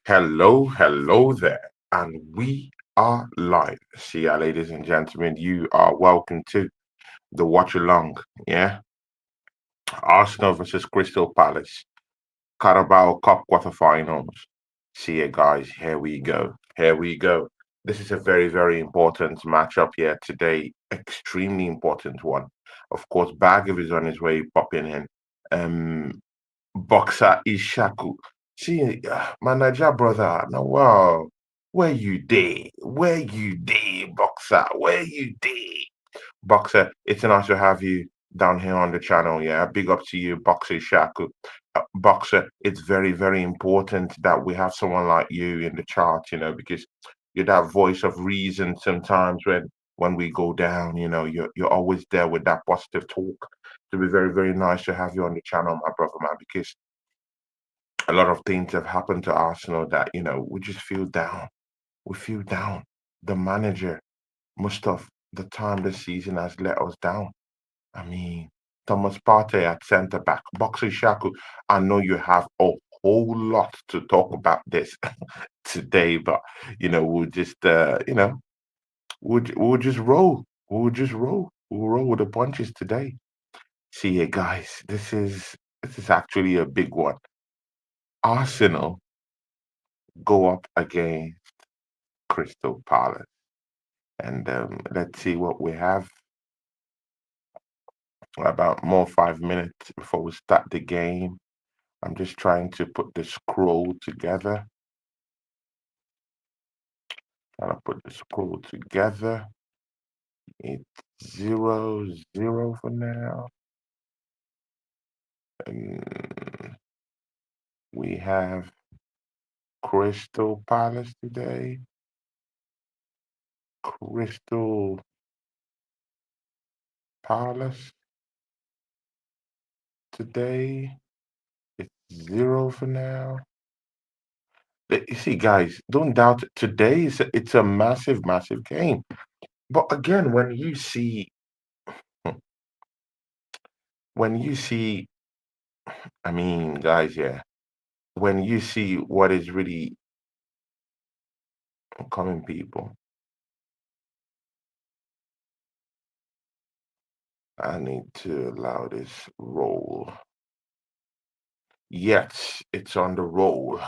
Hello there, and we are live. See ya, ladies and gentlemen. You are welcome to the watch along. Yeah, Arsenal versus Crystal Palace, Carabao Cup quarterfinals. See ya, guys. Here we go. Here we go. This is a very important matchup here today. Extremely important one. Of course, Bargav is on his way popping in. Um, Boxer Ishaku. See, my Niger brother, now wow, where you day? Where you day, Boxer? Where you day? Boxer, it's nice to have you down here on the channel. Yeah, big up to you, Boxer Ishaku. Boxer, it's very important that we have someone like you in the chart, because you're that voice of reason sometimes when we go down, you're always there with that positive talk. It'll be very nice to have you on the channel, my brother, man, because a lot of things have happened to Arsenal that, we just feel down. We feel down. The manager, most of the time this season, has let us down. I mean, Thomas Partey at centre back, Boxer Shaku. I know you have a whole lot to talk about this today, but we'll just we'll just roll. We'll just roll. We'll roll with the punches today. See you guys. This is actually a big one. Arsenal go up against Crystal Palace. And let's see what we have. About more 5 minutes before we start the game. I'm just trying to put the scroll together. Trying to put the scroll together. It's 0-0 for now. And we have Crystal Palace today. Crystal Palace today. It's 0 for now. You see, guys, don't doubt it. Today it's a massive game. But again, when you see, I mean, guys, yeah, when you see what is really coming, people, I need to allow this roll. Yes, it's on the roll.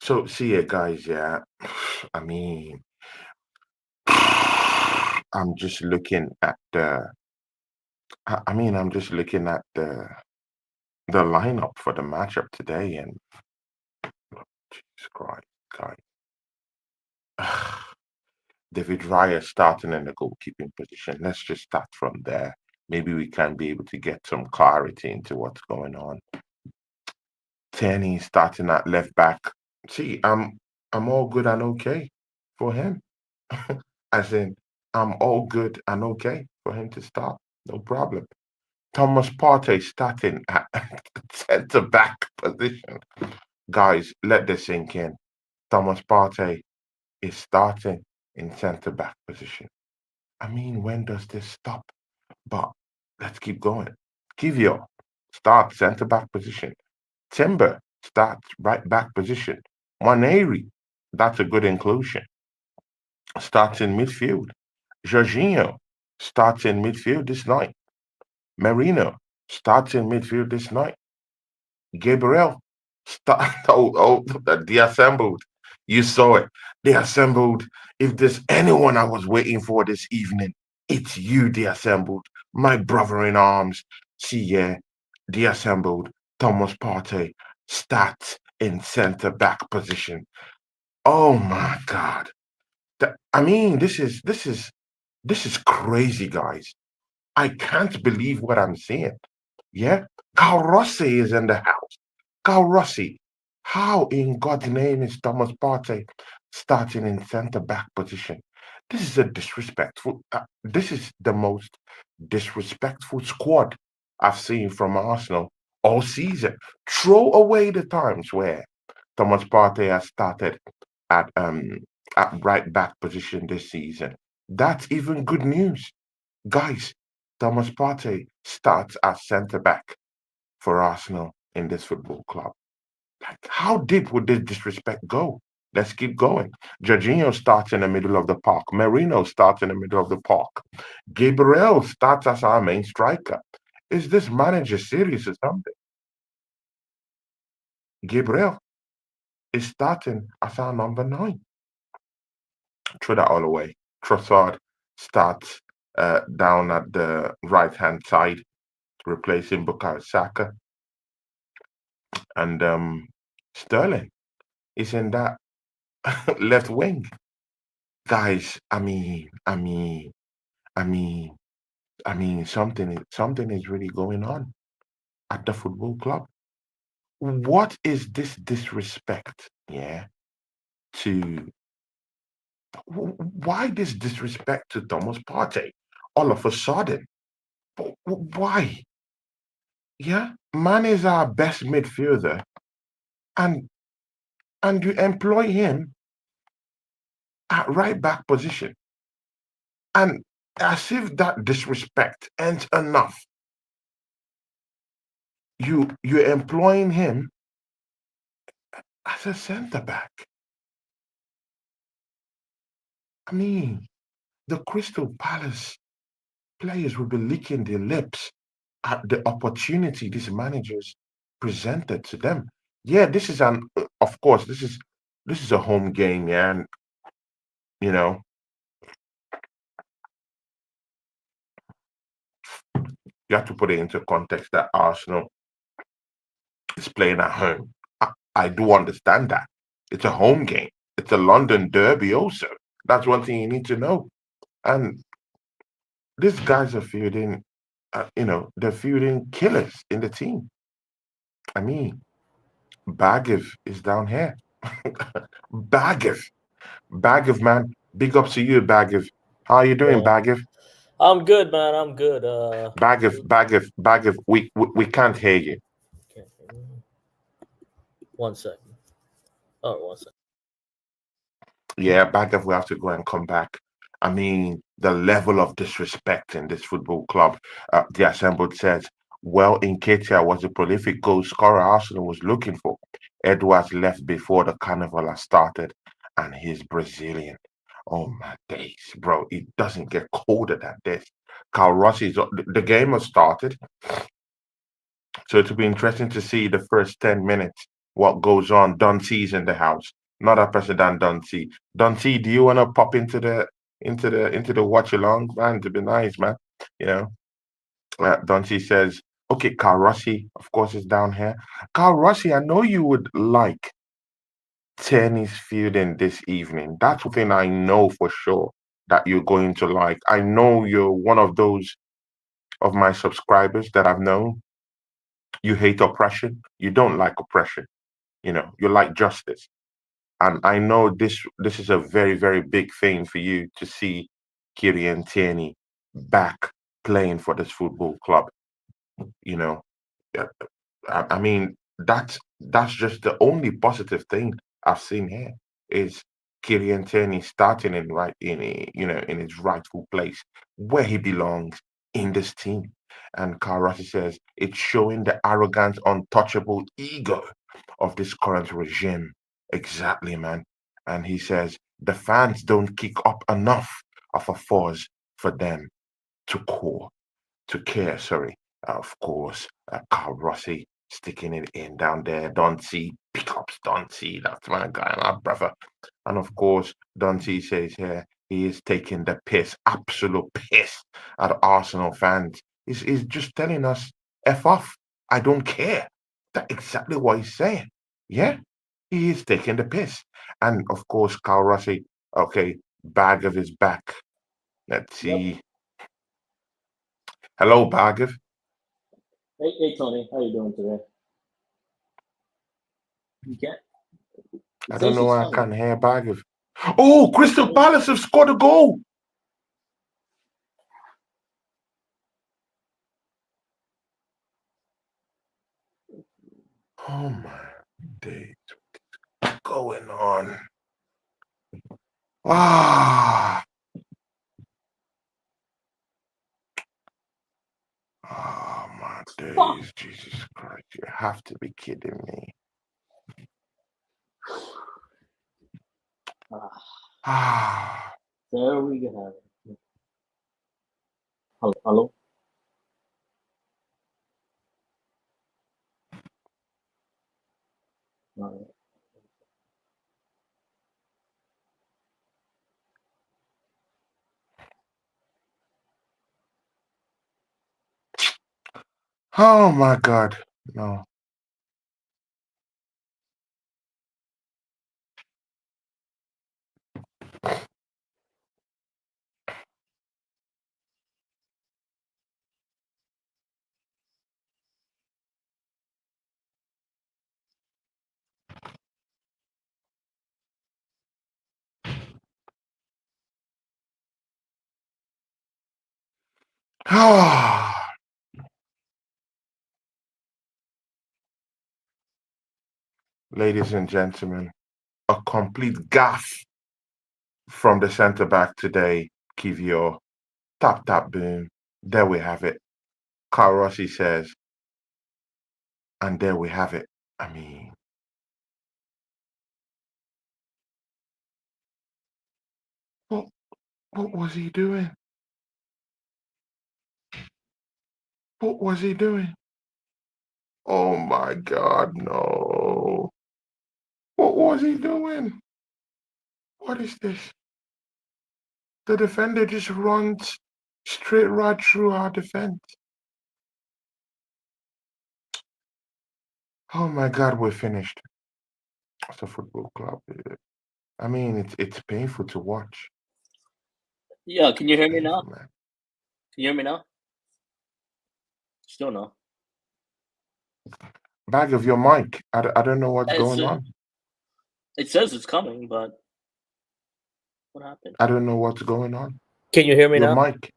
So, see it, guys, yeah. I mean, I'm just looking at I'm just looking at the lineup for the matchup today, and Jesus Christ, guys. David Raya starting in the goalkeeping position. Let's just start from there. Maybe we can be able to get some clarity into what's going on. Tenny starting at left back. See, I'm all good and okay for him. As in, I'm all good and okay for him to start. No problem. Thomas Partey starting at centre back position. Guys, let this sink in. Thomas Partey is starting in centre back position. I mean, when does this stop? But let's keep going. Kivio starts centre back position. Timber starts right back position. Waneri, that's a good inclusion. Starts in midfield. Jorginho starts in midfield this night. Marino starts in midfield this night. Gabriel start. They assembled. You saw it. They assembled. If there's anyone I was waiting for this evening, it's you. They assembled. My brother in arms. See, yeah, they assembled. Thomas Partey starts in centre back position. Oh my God! I mean, this is crazy, guys. I can't believe what I'm seeing. Yeah, Carl Rossi is in the house. Carl Rossi, how in God's name is Thomas Partey starting in centre back position? This is a disrespectful. This is the most disrespectful squad I've seen from Arsenal all season. Throw away the times where Thomas Partey has started at um at right back position this season. That's even good news, guys. Thomas Partey starts at centre back for Arsenal in this football club. Like, how deep would this disrespect go? Let's keep going. Jorginho starts in the middle of the park. Merino starts in the middle of the park. Gabriel starts as our main striker. Is this manager serious or something? Gabriel is starting as our number 9. Throw that all away. Trossard starts down at the right hand side, replacing Bukayo Saka. And Sterling is in that left wing. Guys, I mean, something is really going on at the football club. What is this disrespect? Yeah, to why this disrespect to Thomas Partey all of a sudden? Why? Yeah, man is our best midfielder, and you employ him at right back position, and as if that disrespect ain't enough, you're employing him as a centre back. I mean, the Crystal Palace players will be licking their lips at the opportunity these managers presented to them. Yeah, this is of course, this is a home game, yeah, and you know, you have to put it into context that Arsenal is playing at home. I do understand that. It's a home game. It's a London derby also. That's one thing you need to know. And these guys are fielding, they're fielding killers in the team. I mean, Bagiv is down here. Bagiv. Bagiv, man. Big ups to you, Bagiv. How are you doing, Yeah, Bagiv? I'm good, man. I'm good. Bagiv. We can't hear you. Okay. 1 second. Oh, 1 second. Yeah, back if we have to go and come back. I mean, the level of disrespect in this football club. The assembled says, well, Nketiah was a prolific goal scorer Arsenal was looking for. Edwards left before the carnival has started, and he's Brazilian. Oh my days, bro! It doesn't get colder than this. Carl Rossi's the game has started, so it'll be interesting to see the first 10 minutes what goes on. Duncy's in the house, not our president Duncy. Duncy, do you want to pop into the watch along, man? To be nice, man. You know, Duncy says, okay, Carl Rossi, of course, is down here. Carl Rossi, I know you would like tennis fielding this evening. That's one thing I know for sure that you're going to like. I know you're one of those of my subscribers that I've known. You hate oppression. You don't like oppression. You like justice. And I know this is a very, very big thing for you to see Kieran Tierney back playing for this football club. You know, Yeah, I mean, that's just the only positive thing I've seen here is Kieran Tierney starting in his rightful place where he belongs in this team. And Carl Rossi says it's showing the arrogant, untouchable ego of this current regime. Exactly, man. And he says the fans don't kick up enough of a force for them to core to care, sorry. Of course, Carl Rossi sticking it in down there. Donty pickups Donty. That's my guy, my brother. And of course, Donty says here he is taking the piss, absolute piss at Arsenal fans. He's just telling us, F off. I don't care. That's exactly what he's saying. Yeah, he is taking the piss. And of course, Carl Rossi, okay, bag of his back. Let's Yep. see. Hello, Bagav. Hey, Tony. How you doing today? You can't. It I don't says know she's why I fine. can't hear Bagav. Oh, Crystal Palace have scored a goal. Oh my days. What's going on? Ah, oh my Fuck. days. Jesus Christ. You have to be kidding me. Ah, There we go. Hello. Hello? oh my God. No. Ah, ladies and gentlemen, a complete gaffe from the centre back today, Kivio. Tap, tap, boom. There we have it. Carl Rossi says, and there we have it. I mean, what, what was he doing? What was he doing? Oh my God, no. What was he doing? What is this? The defender just runs straight right through our defense. Oh my God, we're finished. It's a football club. I mean, it's painful to watch. Yeah, can you hear me now? Painful, man. Can you hear me now? Still no. Bag of your mic. I don't know what's It's, going on. it says it's coming, but what happened? I don't know what's going on. Can you hear me Your now? mic.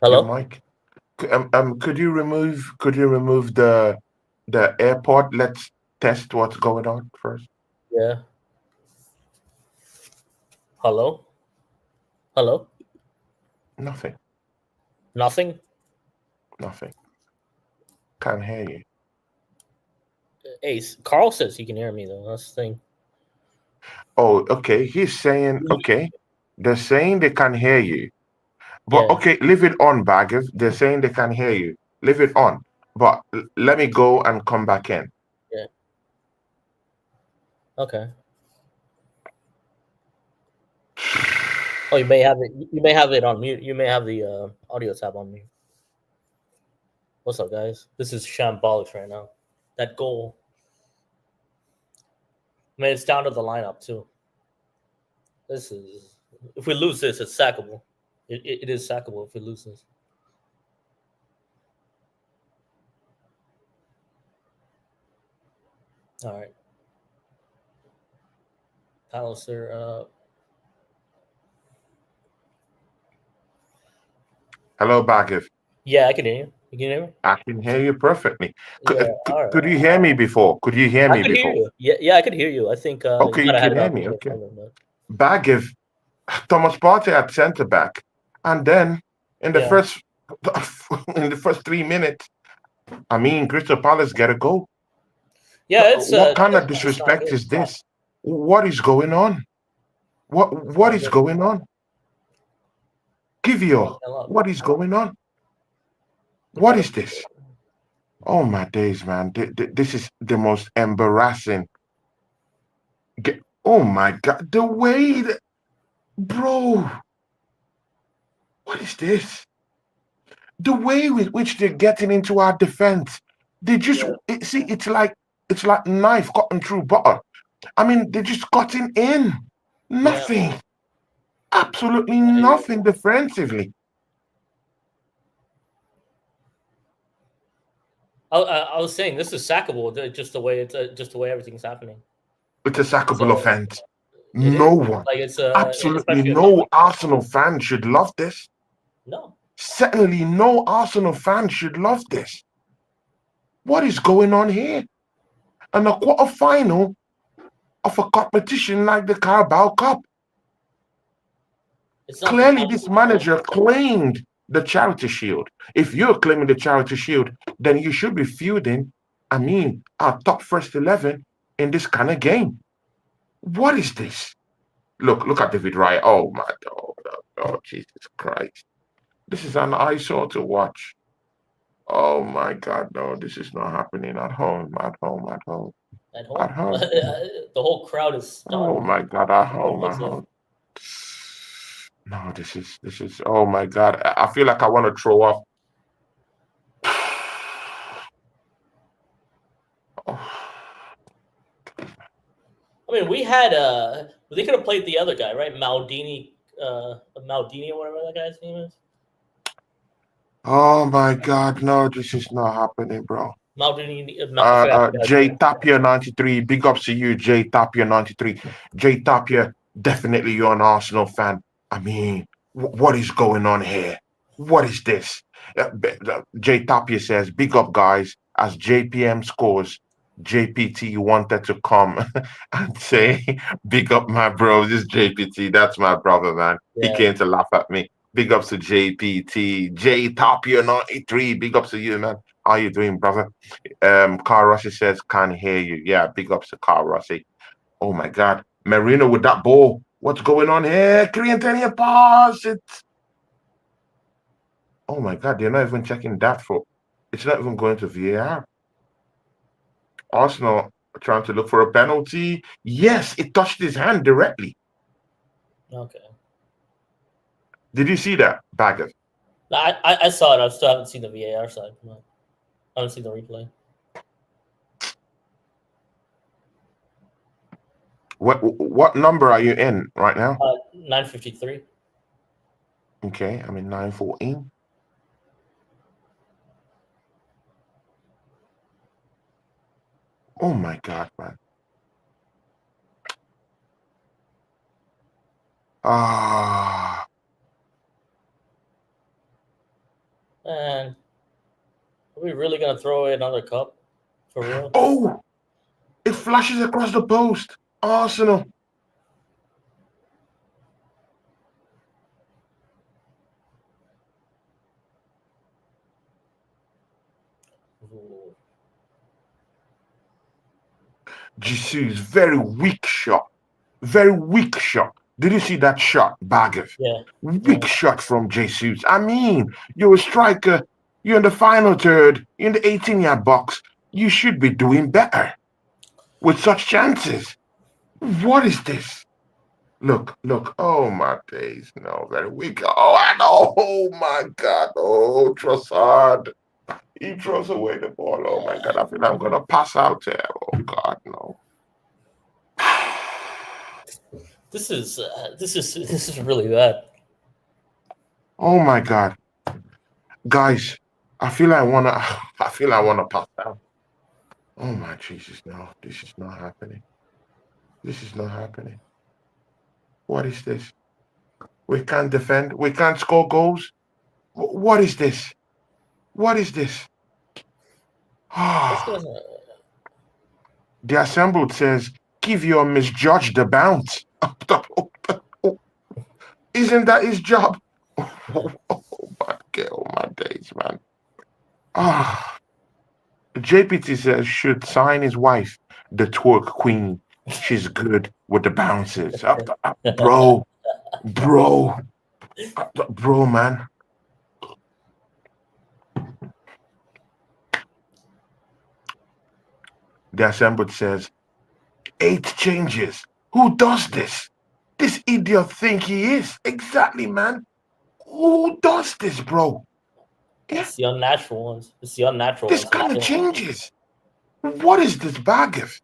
Your Hello? mic. Could you remove the AirPod? Let's test what's going on first. Yeah. Hello? Hello? Nothing. Nothing? Nothing. Can't hear you. Ace. Carl says he can hear me though. That's the thing. Oh, okay. He's saying, okay. They're saying they can hear you. But Yeah. okay, leave it on, Baggers. They're saying they can hear you. Leave it on. But let me go and come back in. Yeah. Okay. Oh, you may have it. You may have it on mute. You may have the audio tab on mute. What's up, guys? This is shambolic right now. That goal. I mean, it's down to the lineup too. This is. If we lose this, it's sackable. It is sackable if we lose this. All right. Palliser. Hello, Baggers. Yeah, I can hear you. You can hear me? I can hear you perfectly. Yeah. All Could right. you hear me before? Could you hear I me could hear before? you. Yeah, I could hear you. I think Okay, you you might have can had hear a me. video Okay. problem, but Baggers, Thomas Partey at centre back, and then in the yeah, first in the first 3 minutes, I mean, Crystal Palace get a goal. yeah. What kind of It's not disrespect good. is this? What is going on? It's What not is good. going on? Give One you hell up. what is going on? The What better. is this? Oh my days, man! This is the most embarrassing. Oh my God! The way, bro. What is this? The way with which they're getting into our defense. They just Yeah, see. It's like knife cutting through butter. I mean, they're just cutting in. yeah. Nothing. Absolutely I, nothing defensively. I was saying this is sackable. Just the way just the way everything's happening. It's a sackable So offense. it is No one, like it's absolutely especially a club no like that. Arsenal fan should love this. No. Certainly no Arsenal fan should love this. What is going on here? And a quarter final of a competition like the Carabao Cup. It's not the Clearly, time. this manager claimed the Charity Shield. If you're claiming the Charity Shield, then you should be fielding, I mean, our top first 11 in this kind of game. What is this? Look at David Raya. Oh my God. Oh, Jesus Christ. This is an eyesore to watch. Oh my God, no, this is not happening at home, at home, at home, At at home, home. the whole crowd is Oh stunned. my God, at What home, at was it? home. No, this is, oh my God. I feel like I want to throw up. Oh, I mean, we had they could have played the other guy, right? Maldini or whatever that guy's name is. oh my God, no, this is not happening, bro. Maldini. I forgot his J name. Tapia 93. Big ups to you, J Tapia 93. J Tapia, definitely you're an Arsenal fan. I mean, what is going on here? What is this? J Tapia says, big up, guys. As JPM scores, JPT wanted to come and say, big up, my bro. This JPT, that's my brother, man. He Yeah, came to laugh at me. Big ups to JPT. J Tapia 93. Big ups to you, man. How you doing, brother? Carl Rossi says, can't hear you. Yeah, big ups to Carl Rossi. Oh my God. Marino with that ball. What's going on here? Kriantania pass. Oh my God. They're not even checking that for. It's not even going to VAR. Arsenal are trying to look for a penalty. Yes, it touched his hand directly. okay. Did you see that, Baggett? No, I saw it. I still haven't seen the VAR side. No, I haven't seen the replay. What number are you in right now? 9:53. Okay, I'm in 914. Oh my God, man. Ah. And are we really gonna throw away another cup for real? Oh, it flashes across the post. Arsenal. Ooh. Jesus, very weak shot. Very weak shot. Did you see that shot, Baggett? Yeah, Weak yeah. shot from Jesus. I mean, you're a striker. You're in the final third. You're in the 18-yard box. You should be doing better with such chances. What is this? Look. Oh my days. No, very weak. Oh, I know. Oh my God. Oh, Trossard. He throws away the ball. Oh my God. I feel I'm gonna pass out there. Oh God, no. This is really bad. Oh my God. Guys, I feel I wanna I feel I wanna pass out. Oh my Jesus, no, this is not happening. This is not happening. What is this? We can't defend. We can't score goals. What is this? What is this? What's Ah, gonna? the assembled says, give your misjudged the bounce. Isn't that his job? Oh my God, oh my days, man. Ah, JPT says should sign his wife, the twerk queen. She's good with the bounces. Bro, bro, bro, man. The assembled says 8 changes. Who does this? This idiot think he is. Exactly, man. Who does this, bro? Yeah, It's the unnatural ones. It's the unnatural this ones. kind of changes. What is this bag of?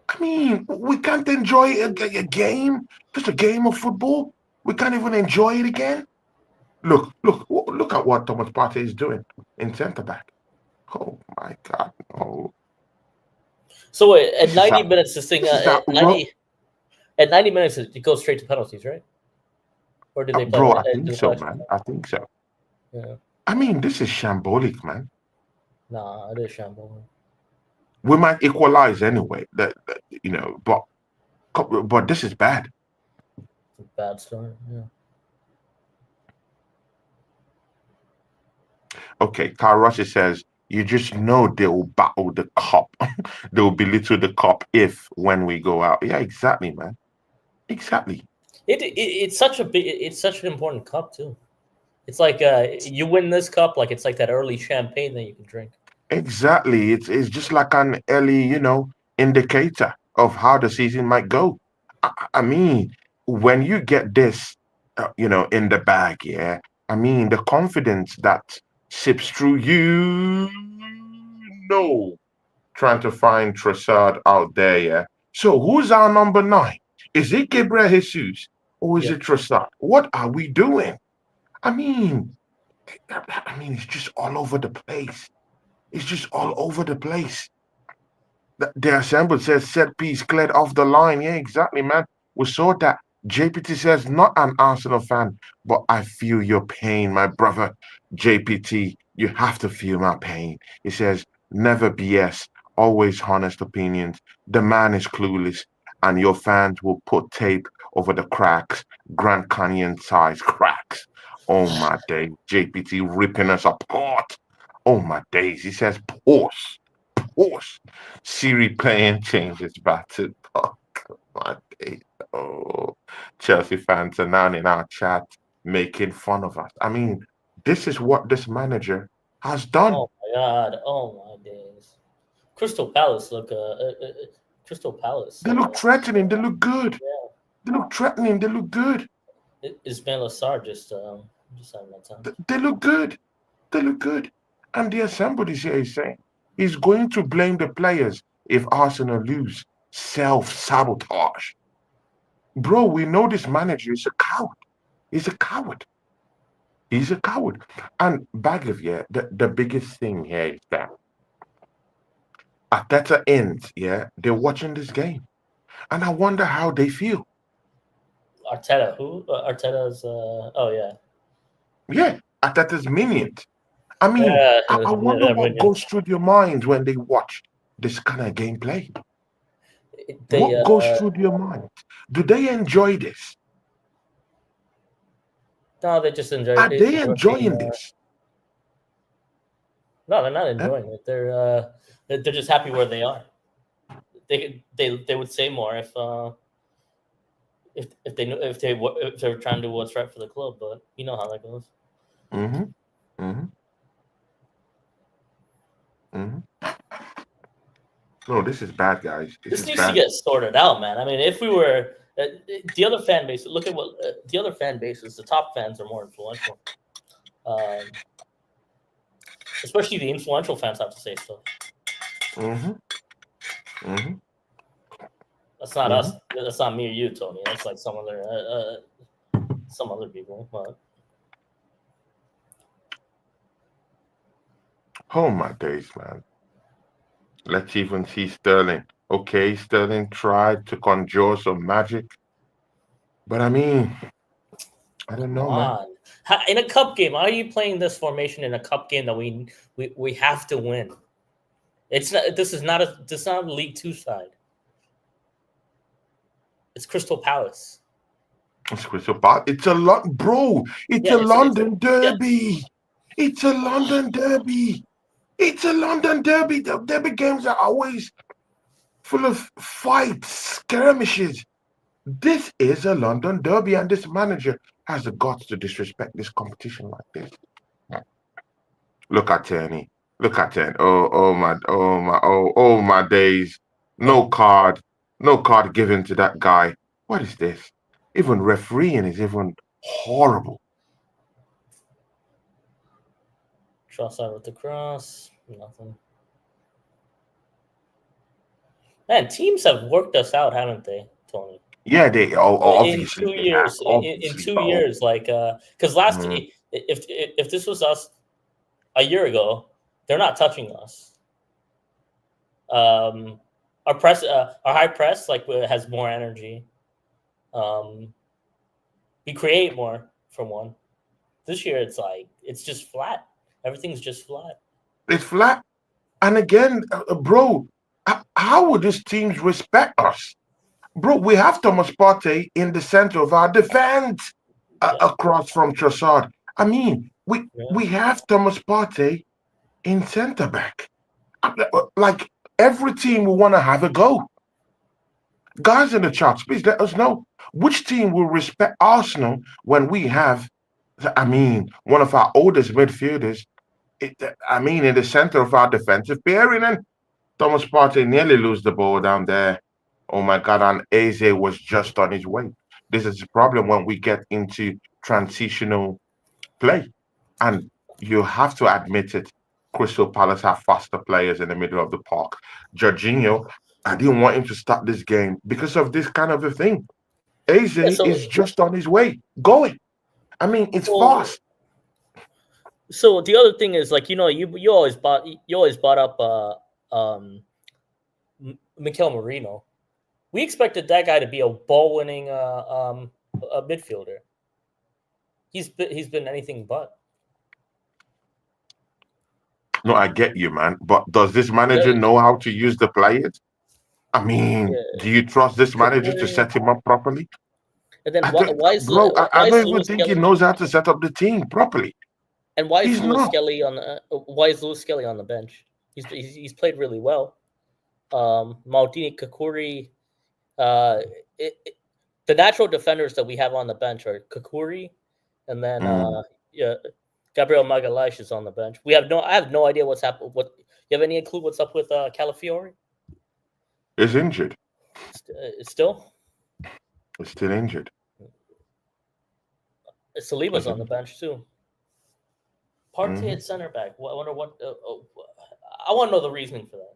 I mean, we can't enjoy a game, just a game of football. We can't even enjoy it again. Look at what Thomas Partey is doing in centre back. Oh my God, no! So wait, at This is 90 that. minutes, this thing This is that. 90 minutes it goes straight to penalties, right? Or did they play Bro, I do think they play so, extra man. time? I think so. Yeah. I mean, this is shambolic, man. Nah, it is shambles. We might equalize anyway. But this is bad. It's a bad start. Yeah. Okay, Carl Rossi says You just know they will battle the cup. They will belittle the cup if when we go out. Yeah, exactly, man. Exactly. It's such a big. It's such an important cup too. It's like you win this cup, like it's like that early champagne that you can drink. Exactly. It's just like an early, indicator of how the season might go. I mean, when you get this, in the bag, yeah. I mean, the confidence that sips through you, know, trying to find Trossard out there, yeah. So who's our number nine? Is it Gabriel Jesus or is Yeah. it Trossard? What are we doing? I mean, it's just all over the place. It's just all over the place. The assembled says set piece cleared off the line. Yeah, exactly, man. We saw that. JPT says not an Arsenal fan, but I feel your pain, my brother. JPT, you have to feel my pain. He says never BS, always honest opinions. The man is clueless, and your fans will put tape over the cracks, Grand Canyon size cracks. Oh my days, JPT ripping us apart. Oh my days, he says pause course, Siri playing changes back to talk. My days. Oh, Chelsea fans are now in our chat making fun of us. I mean, this is what this manager has done. Oh my god. Oh my days. Crystal Palace look. Crystal Palace. They look threatening. They look good. Yeah. They look threatening. They look good. Ismail Assar just having that time. They look good. They look good. And there's somebody here is saying he's going to blame the players if Arsenal lose. Self sabotage. Bro, we know this manager is a coward. He's a coward. He's a coward. And Bagley, yeah, the biggest thing here is that Ateta ends, yeah, they're watching this game. And I wonder how they feel. Arteta, who? Arteta's. Oh yeah. Yeah, Ateta's minions. I mean, Yeah, I wonder they're what minions. goes through their minds when they watch this kind of gameplay. They What goes through their minds? Do they enjoy this? no, they just Are they enjoy being. enjoying this? No, they're not Huh? enjoying it. They're just happy where they are. They would say more if they knew if they were trying to do what's right for the club, but you know how that goes. Mm-hmm. Mm-hmm. Mm-hmm. No, this is bad, guys. This This is needs to bad. get sorted out, man. I mean, if we were the other fan base, look at what the other fan bases. The top fans are more influential, um, especially the influential fans have to say stuff. Mm-hmm. Mm-hmm. That's not us. Mm-hmm. That's not me or you, Tony. That's like some other people. But Oh my days, man. Let's even see Sterling. Okay, Sterling tried to conjure some magic, but I mean, I don't come know, man. on, in a cup game, how are you playing this formation in a cup game that we have to win? It's not. This is not a League Two side. It's Crystal Palace. It's Crystal Palace. It's a lot, bro. It's Yeah, a it's London yeah. derby. It's a London derby. It's a London derby. The derby games are always full of fights, skirmishes. This is a London derby, and this manager has the guts to disrespect this competition like this. Look at Tenny. Look at Tenny. Oh my days. Yeah. No card. No card given to that guy. What is this? Even refereeing is even horrible. Trossard with the cross. Nothing. Man, teams have worked us out, haven't they, Tony? Yeah, they In obviously two they have. years, in Obviously, 2 years, like because last mm, if this was us a year ago, they're not touching us. Our high press like has more energy. Um, we create more for one. This year, it's like it's just flat. Everything's just flat. it's flat. And again, bro, how would these teams respect us? Bro, we have Thomas Partey in the center of our defense Yeah, across from Trossard. I mean, we yeah, we have Thomas Partey in centre back. Like every team will want to have a go. Guys in the chat, please let us know which team will respect Arsenal when we have, I mean, one of our oldest midfielders. I mean, in the center of our defensive pairing, and Thomas Partey nearly lose the ball down there. Oh my God! And Eze was just on his way. This is the problem when we get into transitional play, and you have to admit it. Crystal Palace have faster players in the middle of the park. Jorginho, I didn't want him to start this game because of this kind of a thing. Eze Yeah. So is just on his way, going. I mean, it's so fast. so the other thing is like you always bought up Mikel Marino. We expected that guy to be a ball winning a midfielder. He's been anything but. No, I get you, man. But does this Yeah, manager know how to use the players? I mean, yeah. do you trust this manager to Kukuri, set him up properly? and then I don't, bro, I why is don't even Lewis think he Kelly knows how to set up the team properly. and why is He's Lewis not. Kelly on why is Lewis Kelly on the bench? He's played really well. Maldini Kakuri, uh, it, it- the natural defenders that we have on the bench are Kakuri, and then Mm, yeah, Gabriel Magalhaes is on the bench. I have no idea what's happened. What you have any clue what's up with Calafiori? he's injured. It's still He's still injured. Saliba's He's on the injured. bench too. Partey Hmm. at center back. I wonder what. I want to know the reasoning for that.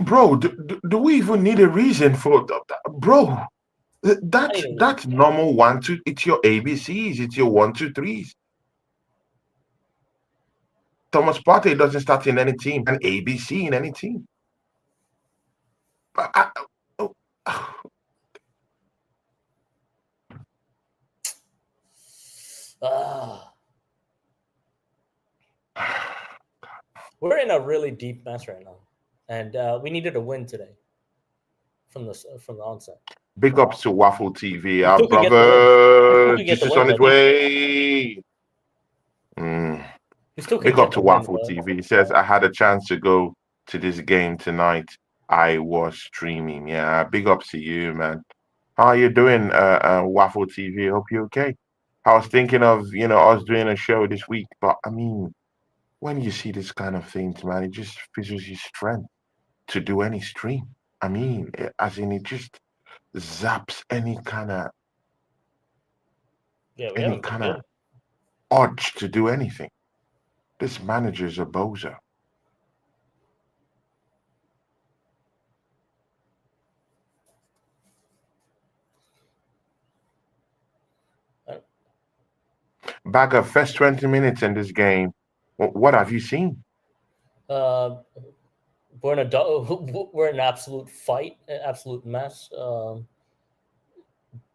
Bro, do we even need a reason for that? Bro, I need a that's normal one, two. It's your ABCs. It's your one, two, threes. Thomas Partey doesn't start in any team, an ABC in any team. But oh, Ah, we're in a really deep mess right now, and we needed a win today from the onset. big ups to Waffle TV, We our still could get the win. We still brother. could get the Jesus win, on his buddy. way. Mm. We still could Big up get to the win, Waffle bud. TV. He says, I had a chance to go to this game tonight. I was streaming. Yeah, big ups to you, man. How are you doing, Waffle TV? Hope you're okay. I was thinking of, us doing a show this week, but I mean, when you see this kind of things, man, it just fizzles your strength to do any stream. I mean, as in it just zaps Yeah, we any haven't been kind of good. urge to do anything. This manager's a bozo. Uh, Bagger, first 20 minutes in this game, what have you seen? Uh, we're in an absolute fight, an absolute mess.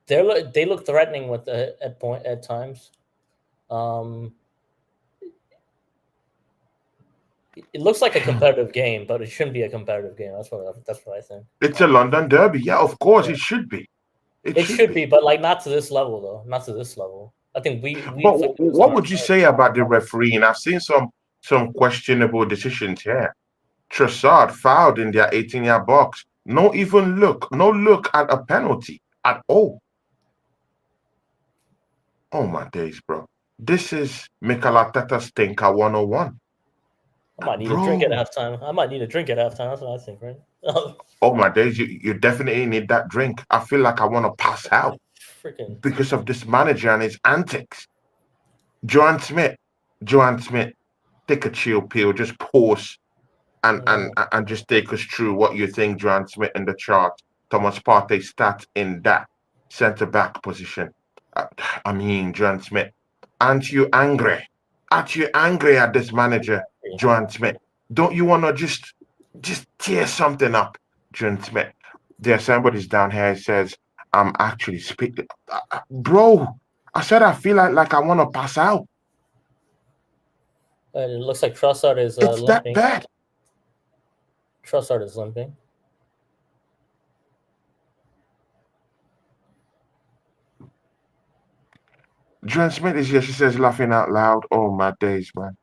They look threatening with at times. Um, it looks like a competitive game, but it shouldn't be a competitive game. That's what I think. It's a London derby. Yeah, of course Yeah, it should be. It it should should be. be, but like not to this level though. Not to this level. I think we But inflicted this on what would you ourselves. say about the refereeing? I've seen some questionable decisions here. Trossard fouled in their 18-yard box. No look at a penalty at all. Oh my days, bro. This is Mikel Arteta stinker 101. I might need a drink at Bro, halftime. I might need a drink at halftime. That's what I think, right? oh my days, you definitely need that drink. I feel like I want to pass out Freaking because of this manager and his antics. Joan Smith, Joan Smith, take a chill pill, just pause and and uh, and just take us through what you think Joan Smith in the chart, Thomas Partey stats in that centre back position. Uh, I mean, Joan Smith, aren't you angry? Aren't you angry at this manager, Joan Smith? Don't you want to just tear something up, Joan Smith? There's somebody's down here. Says, I'm actually speaking, bro. I said I feel like I want to pass out. and it looks like Trossard is It's that limping. bad. Trossard is limping. Joan Smith is here. She says, laughing out loud. Oh, my days, man.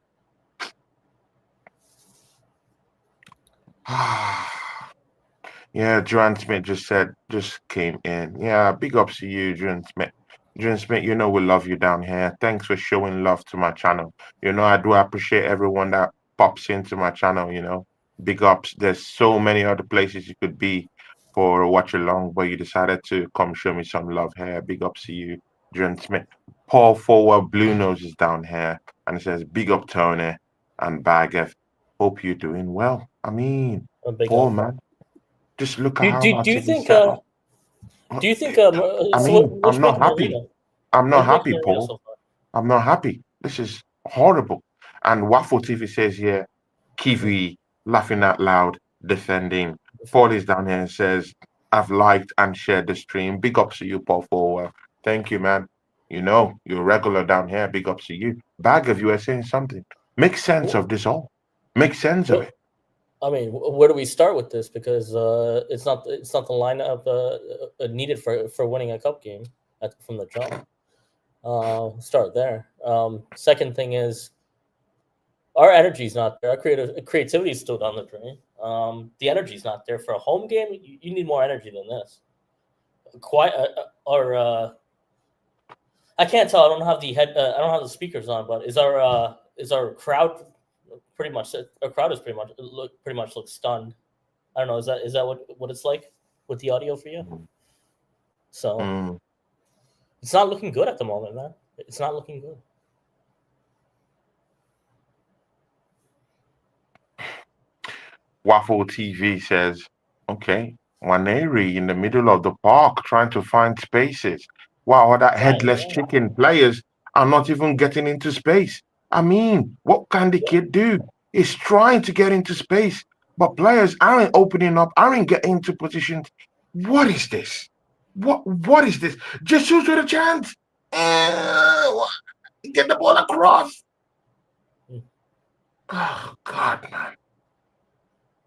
Yeah, Joanne Smith just came in. Yeah, big ups to you, Joanne Smith. Joanne Smith, you know we love you down here. Thanks for showing love to my channel. I do appreciate everyone that pops into my channel, Big ups. There's so many other places you could be for a watch along, but you decided to come show me some love here. Big ups to you, Joanne Smith. Paul Forward Blue Nose is down here and it says big up Tony and Bag F. Hope you're doing well. I mean, A big Paul, up. man. Just look at how Do our you team is think set up. so what I'm you make not of happy. Marino? I'm What not do you make of happy, Marino Paul. so far? I'm not happy. This is horrible. And Waffle TV says here, Kiwi laughing out loud, defending. Paul is down here and says, I've liked and shared the stream. Big ups to you, Paul, for thank you, man. You're regular down here. Big ups to you. Bag of you are saying something. Make sense of this all. Make sense of Well, it. I mean, where do we start with this? Because it's not the lineup needed for winning a cup game from the jump. Start there. Second thing is our energy's not there. Our creativity is still down the drain. The energy's not there for a home game. You need more energy than this. Quite or I can't tell. I don't have the head. I don't have the speakers on. But is our crowd pretty much? Our crowd is pretty much looks stunned. I don't know. Is that what it's like with the audio for you? Mm, So mm. it's not looking good at the moment, man. It's not looking good. Waffle TV says, okay, Waneri in the middle of the park trying to find spaces, while that Fine, headless yeah, chicken players are not even getting into space. I mean, what can the yeah. kid do? He's trying to get into space, but players aren't opening up, aren't getting into positions. What is this? What is this? Just shoot with a chance. Uh, get the ball across. Mm. Oh God, man.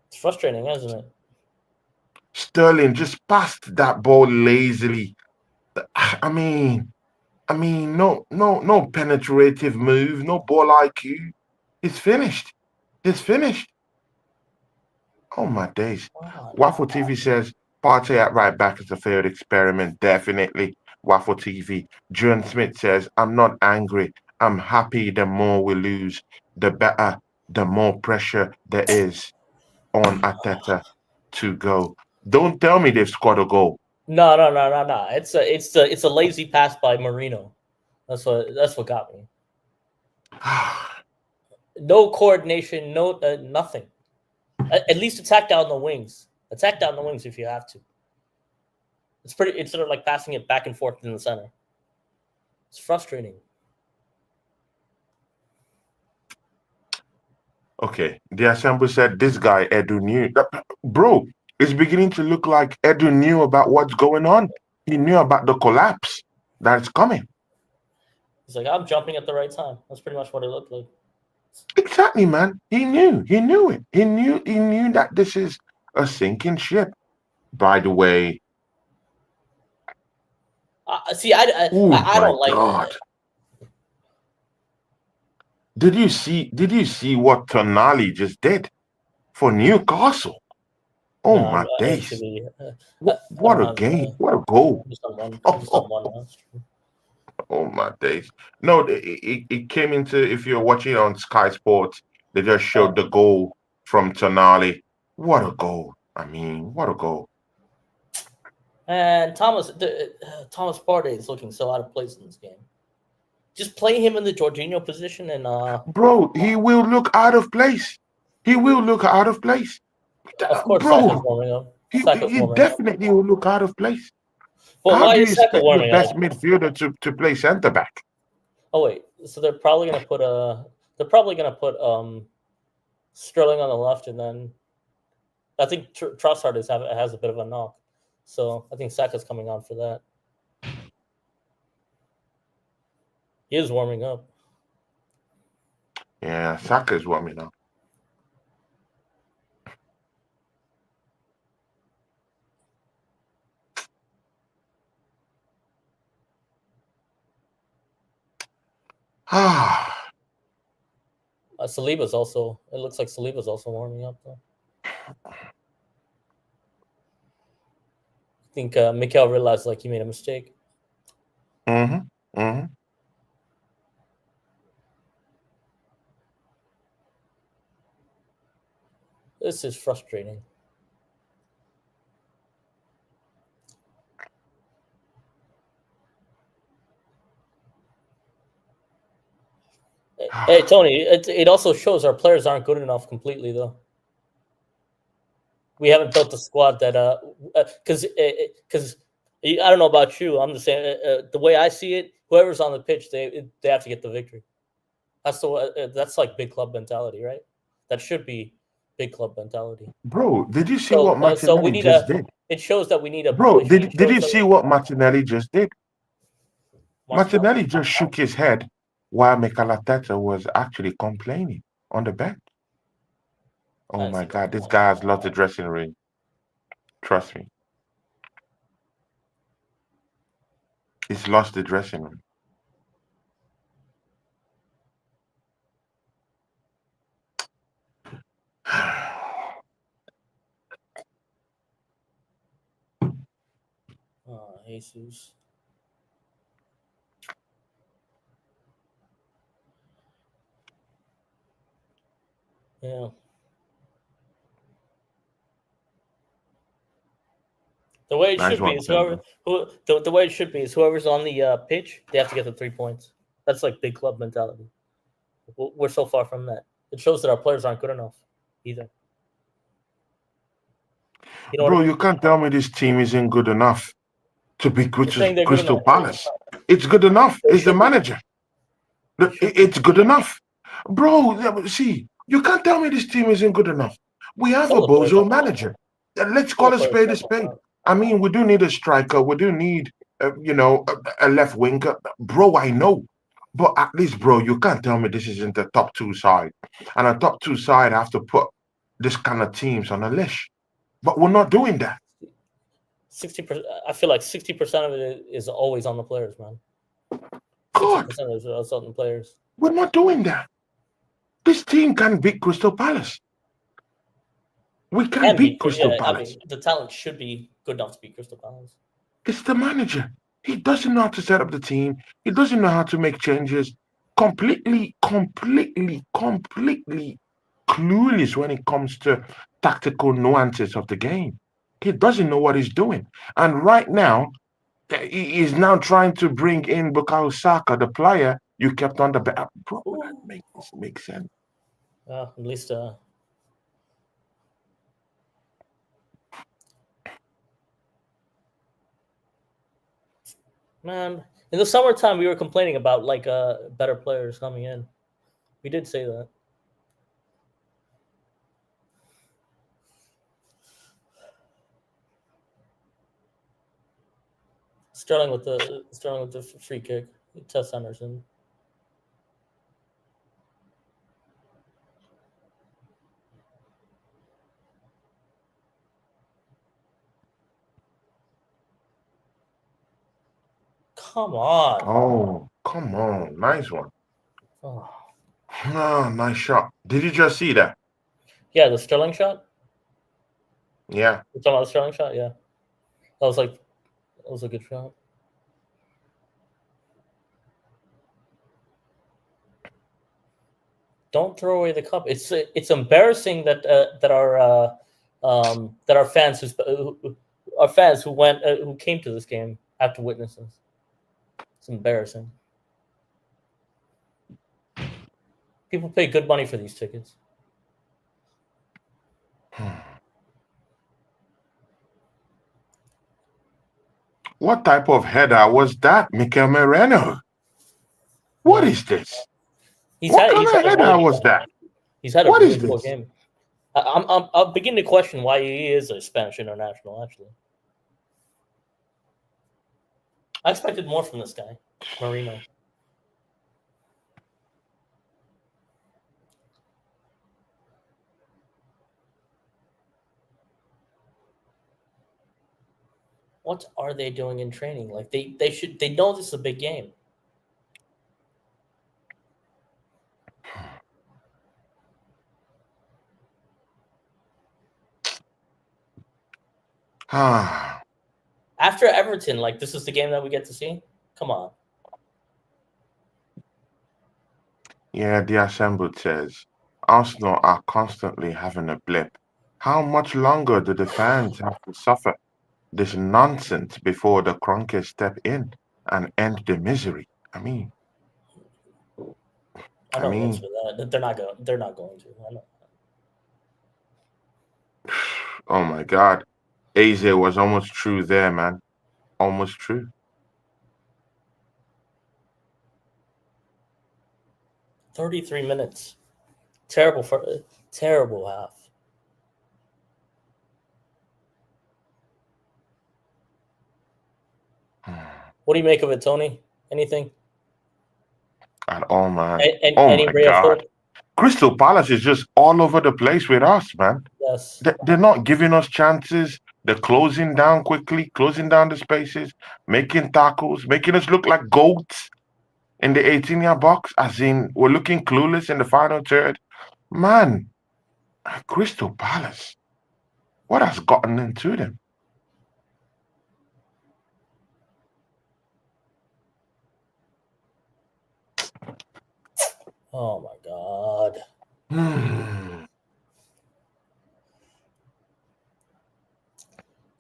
It's frustrating, isn't it? Sterling just passed that ball lazily. I mean, no penetrative move, no ball IQ. It's finished. It's finished. Oh my days. Come on. Waffle TV says Partey at right back is a failed experiment. Definitely. Waffle TV. John Smith says, I'm not angry. I'm happy the more we lose, the better, the more pressure there is on Ateta to go. Don't tell me they've scored a goal. No, no, no, no, no. It's a lazy pass by Marino. That's what got me. No coordination, no nothing. At least attack down the wings. Attack down the wings if you have to. It's pretty. It's sort of like passing it back and forth in the center. It's frustrating. Okay, the assembly said this guy Edu knew. Bro, it's beginning to look like Edu knew about what's going on. He knew about the collapse that's coming. He's like, I'm jumping at the right time. That's pretty much what it looked like. Exactly, man. He knew. He knew it. He knew that this is a sinking ship. By the way, See, oh I my don't like. God. Did you see what Tonali just did for Newcastle? Oh No, my days. actually, I What don't a have. game. What a goal. I'm just on one. I'm just on one now. Oh my days. No, it came into, if you're watching on Sky Sports, they just showed Oh, the goal from Tonali. What a goal. I mean, what a goal. and Thomas Partey is looking so out of place in this game. Just play him in the Jorginho position, and Bro, he will look out of place. He will look out of place. of course Saka's Bro, warming up. Saka's he warming up. definitely will look out of place. But How why do you is Saka expect the warming best up? midfielder to play centre back? Oh wait, so they're probably gonna put Sterling on the left, and then I think Trossard has a bit of a knock, so I think Saka's coming on for that. He is warming up. Yeah, Saka's warming up. Ah, Saliba's also. It looks like Saliba's also warming up though. think Mikel realized like he made a mistake. Mm-hmm. Mm-hmm. This is frustrating. Hey Tony, it also shows our players aren't good enough completely though. We haven't built a squad that because I don't know about you. I'm the same. The way I see it, whoever's on the pitch, they have to get the victory. That's like big club mentality, right? That should be big club mentality. Bro, did you see what So we Martinelli need just a. did? It shows that we need a. Bro, It did shows you that see what Martinelli just did? Martinelli. Martinelli just shook his head while Mikel Arteta was actually complaining on the bench. I Oh didn't my see that. God, this guy has lost the dressing room. Trust me, he's lost the dressing room. Jesus. Yeah. The way it Nice should be one, is Timber. the way it should be is whoever's on the pitch, they have to get the 3 points. That's like big club mentality. We're so far from that. It shows that our players aren't good enough either. You know what I Bro, mean? you can't tell me this team isn't good enough to beat You're saying they're good Crystal enough. Palace. It's good enough. They It's the should be. manager. They should be. It's good enough. Bro, see, you can't tell me this team isn't good enough. We have Some a of the players bozo are. manager. Let's Some call of a the players spade a are. spade. I mean, we do need a striker. We do need, a left winger. Bro, I know. But at least, bro, you can't tell me this isn't a top two side. And a top two side have to put this kind of teams on a list. But we're not doing that. 60%. I feel like 60% of it is always on the players, man. Sixty God, percent is on the players. we're not doing that. This team can beat Crystal Palace. We can Can beat be. Crystal Yeah, I Palace. mean, the talent should be good enough to beat Crystal Palace. It's the manager. He doesn't know how to set up the team. He doesn't know how to make changes. Completely clueless when it comes to tactical nuances of the game. He doesn't know what he's doing. And right now, he is now trying to bring in Bukayo Saka, the player you kept on the back. Bro, that Ooh. makes this make sense. At least, man, in the summertime we were complaining about like better players coming in. We did say that. Sterling with the free kick. Tess Anderson. Come on. Oh, come on. Nice one. Oh. Ah, nice shot. Did you just see that? Yeah, the Sterling shot. Yeah. You're talking about the Sterling shot. Yeah, that was a good shot. Don't throw away the cup. It's embarrassing that our fans who went who came to this game have to witness this. It's embarrassing. People pay good money for these tickets. What type of header was that, Mikel Moreno? What Yeah, is this? What kind he's of had a really header was that? he's had a What really is poor this? game. I'm beginning to question why he is a Spanish international. Actually, I expected more from this guy, Marino. What are they doing in training? Like they know this is a big game. Ah, After Everton, like this is the game that we get to see. Come on. Yeah, the assembled says Arsenal are constantly having a blip. How much longer do the fans have to suffer this nonsense before the Kroenkes step in and end the misery? I I know the answer mean, to that. They're not going. They're not going to. I know. oh my God, Eze was almost true there, man. Almost true. 33 minutes. Terrible for terrible half. What do you make of it, Tony? Anything? At all, man. And Oh any my ray of God. hope? Crystal Palace is just all over the place with us, man. Yes. They're not giving us chances. They're closing down quickly, closing down the spaces, making tackles, making us look like goats in the 18-yard box, as in we're looking clueless in the final third. Man, Crystal Palace, what has gotten into them? Oh my God. Hmm.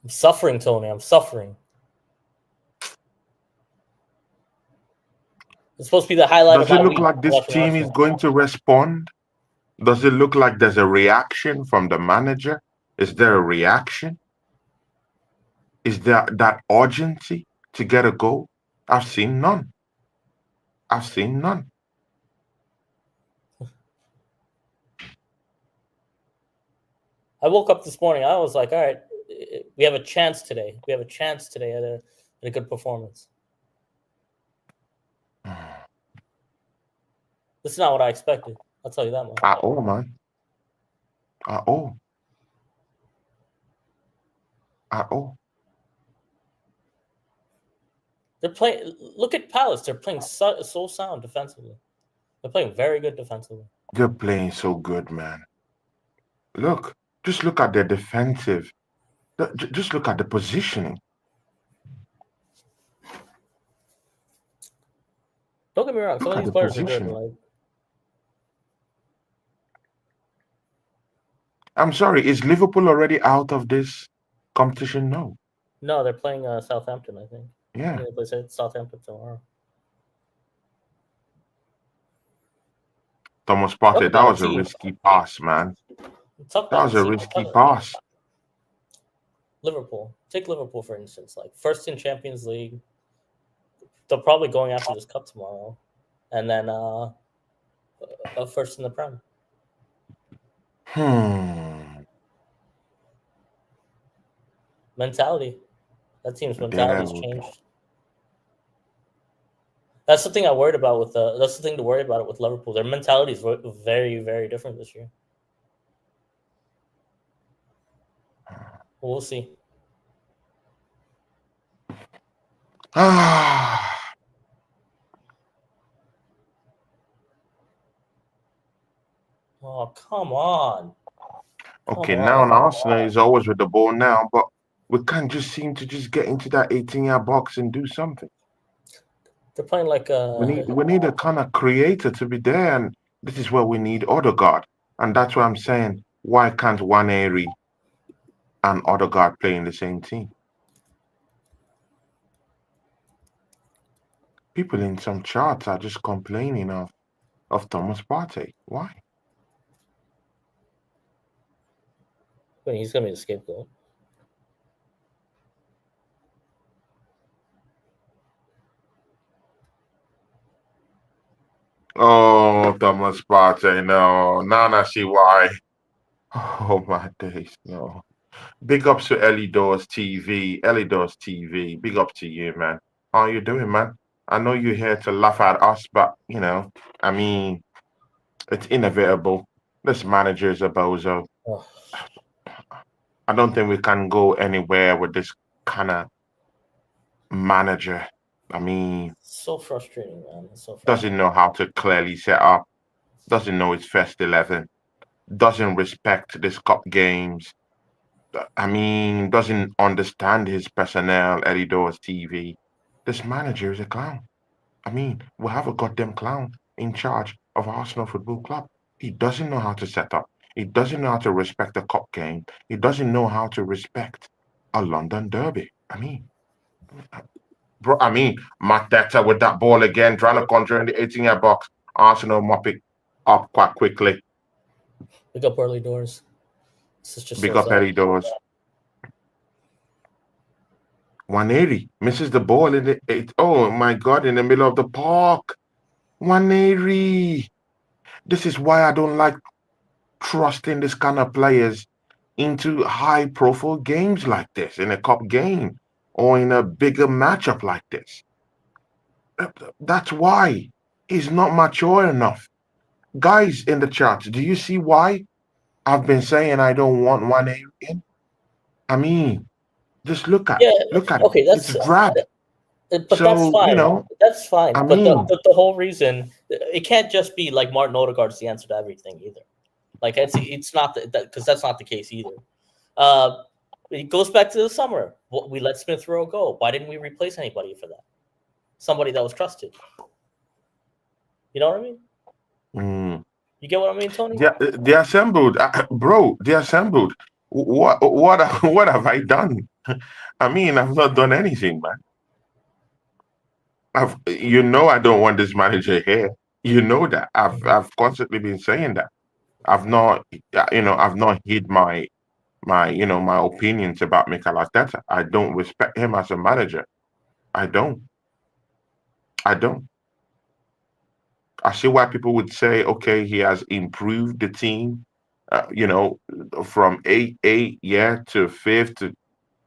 I'm suffering, Tony. I'm suffering. It's supposed to be the highlight of Does it my look week. like this Watching team is Arsenal. going to respond? Does it look like there's a reaction from the manager? Is there a reaction? Is there that urgency to get a goal? I've seen none. I've seen none. I woke up this morning. I was like, all right, we have a chance today. We have a chance today at a good performance. This is not what I expected. I'll tell you that much. At all, man. At all. At all. They're playing. Look at Palace. They're playing so sound defensively. They're playing very good defensively. They're playing so good, man. Look, just look at their defensive. Just look at the positioning. Don't get me wrong. Some Look of at these the players are good. positioning. Like I'm sorry, is Liverpool already out of this competition? No. no, they're playing Southampton. I think. I Yeah. think they play Southampton tomorrow. Thomas Talk Partey, that about a was a team. risky pass, man. Talk That about a was a team. risky pass. Liverpool. Take Liverpool for instance. Like first in Champions League. They're probably going after this cup tomorrow, and then first in the Prem. Hmm. Mentality. That team's There mentality's we go. changed. That's the thing I worried about with that's the thing to worry about it with Liverpool. Their mentality is very, very different this year. We'll see. Ah. Oh, come on. Come Okay, now on. Arsenal is always with the ball now, but we can't just seem to just get into that 18-yard box and do something. They're playing like We need a kind of creator to be there, and this is where we need Odegaard. And that's why I'm saying, why can't Waneri and Odegaard play in the same team? People in some charts are just complaining of Thomas Partey. Why? he's gonna be the scapegoat. Oh, Thomas Partey, no. Now I see why. Oh my days, no. Big ups to Ellie Doors TV. Ellie Doors TV. Big up to you, man. How you doing, man? I know you're here to laugh at us, but I mean, it's inevitable. This manager is a bozo. Oh, I don't think we can go anywhere with this kind of manager. I mean, so frustrating, man. It's so doesn't frustrating. know how to clearly set up, doesn't know his first 11, doesn't respect this cup games. I mean, doesn't understand his personnel, Eddie Doors TV. This manager is a clown. I mean, we have a goddamn clown in charge of Arsenal Football Club. He doesn't know how to set up. He doesn't know how to respect a cup game. He doesn't know how to respect a London derby. I mean, bro, I mean, Mateta with that ball again, trying to control in the 18-yard box. Arsenal mop it up quite quickly. Pick up early doors. This is just Big so up sad. Eddie Doors. 180 misses the ball in the eight. Oh my God, in the middle of the park. 180. This is why I don't like trusting this kind of players into high profile games like this, in a cup game or in a bigger matchup like this. That's why he's not mature enough. Guys in the chat, do you see why I've been saying I don't want 180 in? I mean, just Yeah. look at it. Okay. It's drab. But that's So, fine. That's fine. I But mean, the whole reason it can't just be like Martin Odegaard's the answer to everything either. Like it's not because that's not the case either. It goes back to the summer. We let Smith Rowe go. Why didn't we replace anybody for that? Somebody that was trusted. You know what I mean? mm, You get what I mean, Tony? they assembled, bro. They assembled. What have I done? I mean, I've not done anything, man. I don't want this manager here. You know that. I've constantly been saying that. I've not, I've not hid my opinions about Mikel Arteta. I don't respect him as a manager. I don't. I don't. I see why people would say, okay, he has improved the team, from eight, yeah, to fifth, to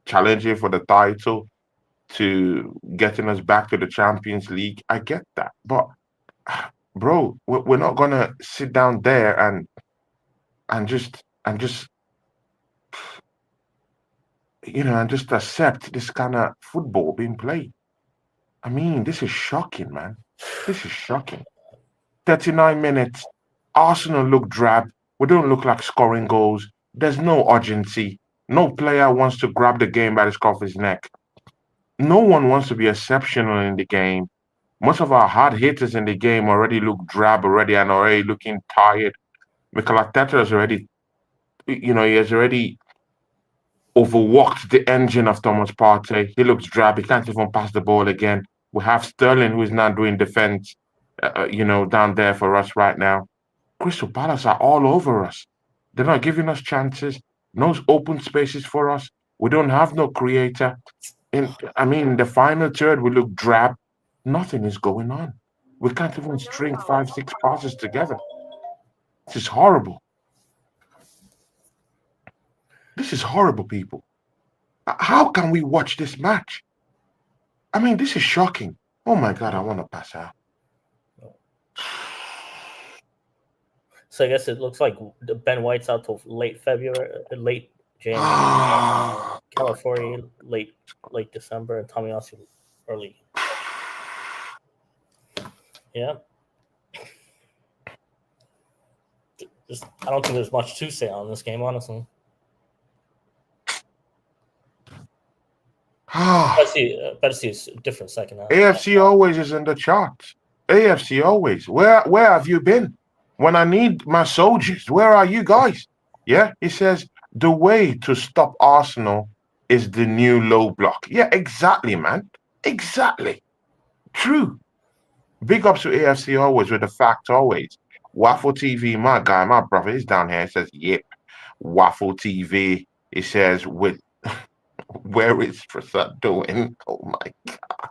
challenging for the title, to getting us back to the Champions League. I get that, but bro, we're not gonna sit down there and just and just accept this kind of football being played. I mean, this is shocking, man. This is shocking. 39 minutes. Arsenal look drab. We don't look like scoring goals. There's no urgency. No player wants to grab the game by the scruff of his neck. No one wants to be exceptional in the game. Most of our hard hitters in the game already look drab already and already looking tired. Mikel Arteta has already, he has already overworked the engine of Thomas Partey. He looks drab. He can't even pass the ball again. We have Sterling, who is now doing defense, down there for us right now. Crystal Palace are all over us. They're not giving us chances, no open spaces for us. We don't have no creator. I mean, in the final third, we look drab. Nothing is going on. We can't even string 5, 6 passes together. This is horrible. This is horrible, people. How can we watch this match? I mean, this is shocking. Oh my God, I want to pass out. So I guess it looks like Ben White's out till late February, late January. California late December, and Tomiyasu early. Yeah. I don't think there's much to say on this game, honestly. Better see a different second half. AFC always is in the charts. AFC always. Where have you been? When I need my soldiers, where are you guys? Yeah, he says the way to stop Arsenal is the new low block. Yeah, exactly, man. Exactly. True. Big ups to AFC always with the fact always. Waffle TV, my guy, my brother, he's down here. He says, yep. Waffle TV. He says, with where is Trossard doing? Oh my God.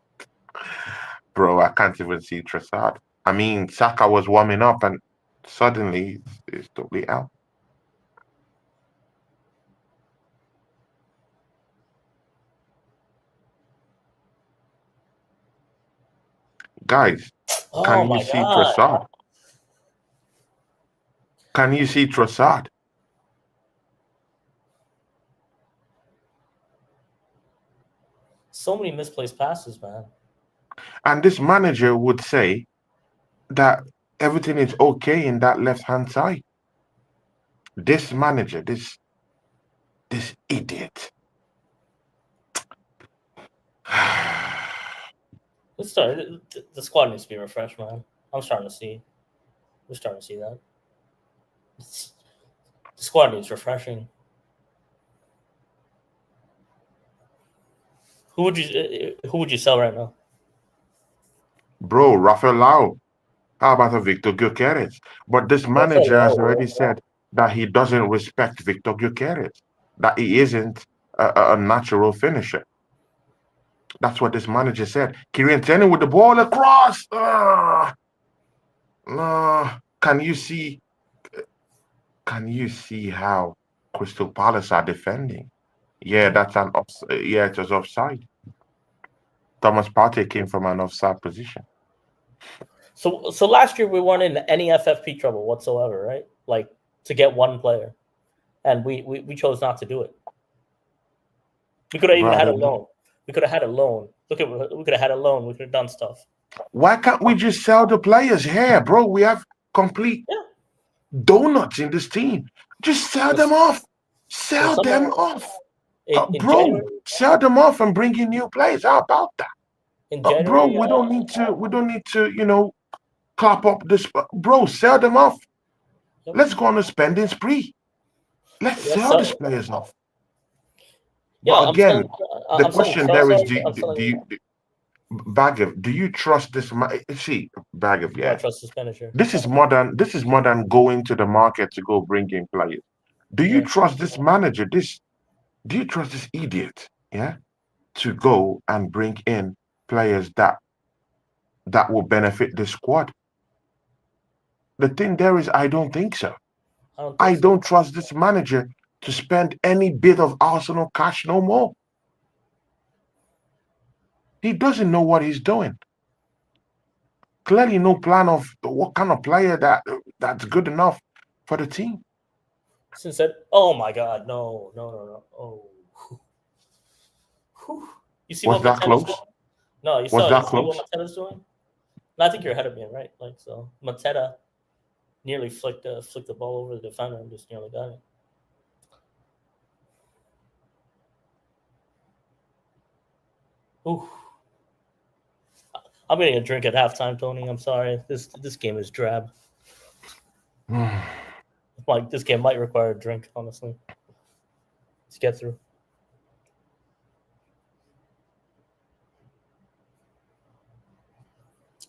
Bro, I can't even see Trossard. I mean, Saka was warming up and suddenly it's totally out. Guys, Oh can you my see God. Trossard? Can you see Trossard? So many misplaced passes, man. And this manager would say that everything is okay in that left hand side. This manager, this This idiot. Let's start. The squad needs to be refreshed, man. I'm starting to see. We're starting to see that. The squad needs refreshing. Who would you sell right now? Bro, Rafael Lau. How about a Victor Gyökeres? But this Rafael manager has already said that he doesn't respect Victor Gyökeres, that he isn't a natural finisher. That's what this manager said. Kieran Tierney with the ball across. Can you see? Can you see how Crystal Palace are defending? Yeah, Yeah. that's an off. Yeah, it was offside. Thomas Partey came from an offside position. So last year we weren't in any FFP trouble whatsoever, right? Like to get one player, and we chose not to do it. We could have even Bro, I had a don't know. loan. We could have had a loan. Look at we could have had a loan. We could have done stuff. Why can't we just sell the players here, bro? We have complete Yeah. donuts in this team. Just sell them Was off. was Sell them someone off. in Bro, January? sell them off and bring in new players. How about that? In Bro, January, we don't need to, clap up this. Bro, sell them off. yep. Let's go on a spending spree. Let's Yeah, sell these players off. yeah. But again, the I'm selling question there is, Trossard. I'm do selling. you, Bagav, do you trust this? See, Bagav, Do I yeah. trust this manager? This is more than going to the market to go bring in players. Do you Yeah. trust this manager? Do you trust this idiot? Yeah, to go and bring in players that will benefit the squad. The thing there is, I don't think so. I don't think I so. don't trust this manager to spend any bit of Arsenal cash no more. He doesn't know what he's doing. Clearly, no plan of what kind of player that's good enough for the team. Since that, oh my God, no, no, no, no. Oh, whew. You see Was what that Matetta's close? doing? No, Was you that see what close? Matetta's doing? No, I think you're ahead of me, right? Like so, Mateta nearly flicked the ball over the defender and just nearly got it. Ooh, I'm getting a drink at halftime, Tony. I'm sorry. This game is drab. Like this game might require a drink, honestly, to get through.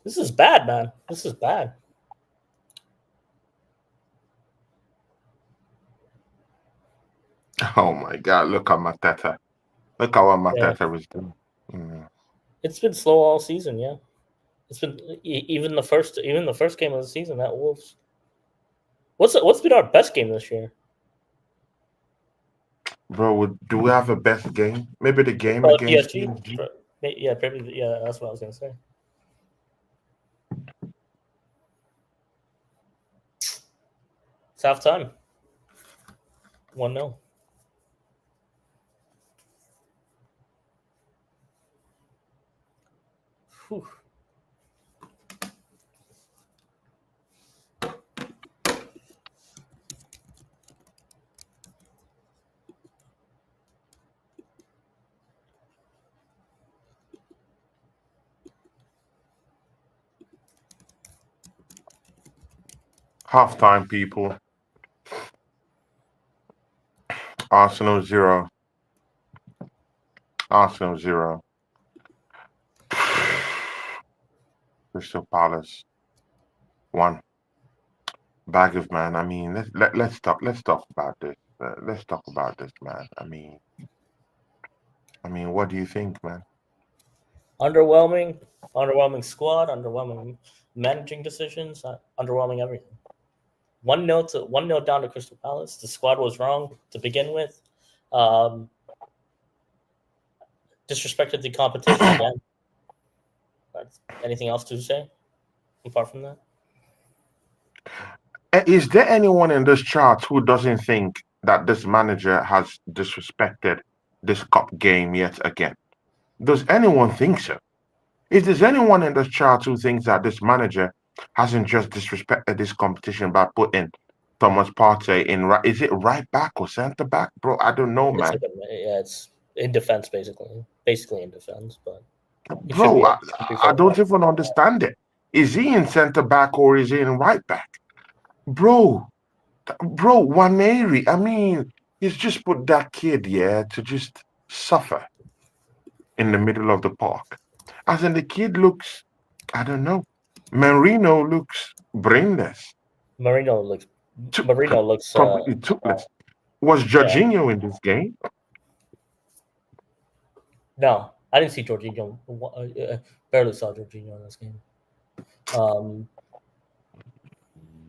This is bad, man. This is bad. Oh my God! Look at Mateta. Look at what Yeah, Mateta was doing. Mm. it's been slow all season. Yeah, it's been even the first game of the season at Wolves. What's been our best game this year? Bro, do we have a best game? Maybe the game Probably against PSG. PSG. Yeah, probably. Yeah, that's what I was gonna say. It's half time. 1-0. Whew. Halftime, people. Arsenal 0. Arsenal 0. Crystal Palace 1. Bag of man. I mean, let's talk about this. Let's talk about this, man. I mean, what do you think, man? Underwhelming squad, underwhelming managing decisions, underwhelming everything. 1-0 down to Crystal Palace. The squad was wrong to begin with. Um, disrespected the competition again. Anything else to say apart from that? Is there anyone in this chart who doesn't think that this manager has disrespected this cup game yet again? Does anyone think so? If there's anyone in this chart who thinks that this manager hasn't just disrespected this competition by putting Thomas Partey in right. Is it right back or centre back, bro? I don't know, It's man. like it's in defense basically in defense, but he should Bro, be I, he should be I fine. don't even understand it. Is he in centre back or is he in right back, bro? Bro, Waneri. I mean, he's just put that kid, yeah, to just suffer in the middle of the park. As in, the kid looks, I don't know. Marino looks brainless, Marino looks took, Marino looks completely uh, toothless. Was yeah. Jorginho in this game? No, I didn't see Jorginho. Barely saw Jorginho in this game. Um,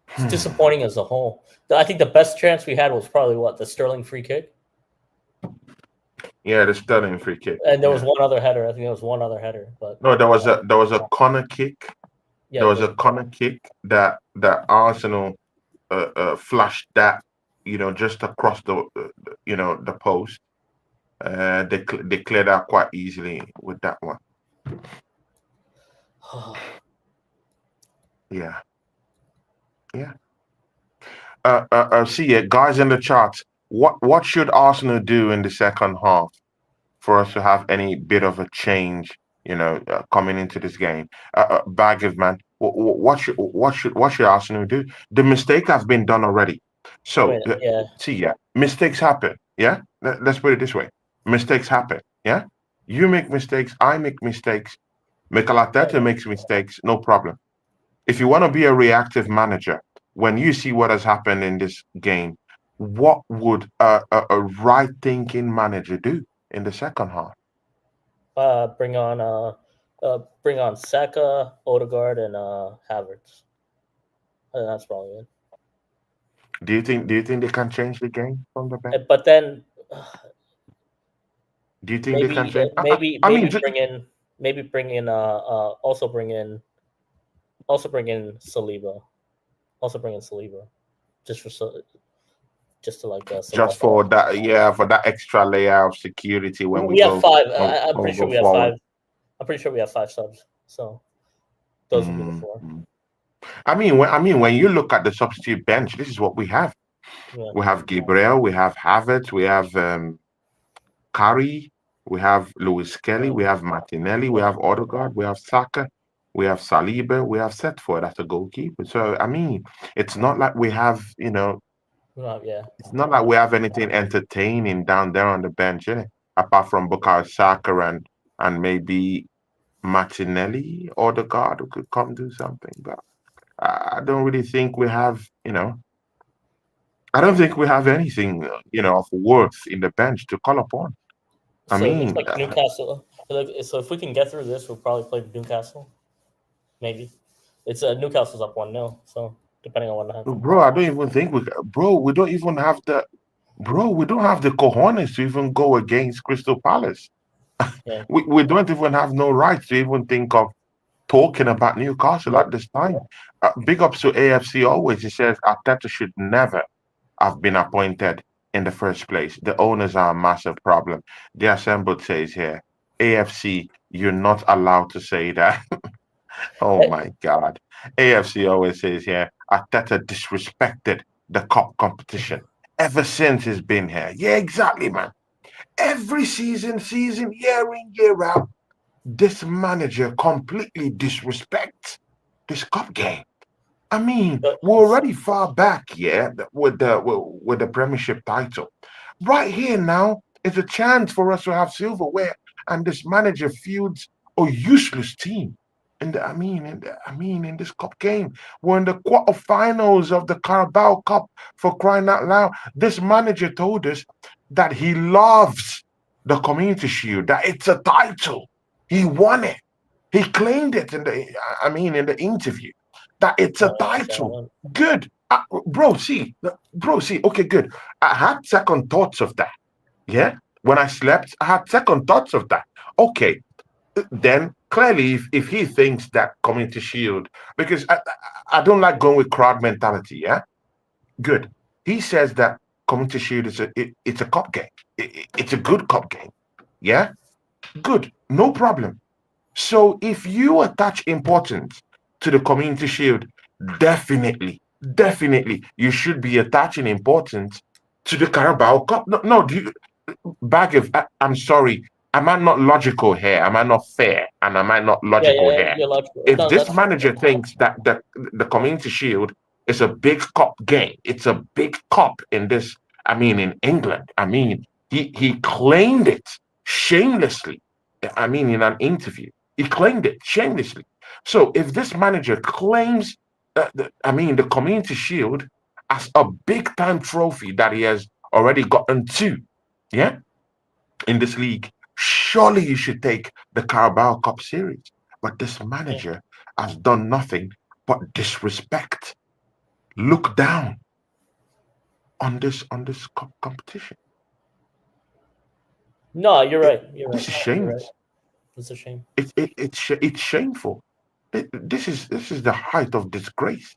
it's Hmm. disappointing as a whole. I think the best chance we had was probably the Sterling free kick, Yeah, the Sterling free kick. and there was Yeah. one other header. I think there was one other header, but No, there was a corner kick. yeah, There it was was. a corner kick that Arsenal flashed that, just across the post. They cleared out quite easily with that one. Yeah, yeah. See it, guys in the chat. What should Arsenal do in the second half for us to have any bit of a change? Coming into this game, Baggers, man. What should Arsenal do? The mistake has been done already. I So mean, yeah, see, yeah, mistakes happen. Yeah, let's put it this way: mistakes happen. Yeah, you make mistakes, I make mistakes. Mikel Arteta makes mistakes, no problem. If you want to be a reactive manager, when you see what has happened in this game, what would a right thinking manager do in the second half? uh, bring on uh, bring on Saka, Odegaard, and Havertz. And that's probably it. Do you think they can change the game from the bench? But then Do you think they can maybe change? maybe I mean, maybe bring in also bring in Saliba. Also bring in Saliba just for just to just solidify. for that, yeah, for that extra layer of security when we We have go five. I'm or pretty sure go we have forward. five. I'm pretty sure we have five subs. So those would be the Mm. four. I mean, when you look at the substitute bench, this is what we have. Yeah. We have Gabriel, we have Havertz, we have Curry, we have Lewis Kelly, we Mm, have Martinelli, we yeah. have Odegaard, we have Saka, we have Saliba, we have Setford as a goalkeeper. So I mean, it's not like we have, Yeah. it's not like we have anything entertaining down there on the bench, apart from Bukayo Saka and maybe Martinelli, Odegaard, who could come do something. But I don't really think we have, I don't think we have anything, of worth in the bench to call upon. I So it looks mean, like Newcastle. So if we can get through this, we'll probably play Newcastle. Maybe it's Newcastle's up 1-0. So depending on what happens. bro, I don't even think bro, we don't even have we don't have the cojones to even go against Crystal Palace. Yeah. We don't even have no right to even think of talking about Newcastle at this time. Big ups to AFC always. He says Arteta should never have been appointed in the first place. The owners are a massive problem. The assembled says here, AFC, you're not allowed to say that. Oh my God. AFC always says here, Arteta disrespected the cup competition ever since he's been here. Yeah, exactly, man. Every season, year in, year out, this manager completely disrespects this cup game. I mean, But we're already far back, yeah, with the Premiership title. Right here now is a chance for us to have silverware, and this manager feuds a useless team. In this cup game, we're in the quarterfinals of the Carabao Cup for crying out loud. This manager told us that he loves the Community Shield, that it's a title. He won it. He claimed it in the interview that it's a title. Good. Bro, see, okay, good. I had second thoughts of that. Yeah. When I slept, I had second thoughts of that. Okay. Then clearly, if he thinks that Community Shield, because I don't like going with crowd mentality. Yeah. Good. He says that Community Shield it's a cup game. It's a good cup game. Yeah. Good. No problem. So if you attach importance to the Community Shield, definitely definitely you should be attaching importance to the Carabao Cup. No, no, bag of, I'm sorry, am I not logical here? Am I not fair? And am I not Yeah, logical yeah, here? you're logical. If No, this that's true. manager thinks that the Community Shield is a big cup game, it's a big cup in this, I mean, in England. I mean, he claimed it shamelessly. I mean, in an interview, he claimed it shamelessly. So if this manager claims, I mean, the Community Shield as a big time trophy that he has already gotten two, yeah, in this league, surely you should take the Carabao Cup series. But this Yeah. manager has done nothing but disrespect, look down on this competition. No, you're It, right. You're this right. is You're right. shameless. It's a shame. It's shameful. This is the height of disgrace.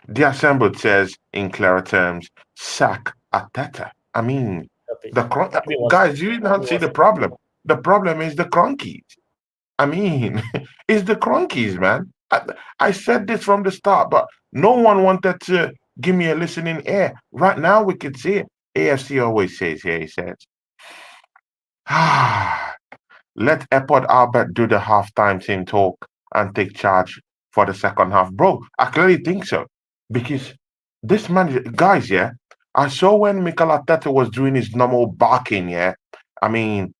The assembled says in clearer terms, sack Ateta. I mean, Happy. the Give me one guys, second. you Give not me see one the second. problem. The problem is the cronkies. I mean, it's the cronkies, man. I said this from the start, but no one wanted to give me a listening ear. Right now, we can see it. AFC always says here, he says, ah, let Epod Albert do the halftime team talk and take charge for the second half. Bro, I clearly think so. Because this man, guys, yeah, I saw when Mikel Arteta was doing his normal barking, yeah. I mean,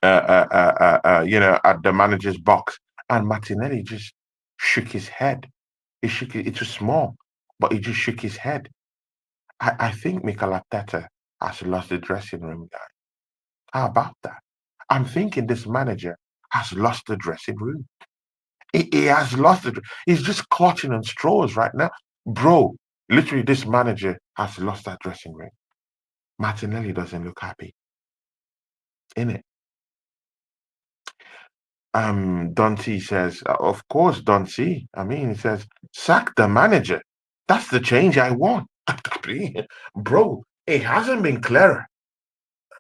at the manager's box, and Martinelli just shook his head. He shook it. It was small, but he just shook his head. I think Mikel Arteta has lost the dressing room, guy. How about that? I'm thinking this manager has lost the dressing room. He has lost it. He's just clutching on straws right now, bro. Literally, this manager has lost that dressing room. Martinelli doesn't look happy in it. Don says, of course, Don C. I mean, he says, sack the manager. That's the change I want. Bro, it hasn't been clearer.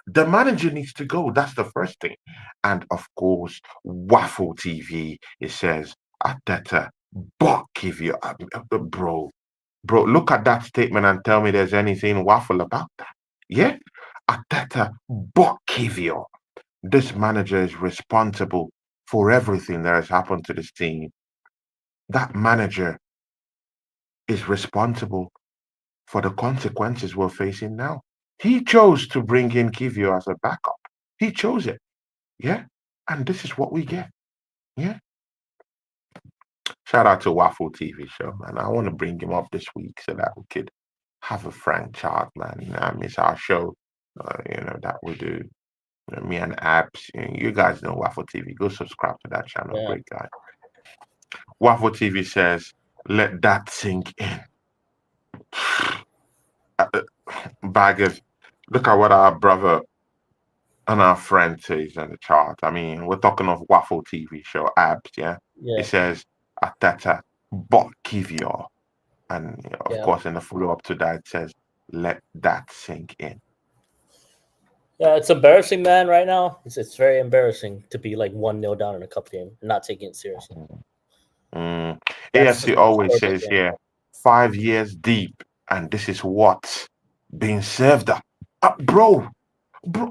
The manager needs to go. That's the first thing. And of course, Waffle TV, it says, Ateta, but give you, bro, look at that statement and tell me there's anything waffle about that. Yeah? Ateta, but Kivio. This manager is responsible for everything that has happened to this team. That manager is responsible for the consequences we're facing now. He chose to bring in Kivio as a backup. He chose it. Yeah. And this is what we get. Yeah. Shout out to Waffle TV show, man. I want to bring him up this week so that we could have a frank chat, man. You know, I miss our show, that we do. Me and Abs. You guys know Waffle TV. Go subscribe to that channel. Yeah. Great guy. Waffle TV says, let that sink in. Baggers, look at what our brother and our friend says in the chart. I mean, we're talking of Waffle TV show, Abs, yeah? It Yeah. says, Ateta, but Kivio. And of Yeah. course, in the follow up to that, it says, let that sink in. Yeah, it's embarrassing, man. Right now, it's very embarrassing to be like 1-0 down in a cup game and not taking it seriously. Mm. That's the AFC always horrible says thing. here, 5 years deep, and this is what's being served up. Bro,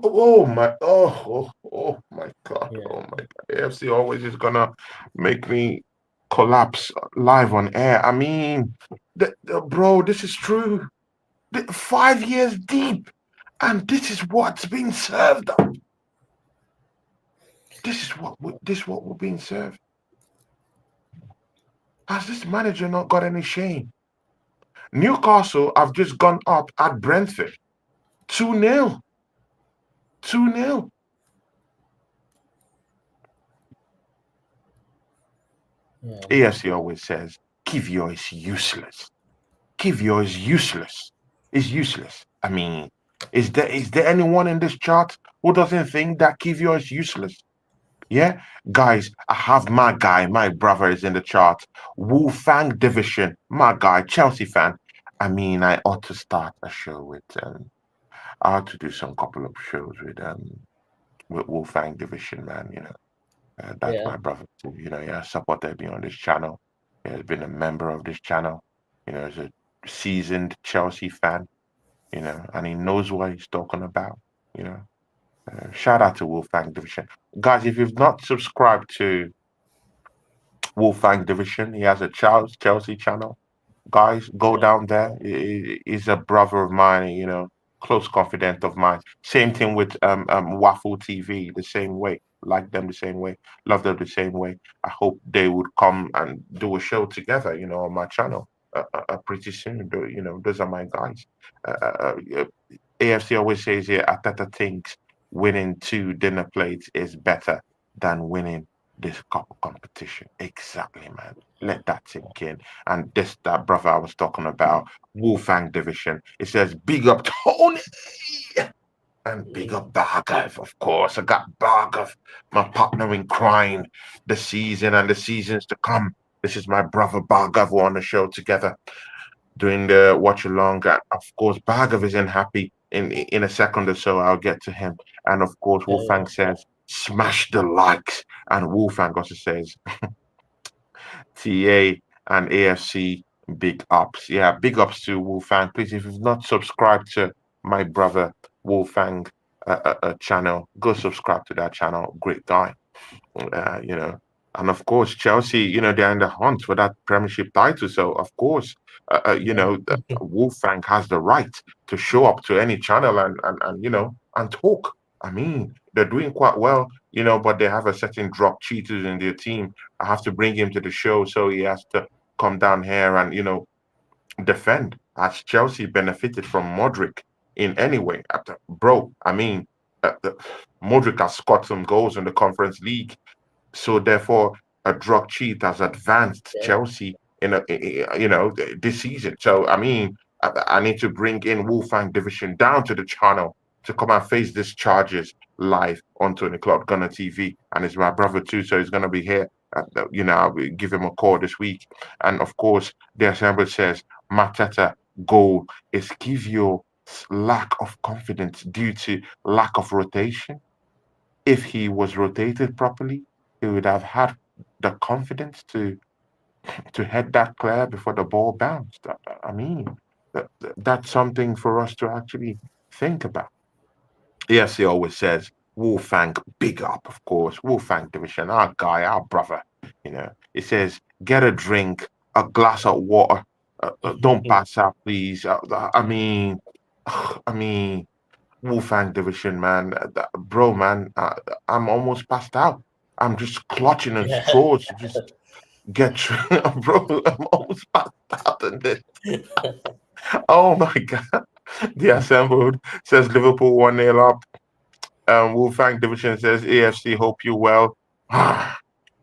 oh my God, Yeah. oh my God. AFC always is gonna make me collapse live on air. I mean, bro, this is true. 5 years deep, and this is what's being served up. This is what we're being served. Has this manager not got any shame? Newcastle have just gone up at Brentford 2-0. 2-0. Yeah. AFC always says Kivio is useless. Kivio is useless. Is useless. I mean, is there anyone in this chart who doesn't think that Kivio is useless? Yeah, guys, I have my guy, my brother is in the chart. Wu Fang Division, my guy, Chelsea fan. I mean, I ought to start a show with I ought to do some couple of shows with Wu Fang Division, man. That's Yeah. my brother too. Yeah, supported me on this channel. He has been a member of this channel. He's a seasoned Chelsea fan. And he knows what he's talking about. You know, Shout out to Wolfgang Division, guys. If you've not subscribed to Wolfgang Division, he has a Chelsea channel. Guys, go Yeah. down there. He's a brother of mine, close confidant of mine. Same thing with Waffle TV, the same way. Like them the same way, love them the same way. I hope they would come and do a show together, on my channel pretty soon. Those are my guys. AFC always says here, Ateta thinks winning two dinner plates is better than winning this cup competition. Exactly, man. Let that sink in. And that brother I was talking about, Wolfang Division, it says big up Tony and big Mm. up Bargav, of course. I got Bargav, my partner in crime, the season and the seasons to come. This is my brother Bargav. We're on the show together doing the watch along. And of course, Bargav isn't happy. In a second or so, I'll get to him. And of course, Yeah, yeah. Wolfang says, smash the likes. And Wolfang also says, TA and AFC, big ups. Yeah, big ups to Wolfang. Please, if you've not subscribed to my brother Wolfang channel, go subscribe to that channel. Great guy. uh, you know, and of course Chelsea, they're in the hunt for that Premiership title. So of course, Yeah. Wolfgang has the right to show up to any channel and and talk. I mean, they're doing quite well, but they have a certain drop cheaters in their team. I have to bring him to the show, so he has to come down here and defend. Has Chelsea benefited from Modric in any way? Bro, I mean, Modric has scored some goals in the Conference League, so therefore, a drug cheat has advanced Yeah. Chelsea this season. So I mean, I need to bring in Wolfgang Division down to the channel to come and face these charges live on 20 O'clock Gunner TV. And it's my brother too, so he's gonna be here. I'll give him a call this week. And of course, the assembly says Mateta goal is give your lack of confidence due to lack of rotation. If he was rotated properly, he would have had the confidence to head that clear before the ball bounced. I mean, that's something for us to actually think about. Yes, he always says, Wolfang, big up, of course. Wolfang Division, our guy, our brother. He says, get a drink, a glass of water. Don't pass out, please. I mean, I mean, Wolfang Division, man. Bro, man, I'm almost passed out. I'm just clutching at Yeah. straws to just get through. Bro, I'm almost passed out in this. Oh my God. The assembled says Liverpool 1-0 up. Wolfang Division says AFC, hope you well.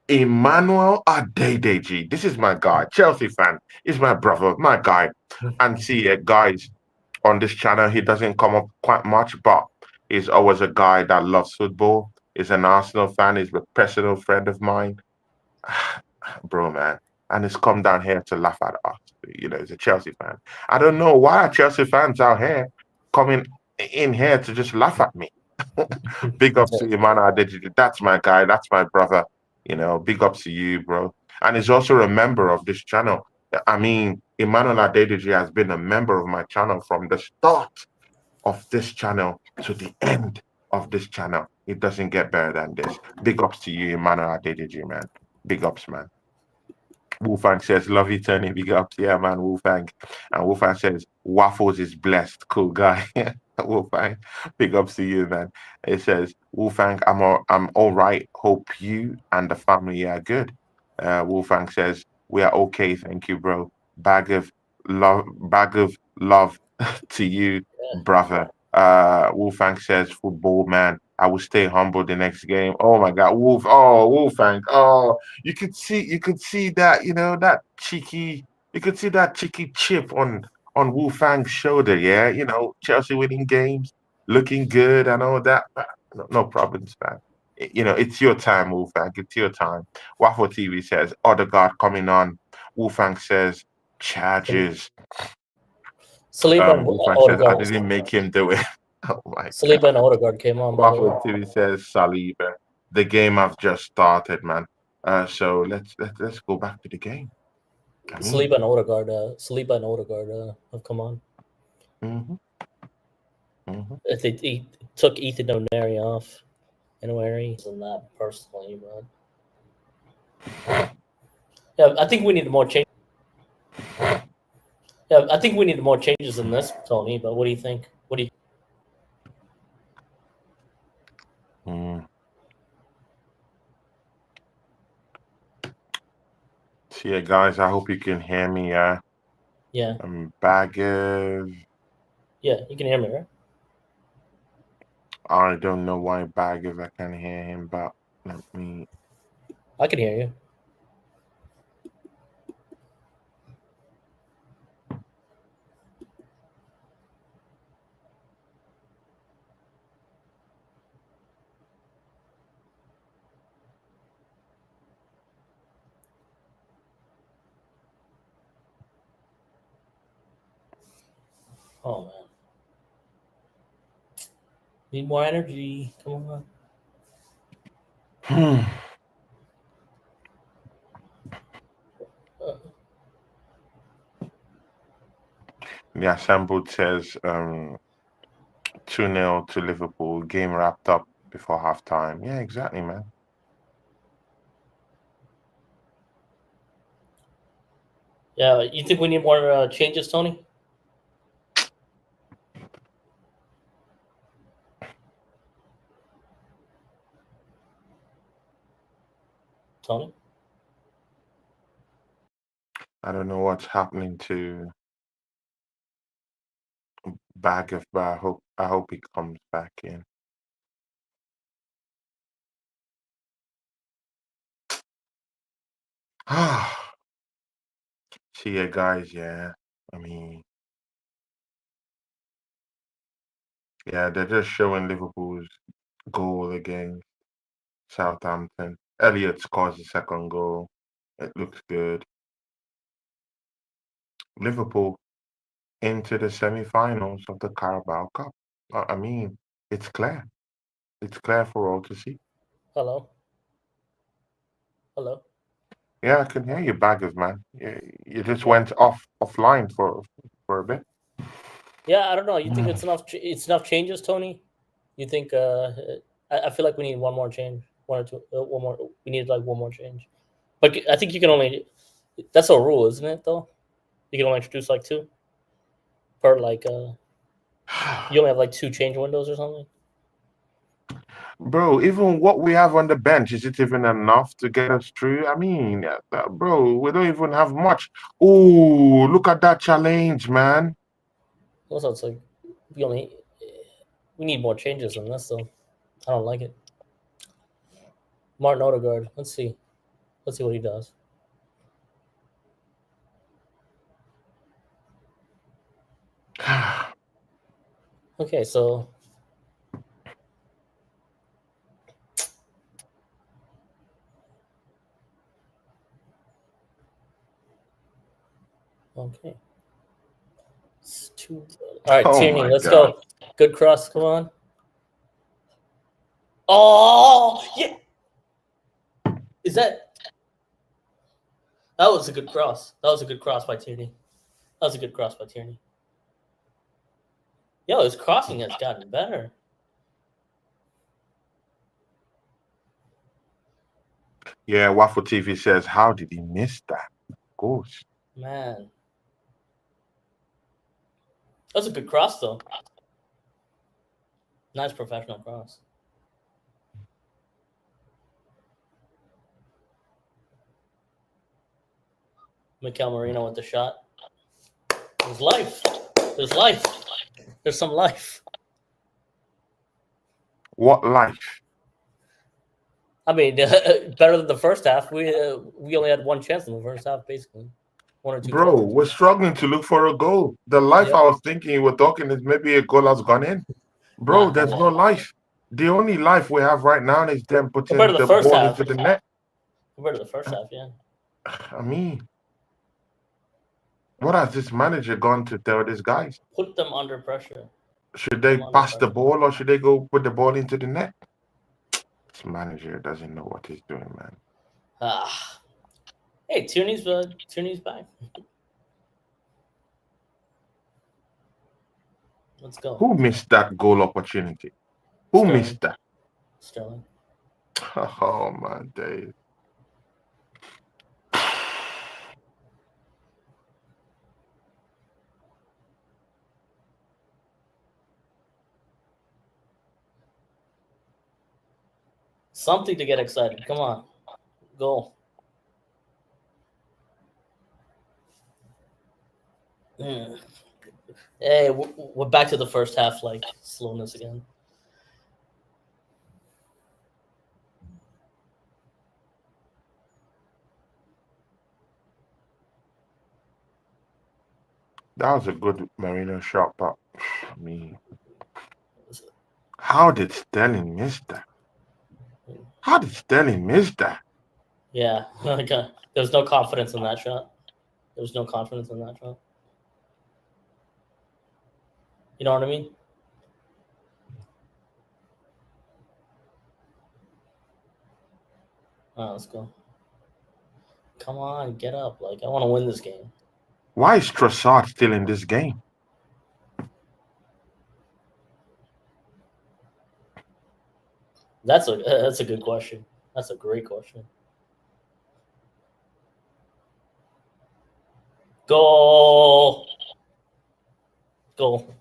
Emmanuel Adedeji. This is my guy. Chelsea fan. He's my brother, my guy. And see, guys, on this channel. He doesn't come up quite much, but he's always a guy that loves football. He's an Arsenal fan. He's a personal friend of mine, bro, man. And he's come down here to laugh at us. He's a Chelsea fan. I don't know why are Chelsea fans out here coming in here to just laugh at me. Big ups to Emmanuel Adeji. That's my guy. That's my brother. Big ups to you, bro. And he's also a member of this channel. I mean, Emmanuel Adedeji has been a member of my channel from the start of this channel to the end of this channel. It doesn't get better than this. Big ups to you, Emmanuel Adedeji, man. Big ups, man. Wolfang says, love you, Tony. Big ups. Yeah, man, Wolfang. And Wolfang says, Waffles is blessed. Cool guy. Wolfang, big ups to you, man. It says, Wolfang, I'm all right. Hope you and the family are good. Wolfang says, we are okay. Thank you, bro. Bag of love to you, brother. Wolfang says, football man. I will stay humble the next game. Oh my God, Wolfang. Oh, you could see that, you could see that cheeky chip on Wolfang's shoulder. Yeah, Chelsea winning games, looking good and all that. But no problems, man. It's your time, Wolfang. It's your time. Waffle TV says Odegaard coming on. Wolfang says charges. Saliba and Wolfang says I Odegaard. didn't make him do it. Oh my Saliba and Odegaard came on, by the way. Waffle TV says Saliba. The game have just started, man. So let's go back to the game. I mean, Saliba and Odegaard. Saliba and Odegaard have come on. hmm hmm If they took Ethan Doneri off and and that personally, but yeah, I think we need more change. Yeah, I think we need more changes in this, Tony. But what do you think? What do you? mm. So yeah, guys, I hope you can hear me. Yeah, Baggers. yeah, you can hear me, right? I don't know why Baggers I can hear him, but let me. I can hear you. Oh man, need more energy. Come on. Hmm. Uh, The assembled says 2-0 to Liverpool. Game wrapped up before halftime. Yeah, exactly, man. yeah, you think we need more changes, Tony? Tony? I don't know what's happening to Baggers, but I hope he comes back in. See ya, guys. Yeah, I mean, yeah, they're just showing Liverpool's goal against Southampton. Elliott scores the second goal. It looks good. Liverpool into the semi-finals of the Carabao Cup. I mean, it's clear. It's clear for all to see. Hello, hello. Yeah, I can hear you, Baggers, man. You just Yeah, went offline for a bit. yeah. I don't know. You think it's enough? It's enough changes, Tony? You think? I feel like we need one more change. One or two. One more. We need like one more change. But I think you can only. That's a rule, isn't it? Though you can only introduce like two per like. You only have like two change windows or something. Bro, even what we have on the bench, is it even enough to get us through? I mean, bro, we don't even have much. Oh, look at that challenge, man. Also, it's like we only we need more changes than this, though. I don't like it. Martin Odegaard. Let's see. Let's see what he does. Okay, so okay. It's two. All right, Oh Tierney. my Let's God. go. Good cross. Come on. Oh yeah. Is that was a good cross? That was a good cross by Tierney. That was a good cross by Tierney. Yo, his crossing has gotten better. Yeah, Waffle TV says, how did he miss that? Of course. Man, that was a good cross though. Nice professional cross. Mikel Marino with the shot. There's life. There's life. There's some life. What life? I mean, better than the first half. We only had one chance in the first half, basically, one or two Bro, chances. we're struggling to look for a goal. The life I Yep. was thinking you were talking is maybe a goal has gone in. Bro, Nah, there's no life. The only life we have right now is them compared putting to the the first ball half. into the net. Compared to the first half, yeah. I mean, what has this manager gone to tell these guys? Put them under pressure. Should Put they them under pass the pressure. ball or should they go put the ball into the net? This manager doesn't know what he's doing, man. Ah, Hey, Tierney's back. Let's go. Who missed that goal opportunity? Who Sterling. missed that? Sterling. Oh my days. Something to get excited. Come on. Goal. Mm. Hey, we're back to the first half, like slowness again. That was a good Marino shot, but I mean, how did Sterling miss that? How did Sterling miss that? Yeah, there was no confidence in that shot. There was no confidence in that shot. You know what I mean? All right, let's go. Come on, get up. Like, I want to win this game. Why is Trossard still in this game? That's a good question. That's a great question. Goal. Goal.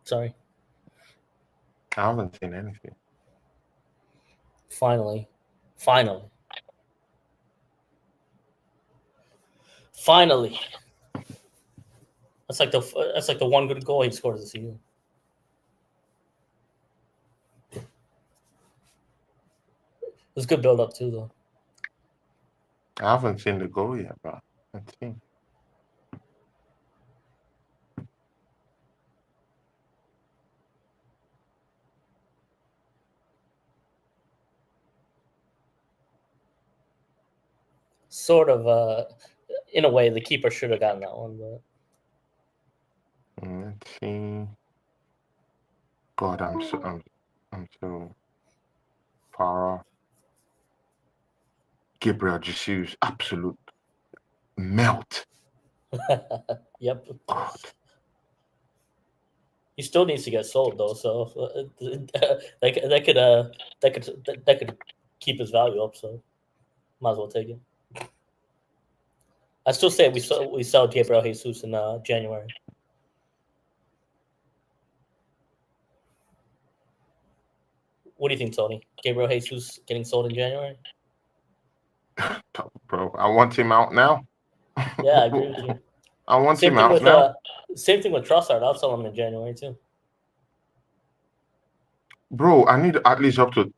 Sorry. I haven't seen anything. Finally. Finally. Finally. That's like the one good goal he scored this season. It was good build up too, though. I haven't seen the goal yet, bro. Let's see. Sort of. In a way, the keeper should have gotten that one, but Let's see. God, I'm so far off. Gabriel Jesus, absolute melt. yep. God. He still needs to get sold though, so that could keep his value up. So might as well take it. I still say we sell Gabriel Jesus in January. What do you think, Tony? Gabriel Jesus getting sold in January? Bro, I want him out now. Yeah, I agree with you. I want Same him thing out with now. same thing with Trossard. I'll sell him in January too. Bro, I need at least up to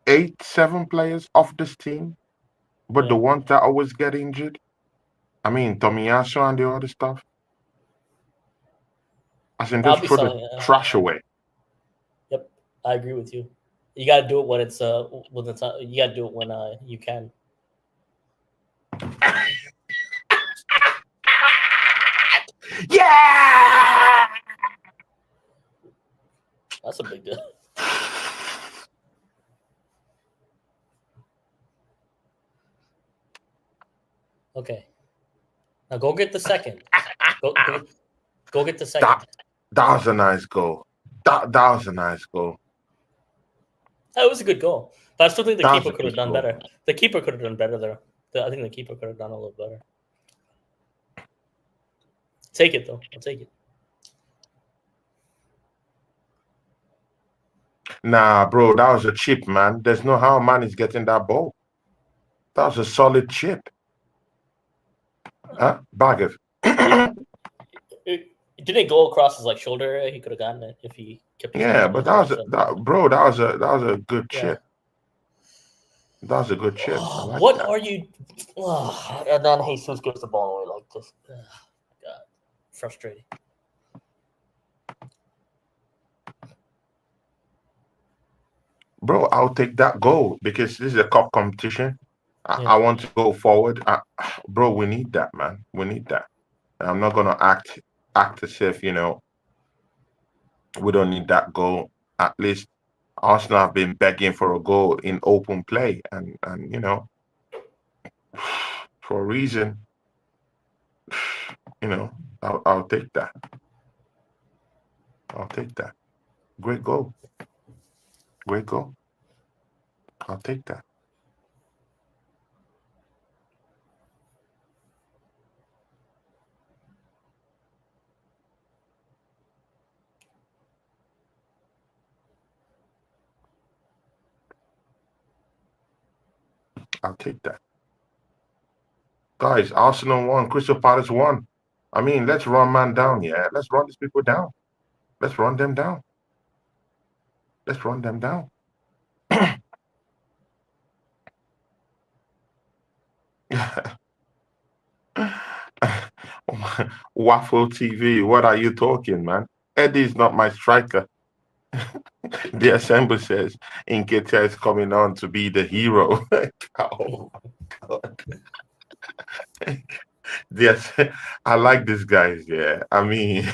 8, 7 players off this team. But the Yeah, ones that always get injured, I mean Tomiyasu and the other stuff. I think I'll just be throw the selling. trash away. Yep, I agree with you. You got to do it when it's when it's you got to do it when you can. Yeah. That's a big deal. Okay, now go get the second. Go get the second. That was a nice goal. That was a nice goal. That was a good goal, but I still think the That was keeper a could have good done goal. better. The keeper could have done better there. I think the keeper could have done a little better. Take it though. I'll take it. Nah, bro, that was a chip, man. There's no how man is getting that ball. That was a solid chip. Huh? Baggers. Didn't it go across his like shoulder? He could have gotten it if he kept his Yeah, hands on but his legs. bro, that was a good Yeah. chip. That was a good chip. I Oh, like what that. are you? Oh, and then Jesus gives the ball away like this. God, frustrating. Bro, I'll take that goal because this is a cup competition. I, Yeah. I want to go forward. Bro, we need that, man. We need that. I'm not gonna act as if we don't need that goal. At least Arsenal have been begging for a goal in open play, and for a reason. You know, I'll take that. I'll take that. Great goal. Great goal. I'll take that. I'll take that. Guys, Arsenal won. Crystal Palace won. I mean, let's run man down. Yeah, let's run these people down. Let's run them down. Let's run them down. Waffle TV, what are you talking, man? Eddie's not my striker. The assembly says Nketiah is coming on to be the hero. Oh God. Yes, I like these guys. Yeah, I mean,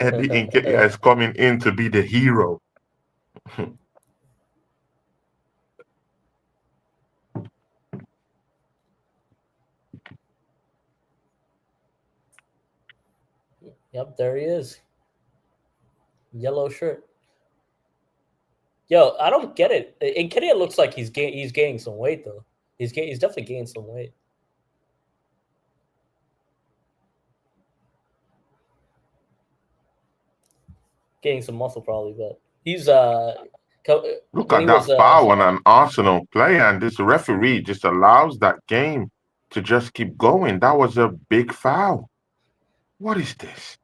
Eddie Nketiah is coming in to be the hero. Yep, there he is. Yellow shirt. Yo, I don't get it. Nketiah looks like he's gaining some weight though. He's definitely gained some weight. Gaining some muscle probably, but he's Look when at he that was foul on an Arsenal player, and this referee just allows that game to just keep going. That was a big foul. What is this?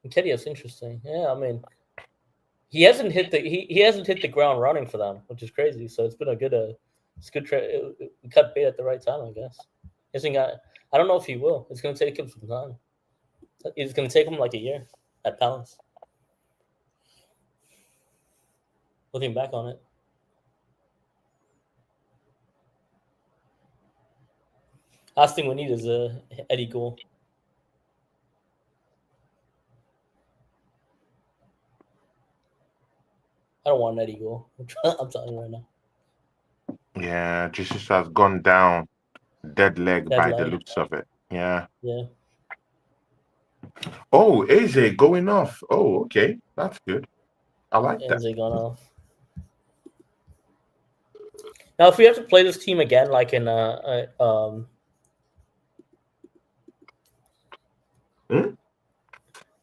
Nketiah's interesting. Yeah, I mean he hasn't hit the ground running for them, which is crazy. So it's been a good it's good cut bait at the right time, I guess. Hasn't got. I don't know if he will. It's going to take him some time. It's going to take him like a year at Palace. Looking back on it, last thing we need is a Eddie goal. I don't want an Eddie goal. I'm telling you right now. Yeah, Jesus has gone down dead leg Dead by the leg. looks of it. Yeah. Yeah. Oh, Eze going off. Oh, okay. That's good. I like that. Ends gone off. Now, if we have to play this team again, like in Hmm?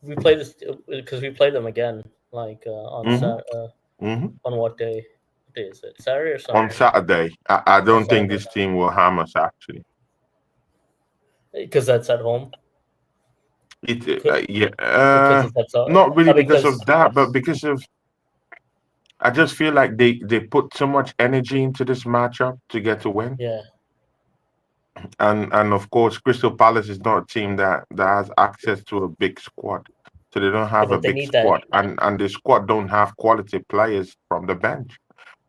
we play this because we play them again, like Mm-hmm. Mm-hmm. on what day? What day is it? Saturday or On Sunday? Saturday. I On don't think Saturday, this team will harm us, actually. because that's at home. Yeah. Because that's Not really because because of that, but because of I just feel like they put so much energy into this matchup to get to win. yeah, And of course, Crystal Palace is not a team that has access to a big squad, so they don't yeah, have a but they big need that. squad, and the squad don't have quality players from the bench.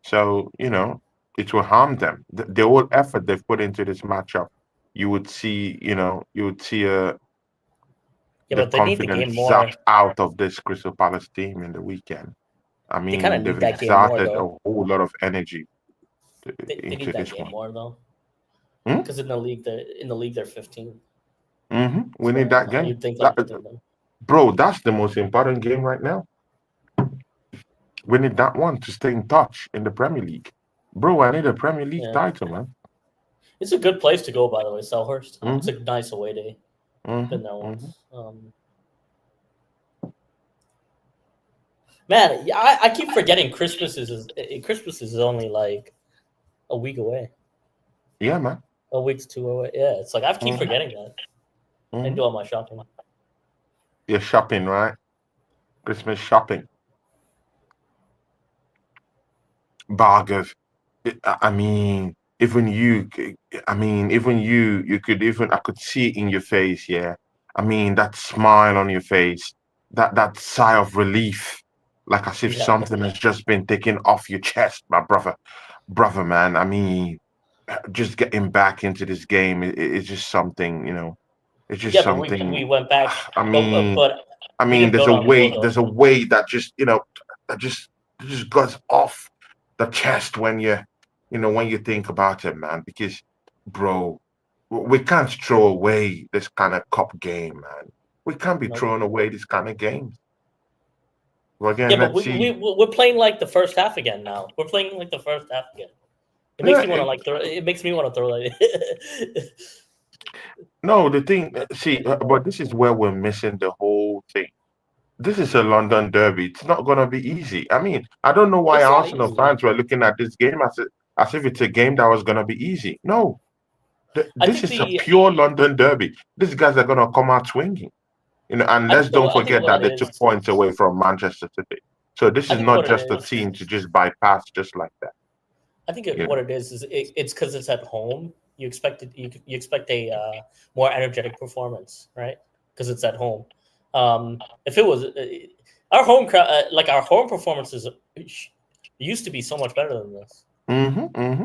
So it will harm them. The whole effort they've put into this matchup, you would see Yeah, the but they need the confidence game more. zapped out of this Crystal Palace team in the weekend. I They kind of mean, they've need that game more exerted a though. whole lot of energy They into need that this game one. more though, Hmm? because in the league they're 15. We need that So game. you'd think That, like within them. bro, that's the most important game right now. We need that one to stay in touch in the Premier League. Bro, I need a Premier League Yeah, title, man. it's a good place to go, by the way, Selhurst. It's Hmm. a nice away day. Been there Hmm. once. Man, I keep forgetting Christmas is only like a week away, Yeah, man. a week to two away. Yeah, it's like I keep Hmm. forgetting that and Hmm. do all my shopping. You're shopping, right? Christmas shopping. Bargain. I mean, even you, even you could I could see it in your face, yeah. I mean, that smile on your face, that sigh of relief, like as if Yeah, something has just been taken off your chest, my brother, man. I mean, just getting back into this game, it's just something, it's just yeah, but something. we went back, I but mean, we didn't build on goal there's though. a way that just, that just goes off the chest when you think about it, man. Because bro, we can't throw away this kind of cup game, man. We can't be Nope. throwing away this kind of games. Well, Yeah, again, but let's we see. we we're playing like the first half again now. We're playing like the first half again. It makes Yeah, me want to like throw. It makes me want to throw like. no, the thing, see, but this is where we're missing the whole thing. This is a London derby. It's not going to be easy. I mean, I don't know why It's not Arsenal easy. fans were looking at this game as if it's a game that was going to be easy. No, I this think is a the pure London derby. These guys are going to come out swinging. And let's don't I think forget what that it they took is. points away from Manchester City. So this I is think not what it just a is. team to just bypass just like that. I think You what know. it is it's because it's at home. You expect a more energetic performance, right? Because it's at home. If it was our home crowd, like our home performances used to be so much better than this.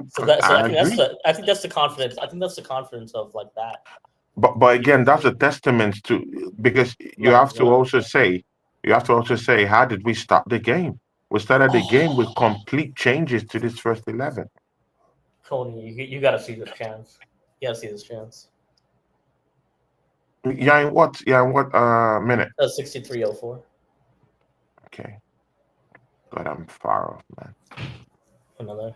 So I agree. I think that's the confidence. I think that's the confidence of like that. But again, that's a testament to because Right, right. you have to also say how did we start the game? We started the game with Oh, complete changes to this first 11. Tony, you got to see this chance. You got to see this chance. Yeah, in what minute? 63-04. Okay. God, I'm far off, man. Another.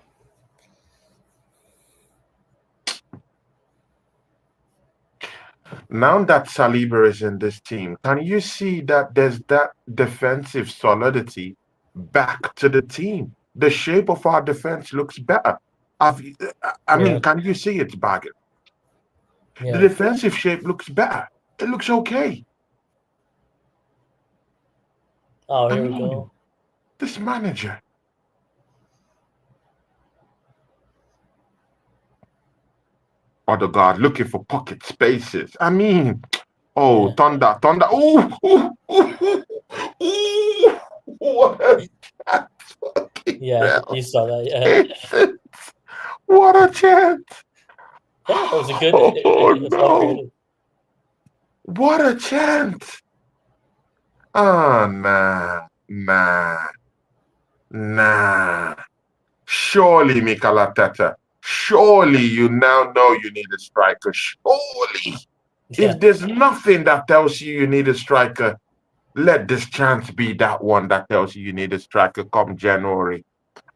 Now that Saliba is in this team, can you see that there's that defensive solidity back to the team? The shape of our defense looks better. Have you- I Yeah, mean, can you see it, Baggett? The yeah. defensive shape looks better. It looks okay. Oh, I here we mean, go. this manager, Odegaard, looking for pocket spaces. I mean, oh, Yeah, Thunder. Ooh, ooh, ooh, ooh, what a fucking yeah. hell. You saw that. Yeah, It's, what a chance. yeah. It was a good. Oh, It's well no. created. What a chance. Oh, nah, nah. Surely, Mikel Arteta, surely you now know you need a striker. Surely. Yeah. If there's nothing that tells you need a striker, let this chance be that one that tells you need a striker come January.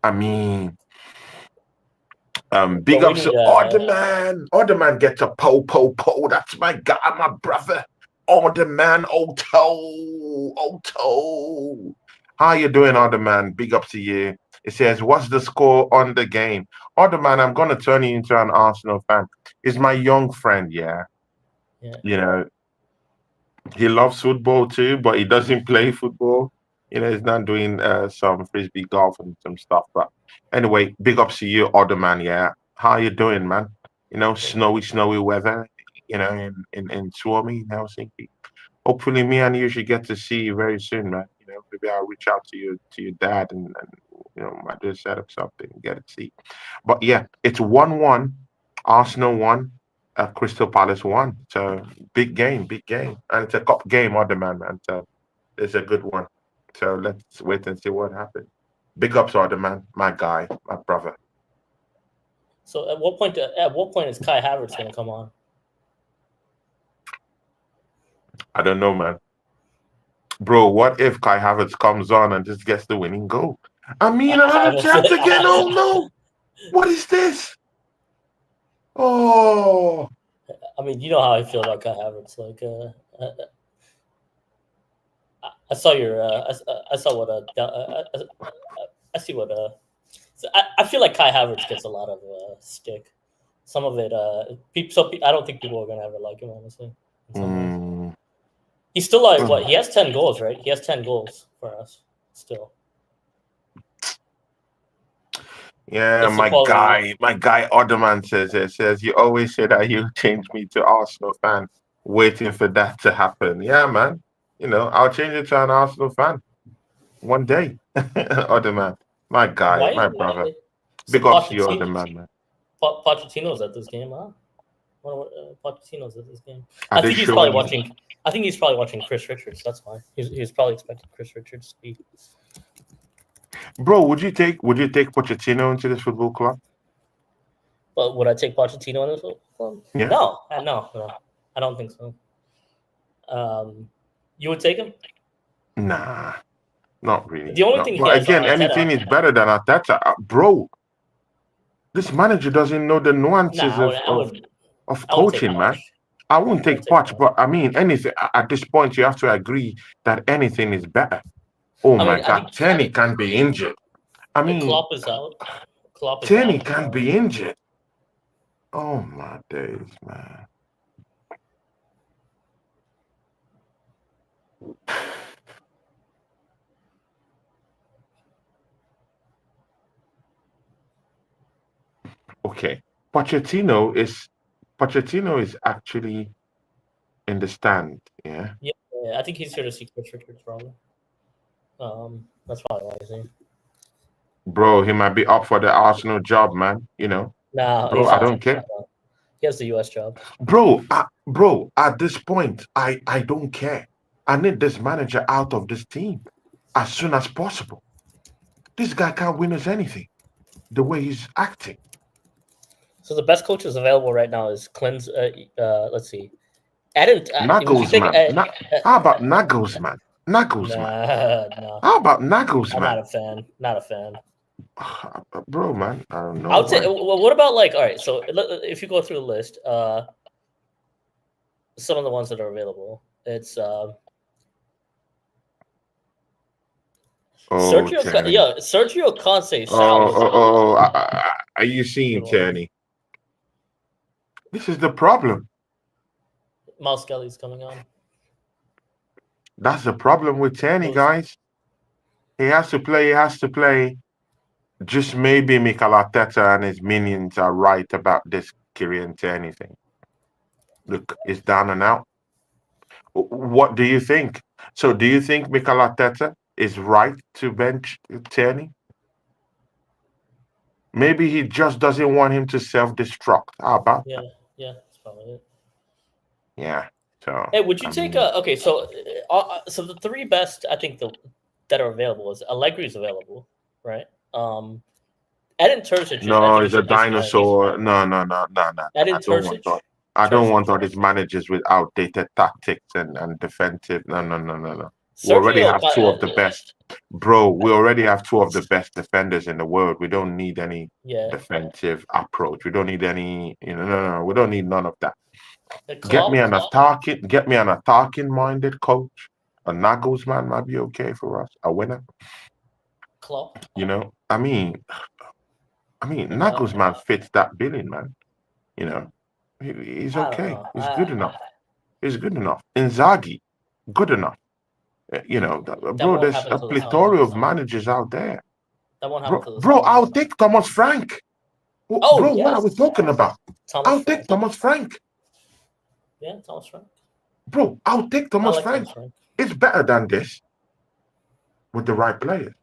I mean, big But we ups need to Orderman. Orderman gets a po. That's my guy, my brother. Orderman, Oto. How you doing, Orderman? Big up to you. It says, what's the score on the game? Orderman, I'm going to turn you into an Arsenal fan. He's my young friend, yeah. yeah. You know, he loves football too, but he doesn't play football. You know, he's not doing some frisbee golf and some stuff. But anyway, big ups to you, other man. Yeah, how you doing, man? You know, snowy weather. You know, in Suomi, in Helsinki. Hopefully, me and you should get to see you very soon, man. You know, maybe I'll reach out to your dad and you know, might just set up something, get a seat. But yeah, it's 1-1. Arsenal won. Crystal Palace won. So big game, and it's a cup game, other man. So it's a good one. So let's wait and see what happens. Big ups, other man, my guy, my brother. So at what point is Kai Havertz going to come on? I don't know, man. Bro, what if Kai Havertz comes on and just gets the winning goal? I mean, another Havertz. chance again. Oh no! What is this? Oh, I mean, you know how I feel about Kai Havertz. Like, I saw your. I saw what. I see what. So I feel like Kai Havertz gets a lot of stick. Some of it. I don't think people are gonna ever like him, honestly. In some ways, mm, he's still like what? mm. He has 10 goals, right? He has 10 goals for us still. Yeah, That's the quality. my guy Ottoman says you always say that you change me to Arsenal fan, waiting for that to happen. Yeah, man. You know, I'll change it to an Arsenal fan one day. Ottoman, my guy, Why? my brother. So Big ups to you, Ottoman, man. Pochettino's at this game, huh? Pochettino's at this game. Are I they think he's probably showing you, watching. I think he's probably watching Chris Richards. That's why he's probably expecting Chris Richards to be. bro? Would you take Pochettino into this football club? But would I take Pochettino in this one? Yeah. No, no, I don't think so. You would take him? Nah, not The really. only No. thing he But has on again, Arteta. anything is better than Arteta. Bro, this manager doesn't know the nuances Nah, of I wouldn't take coaching, man. Poch. I wouldn't I wouldn't take take Poch, Poch. but I mean, anything at this point, you have to agree that anything is better. Oh I my mean, I God, think Tierney can be injured. I mean, Klopp is out. Klopp is Tierney out. can be injured. Oh my days, man. Okay, Pochettino is actually in the stand. Yeah, Yeah, I think he's here to see Chris Richards probably. That's probably why he's here. bro, he might be up for the Arsenal job, man. Nah, Bro, he's I not. don't care. He has the U.S. job. Bro, at this point, I don't care. I need this manager out of this team as soon as possible. This guy can't win us anything. The way he's acting. So the best coaches available right now is Clint's. Let's see. Adam, would you take? Nagelsmann. How about Nagelsmann? Nagelsmann. Nah, no. How about I'm Nagelsmann? not a fan. Not a fan. Bro, man, I don't I know would say. why. Well, what about like? All right. So if you go through the list, some of the ones that are available, it's Oh, Sergio. Tierney. Yeah, Sergio Conce Oh, sounds oh, oh. Are you good seeing one. Tierney? This is the problem. Mouse Kelly's coming on. That's the problem with Tierney, Who's guys. He has to play. He has to play. Just maybe Mikel Arteta and his minions are right about this Kyrian Tierney thing. Look, it's down and out. What do you think? So, do you think Mikel Arteta is right to bench Tierney? Maybe he just doesn't want him to self-destruct. How about yeah, that? yeah, that's probably it. Yeah. So, Hey, would you I take mean, a okay? So the three best I think that are available is Allegri's available, right? Edin Terzic is I no, think he's he's a a decent manager. dinosaur. No, no, no, no, no, no. Edin I don't want Terzic, that. I don't Terzic, want all these managers with outdated tactics and defensive. No, no, no, no, no. We already Sergio. have two of the best. Bro, we already have two of the best defenders in the world. We don't need any Yeah, defensive approach. We don't need any, no, we don't need none of that. the Get Klopp, me an attacking minded coach. A Nagelsmann might be okay for us. A winner. Klopp. I mean, No, Nagelsmann fits that billing, man. You know, he's I don't okay. know. He's good enough. He's good enough. Inzaghi, good enough. That Bro, won't there's happen a until the summer. plethora of managers out there. That won't happen Bro, until the bro, summer. I'll take Thomas Frank. Oh Bro, what are we yes, talking about? Thomas I'll take Frank. Thomas Frank. Yeah, Thomas Frank. Bro, I'll take I Thomas like Frank. Thomas Frank. It's better than this with the right players.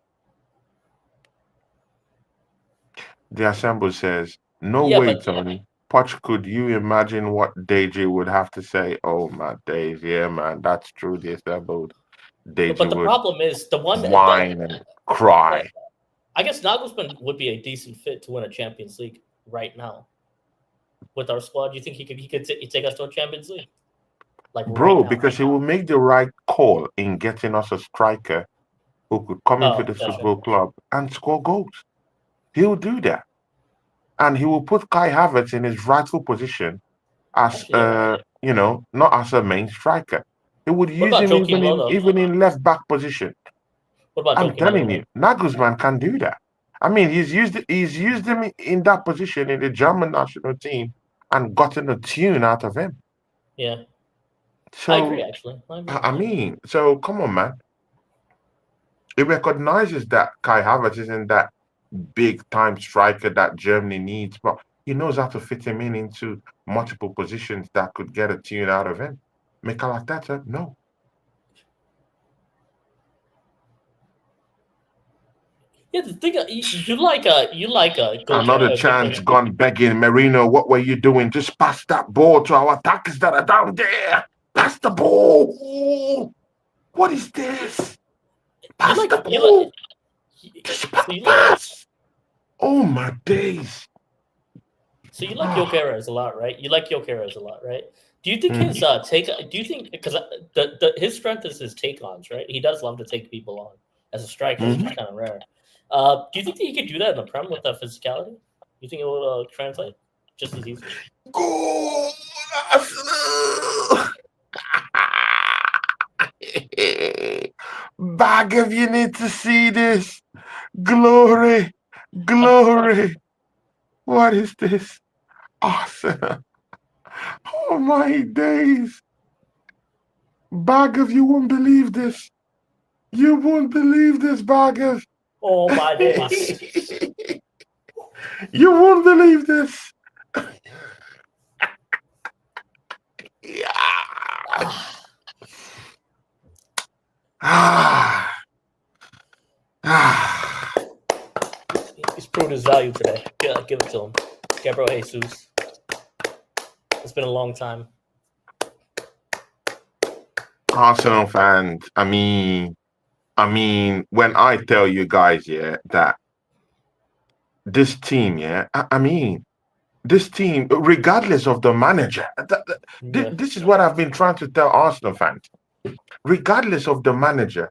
The assemble says, no Yeah, way, but Tony. Poch, could you imagine what Deji would have to say? Oh my days, yeah, man, that's true. The assembled Deji the would problem is the one that whine and cry. I guess Nagelsmann would be a decent fit to win a Champions League right now with our squad. Do you think he could take us to a Champions League like right Bro, now? because he will make the right call in getting us a striker who could come into Oh, this gotcha. football club and score goals. He'll do that. And he will put Kai Havertz in his rightful position as Actually, yeah. not as a main striker. He would What use about him Joakim Low though? even in left back position. What about I'm Joakim Low telling though? you, Nagelsmann can do that. I mean, he's used him in that position in the German national team and gotten a tune out of him. Yeah, I agree. So Actually, I agree. I mean, so come on, man. He recognizes that Kai Havertz isn't that big time striker that Germany needs, but he knows how to fit him into multiple positions that could get a tune out of him. Mikel Arteta, no. Yeah, the thing you like Another a good chance coach. gone begging. Marino, what were you doing? Just pass that ball to our attackers that are down there. Pass the ball. Ooh, what is this? You Pass like the you like ball. Just so you like pass. Oh my days. So you like Jokeres a lot, right? You like Jokeres a lot, right? Do you think his Mhm. take? Do you think because the his strength is his take ons, right? He does love to take people on as a striker, which is Mhm. kind of rare. Do you think that he could do that in the Prem with that physicality? You think it will translate just as easy? Goal, Arsenal! Bag if you need to see this. Glory, glory. What is this? Arsenal. Oh my days. Bag you won't believe this. You won't believe this, Baggers. Oh my days! You won't believe this. Yeah. Ah, Ah. Ah. he's proved his value today. Yeah, give it to him, Gabriel Jesus. It's been a long time. Arsenal fans, when I tell you guys, yeah, that this team, yeah, this team, regardless of the manager, Yeah, this is what I've been trying to tell Arsenal fans. Regardless of the manager,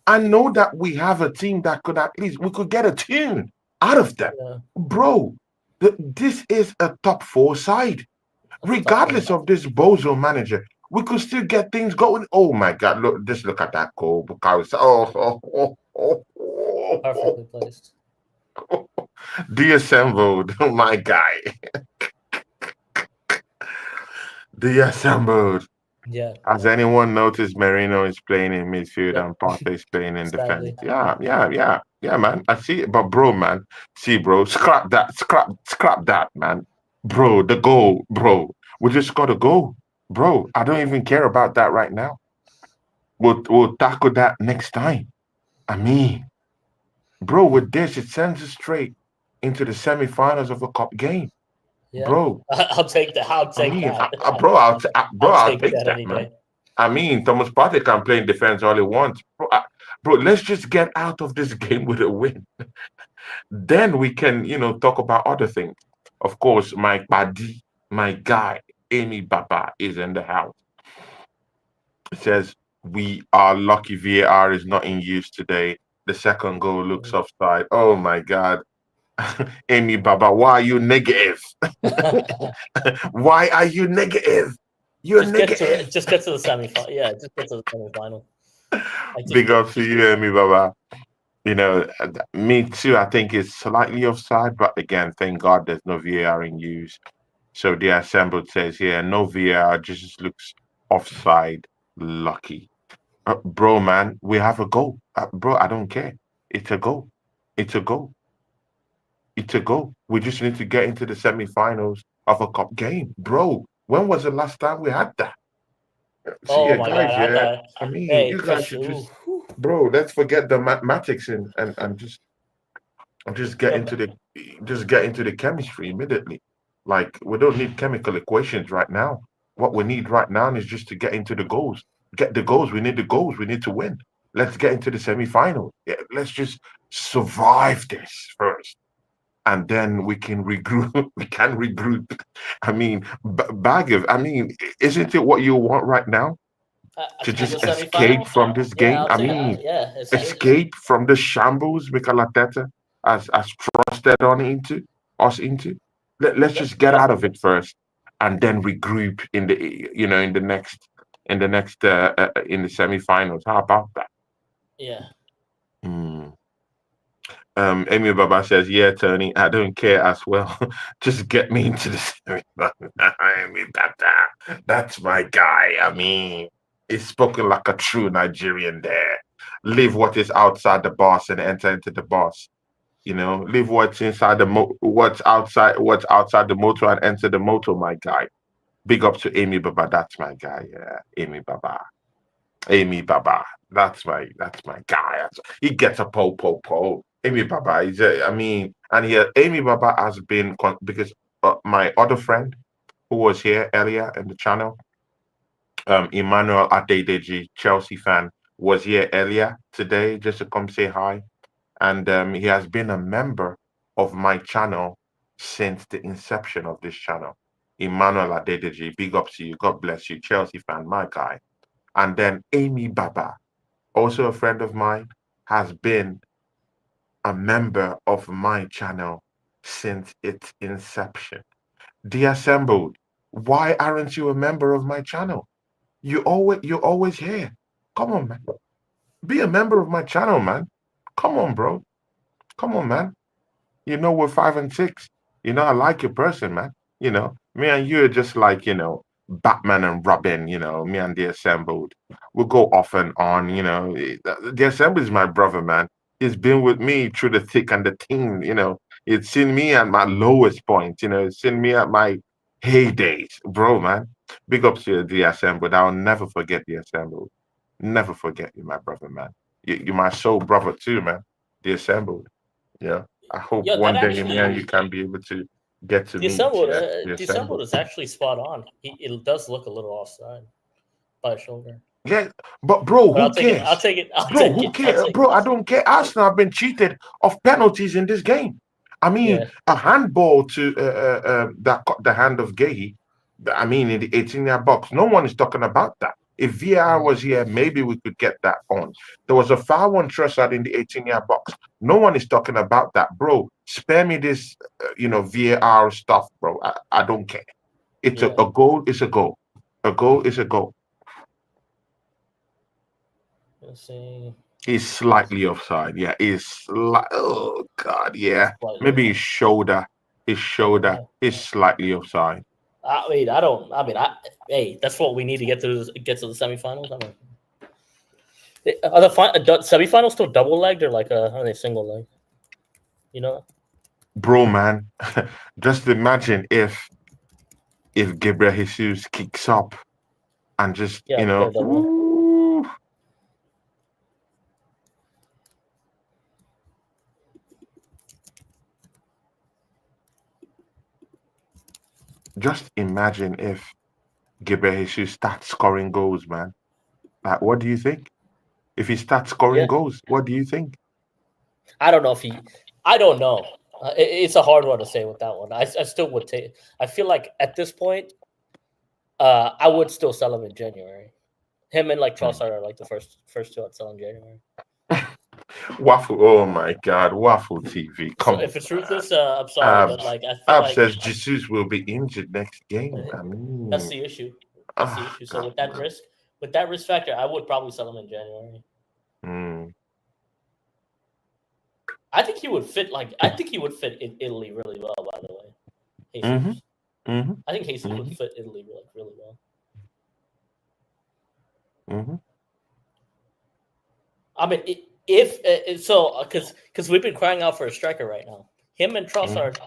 I know that we have a team that could at least we could get a tune out of them, yeah. bro. This is a top four side. That's a tough one. Regardless of this bozo manager, we could still get things going. Oh my God! Look at that goal, Bukayo. Perfectly placed. Deassembled, my guy. Deassembled. Yeah, Has anyone noticed Merino is playing in midfield yep. and Partey is playing in defense? Sadly, Yeah, man. I see it, but bro, man, see, bro, scrap that, man, bro. The goal, bro. We just got to go, bro. I don't even care about that right now. We'll tackle that next time. I mean, bro, with this, it sends us straight into the semifinals of a cup game, yeah. bro. I'll take that. I'll take that. Bro, I'll I'll take take that that, any man. day. I mean, Thomas Partey can play in defense all he wants. Bro, let's just get out of this game with a win. Then we can, talk about other things. Of course, my buddy, my guy, Amy Baba is in the house. It says, we are lucky VAR is not in use today. The second goal looks offside. Oh my God. Amy Baba, why are you negative? Why are you negative? You're Just get to negative. it. Just get to the semifinal. Yeah, just get to the semifinal. Like just Big get. up to you, Amy Baba. Me too. I think it's slightly offside, but again, thank God there's no VAR in use. So the assembled says, yeah, no VAR, just looks offside. Lucky. Bro, man, we have a goal. Bro, I don't care. It's a goal. It's a goal. It's a goal. We just need to get into the semifinals of a cup game. Bro, when was the last time we had that? See, Oh yeah, my god! guys, I yeah. thought. I mean, Hey, you guys Chris. should Ooh, just, whew. bro, let's forget the mathematics and just get Yeah, into the chemistry immediately. Like we don't need chemical equations right now. What we need right now is just to get into the goals. Get the goals. We need the goals. We need to win. Let's get into the semi-final. Yeah, let's just survive this first, and then we can regroup. We can regroup. I mean, Bagiv. I mean, isn't it what you want right now? To to the just escape semifinal. from this Yeah, game? I'll I take. mean, Yeah, escape. escape from the shambles Mikel Arteta has trusted on into us into. Let's Yep. just get out of it first, and then regroup in the in the semifinals. How about that? Yeah. Hmm. Amy Baba says, "Yeah, Tony, I don't care as well. Just get me into the semifinals." I mean, that's my guy. I mean, he's spoken like a true Nigerian there. Leave what is outside the box and enter into the box. Leave what's inside what's outside the motor and enter the motor, my guy. Big up to Amy Baba. That's my guy. Yeah, Amy Baba. Amy Baba. That's my guy. He gets a po. Amy Baba is I mean, and here Amy Baba has been because my other friend who was here earlier in the channel, Emmanuel Adedeji, Chelsea fan, was here earlier today just to come say hi, and he has been a member of my channel since the inception of this channel. Emmanuel Adedeji, big up to you. God bless you. Chelsea fan, my guy. And then Amy Baba, also a friend of mine, has been a member of my channel since its inception. Deassembled, why aren't you a member of my channel? You're always here. Come on, man. Be a member of my channel, man. Come on, bro. Come on, man. We're 5 and 6. I like your person, man. Me and you are just like, Batman and Robin, me and the Assembled. We'll go off and on, The Assembled is my brother, man. He's been with me through the thick and the thin. It's seen me at my lowest point, it's seen me at my heydays, bro, man. Big ups to the Assembled. I'll never forget the Assembled. Never forget you, my brother, man. You're my soul brother too, man. The Assembled. Yeah. I hope Yeah, that one day, man, you actually can be able to get to the meet, assembled yeah, the the assembled Assembled. is actually spot on. It does look a little offside by a shoulder, Yeah, but bro, but who I'll cares? take it. I'll Bro, take who it. I'll cares? take Bro, it. I don't care. Arsenal have been cheated of penalties in this game. I mean, Yeah. a handball to that caught the hand of Gay. I mean, in the 18-yard box. No one is talking about that. If VAR Mm. was here, maybe we could get that on. There was a foul on Trossard in the 18-yard box. No one is talking about that, bro. Spare me this, VAR stuff, bro. I don't care. It's a, Yeah. a goal. Is a goal. A goal is a goal. Let's see. He's slightly offside. Yeah, oh god, yeah. Slightly. Maybe his shoulder Yeah. is slightly offside. I mean, I don't. I mean, hey, that's what we need to get to the semifinals. I mean, are the semifinals still double legged or like are they single leg? You know? Bro, man, just imagine if Gabriel Jesus kicks up and just, Yeah, they're double. ooh, just imagine if Gabriel Jesus starts scoring goals, man. Like, what do you think? If he starts scoring Yeah, goals, what do you think? I don't know if he. I don't know. It's a hard one to say with that one. I still would take. I feel like at this point, I would still sell him in January. Him and like Hmm. Trossard are like the first two I'd sell in January. Waffle, oh my God, Waffle TV, So come on, if it's man. ruthless, I'm sorry, Ab, but like I feel Ab like says Jesus will be injured next game. I that's mean, the issue. That's the issue. So God, man. with that risk factor, I would probably sell him in January. Mm, I think he would fit. Like I think he would fit in Italy really well. By the way, mm-hmm, Jesus. mm-hmm, I think Jesus would mm-hmm, fit Italy like really well. mm-hmm, I mean, if so, because we've been crying out for a striker right now. Him and mm-hmm. Trossard,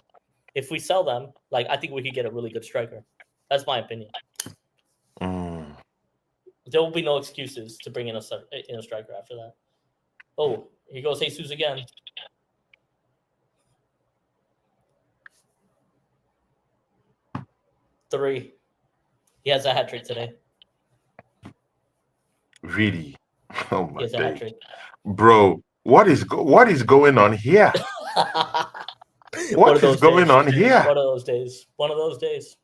if we sell them, like I think we could get a really good striker. That's my opinion. Mm. There will be no excuses to bring in a striker after that. Oh, here goes Jesus again. Three. He has a hat trick today. Really? Oh He my has a hat days, trick. bro. What is going on here? One of What is those going days. on here? One of those days. One of those days.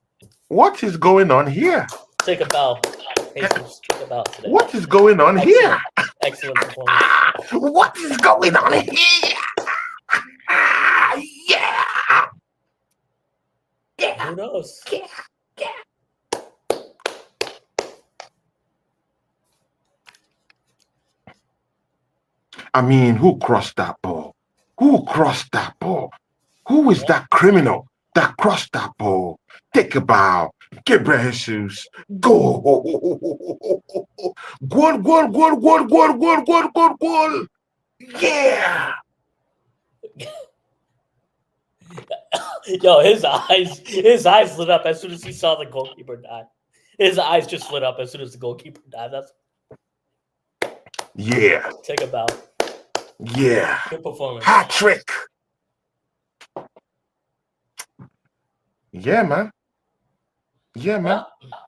What is going on here? Take a bow. Jesus, take a bow today. What is going on here? Excellent. Excellent performance. What is going on here? Yeah, yeah, Who knows? yeah, yeah. I mean, who crossed that ball? Who crossed that ball? Who is Yeah. that criminal that crossed that ball? Take a bow. Gabriel Jesus. Go. Goal, goal, goal, goal, goal, goal, goal, goal, goal. Yeah. Yo, his eyes lit up as soon as he saw the goalkeeper dive. His eyes just lit up as soon as the goalkeeper dived. That's Yeah. take a bow. Yeah. Good performance. Hat trick. Yeah, man. Yeah, man. Well,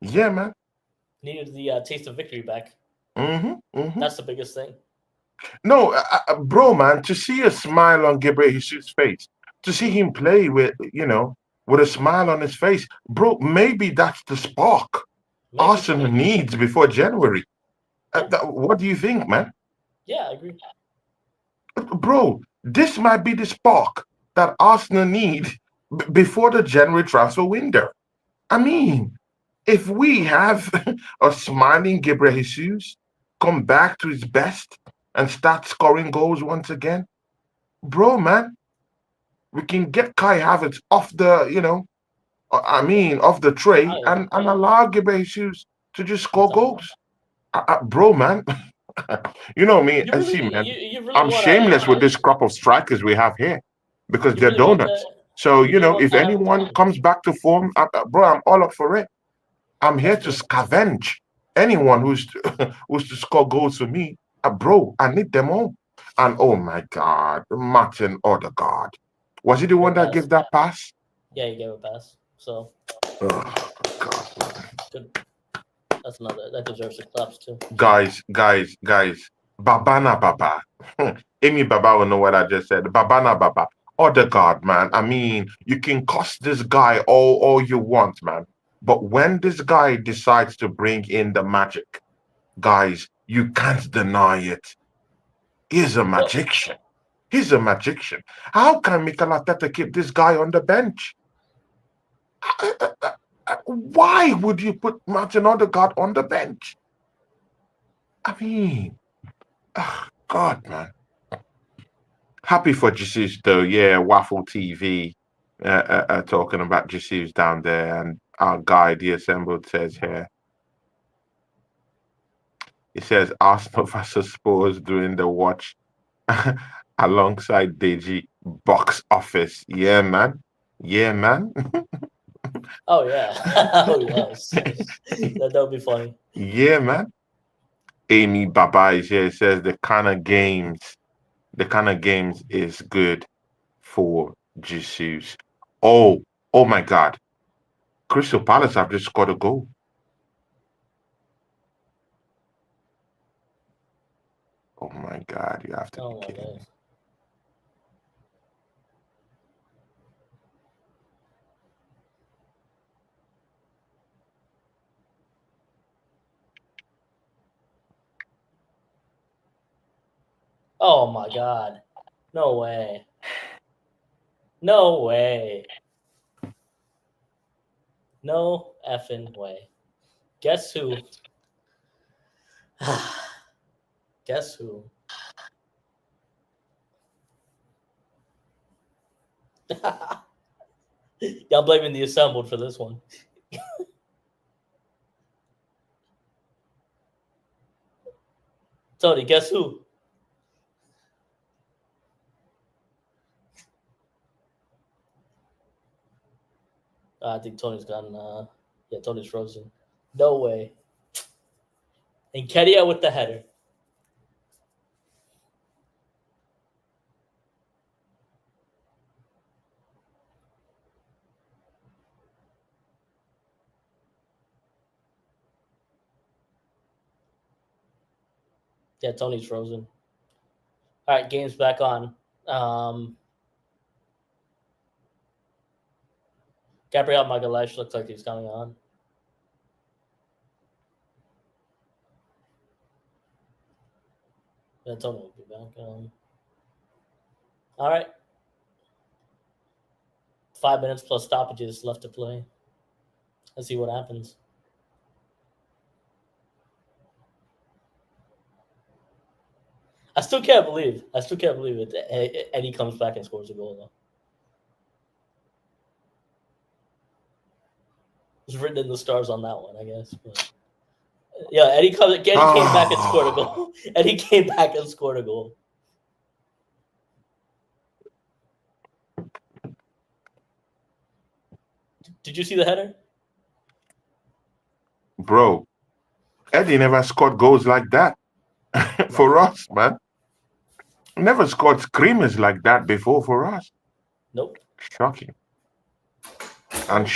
Yeah, man. needed the taste of victory back. Mm-hmm. Mm-hmm. That's the biggest thing. No, bro, man, to see a smile on Gabriel Jesus' face, to see him play with, with a smile on his face, bro. Maybe that's the spark Maybe, Arsenal maybe. needs before January. Yeah, What do you think, man? yeah, I agree. Bro, this might be the spark that Arsenal need before the January transfer window. I mean, if we have a smiling Gabriel Jesus come back to his best and start scoring goals once again, bro, man, we can get Kai Havertz off the, off the tray Oh yeah, and allow Gabriel Jesus to just I'm score telling you. goals. Bro, man, you know me, I see, man. You really I'm wanna shameless with this crop of strikers we have here because you they're really want donuts. So, you really want if Kai Havertz anyone gone. comes back to form, bro, I'm all up for it. I'm here That's to good. scavenge anyone who's who's to score goals for me. Bro, I need them all. And oh my God, Martin Odegaard. Was he the one Great that gave pass. that pass? Yeah, you gave a pass. So Oh God, man. good. That's another that deserves a claps too. Guys. Babana Baba. Amy Baba will know what I just said. Babana Baba. Odegaard, man. I mean, you can cost this guy all you want, man. But when this guy decides to bring in the magic, guys, you can't deny it. He's a Well, magician. He's a magician. How can Mikel Arteta keep this guy on the bench? Why would you put Martin Odegaard on the bench? I mean, God, man. Happy for Jesus though. Yeah, Waffle TV talking about Jesus down there, and our guy, the assembled, says here. He says Arsenal versus Spurs during the watch alongside Deji box office. Yeah, man. Yeah, man. oh yeah. Oh yes. That would be funny. Yeah, man. Amy Baba is here. Says the kind of games is good for Jesus. Oh, oh my God. Crystal Palace have just scored a goal. Oh my God, you have to be Oh my kidding me. goodness. Oh my god. No way. No way. No effing way. Guess who? Guess who? Y'all blaming the assembled for this one. Tony, guess who? I think Tony's gone. Yeah, Tony's frozen. No way. And Kedia with the header. Yeah, Tony's frozen. All right, game's back on. Gabriel Magalhaes looks like he's coming on. Yeah, Tony will be back. All right, 5 minutes plus stoppages left to play. Let's see what happens. I still can't believe. I still can't believe it. Eddie comes back and scores a goal though. It's written in the stars on that one, I guess. But yeah, Eddie came back and scored a Ah, goal. Eddie came back and scored a goal. Did you see the header? bro, Eddie never scored goals like that for Never. us, man. Never scored screamers like that before for us. Nope. Shocking. And Nope.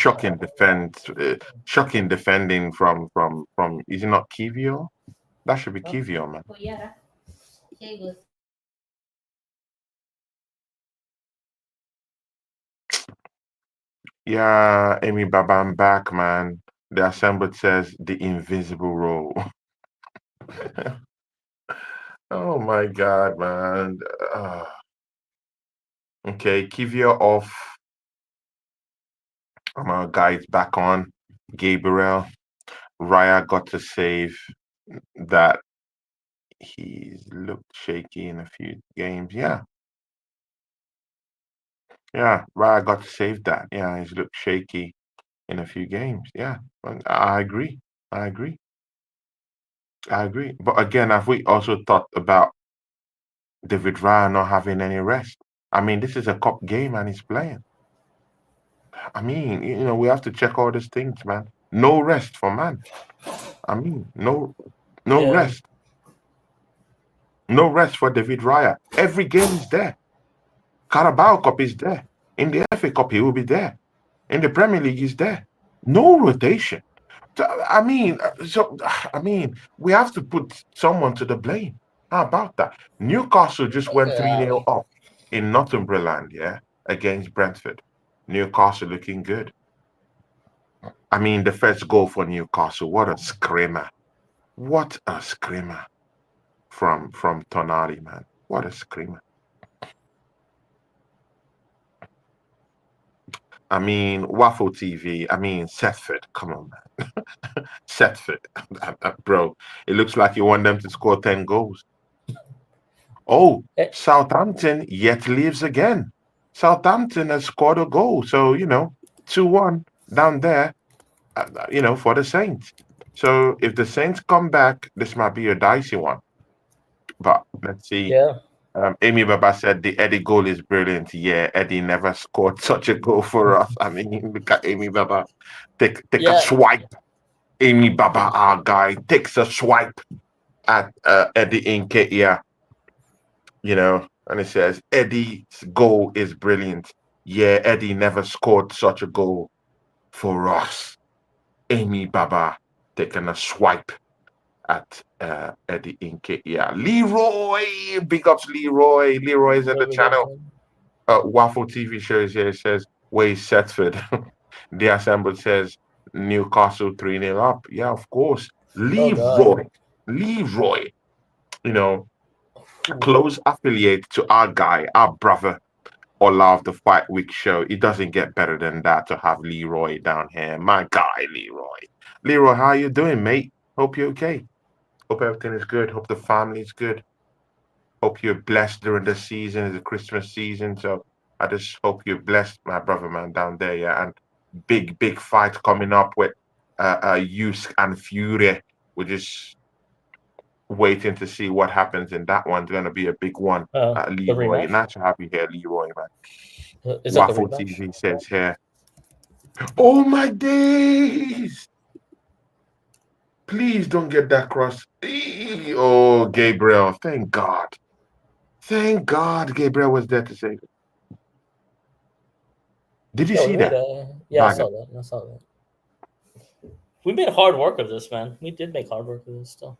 shocking defending from is it not Kivio? That should be Kivio, man. Yeah, Amy Baba, I'm back, man. The assemblage says the invisible row. Oh my God, man. Uh, okay, Kivia off. Our guys back on. Gabriel. Raya got to save that. He's looked shaky in a few games. Yeah, yeah. Raya got to save that. Yeah, he's looked shaky in a few games. Yeah, I agree. I agree. I agree. But again, have we also thought about David Raya not having any rest? I mean, this is a cup game and he's playing. I mean, we have to check all these things, man. No rest for man. I mean, no Yeah. rest. No rest for David Raya. Every game is there. Carabao Cup is there. In the FA Cup, he will be there. In the Premier League, he's there. No rotation. We have to put someone to the blame. How about that? Newcastle just went 3-0 up in Northumberland, yeah, against Brentford. Newcastle looking good. I mean, the first goal for Newcastle, what a screamer. What a screamer from Tonali, man. What a screamer. I mean, Waffle TV. I mean, Setford. Come on, man. Setford. Bro, it looks like you want them to score 10 goals. Oh, Eh, Southampton yet lives again. Southampton has scored a goal. So, 2-1 down there, for the Saints. So if the Saints come back, this might be a dicey one. But let's see. yeah. Amy Baba said the Eddie goal is brilliant. Yeah, Eddie never scored such a goal for us. I mean, look at Amy Baba. Take a Yeah. swipe. Amy Baba, our guy, takes a swipe at Eddie Nketiah, and it says Eddie's goal is brilliant. Yeah, Eddie never scored such a goal for us. Amy Baba taking a swipe at Eddie Nketiah. Leroy, big ups Leroy. Leroy's in There the we go. channel. Waffle TV shows here. It says Wayne Setford. The assemblage says Newcastle 3-0 up. Yeah, of course. Oh God. Leroy, you know, Ooh. close affiliate to our guy, our brother, Olaf the Fight Week show. It doesn't get better than that to have Leroy down here. My guy, Leroy. Leroy, how you doing, mate? Hope you're okay. Hope everything is good. Hope the family is good. Hope you're blessed during the season, it's the Christmas season. So I just hope you're blessed, my brother, man, down there. Yeah, and big fight coming up with Usyk and Fury. We're just waiting to see what happens in that one. It's gonna be a big one. The Leroy, rematch. nice to have you here, Leroy, man. Is that the Waffle rematch? TV says here. Oh my days! Please don't get that cross. Oh, Gabriel, thank God. Thank God Gabriel was there to save it. Did you Yeah, we see made that? a. Yeah, I Banger. saw that. I saw that. We made hard work of this, man. We did make hard work of this still.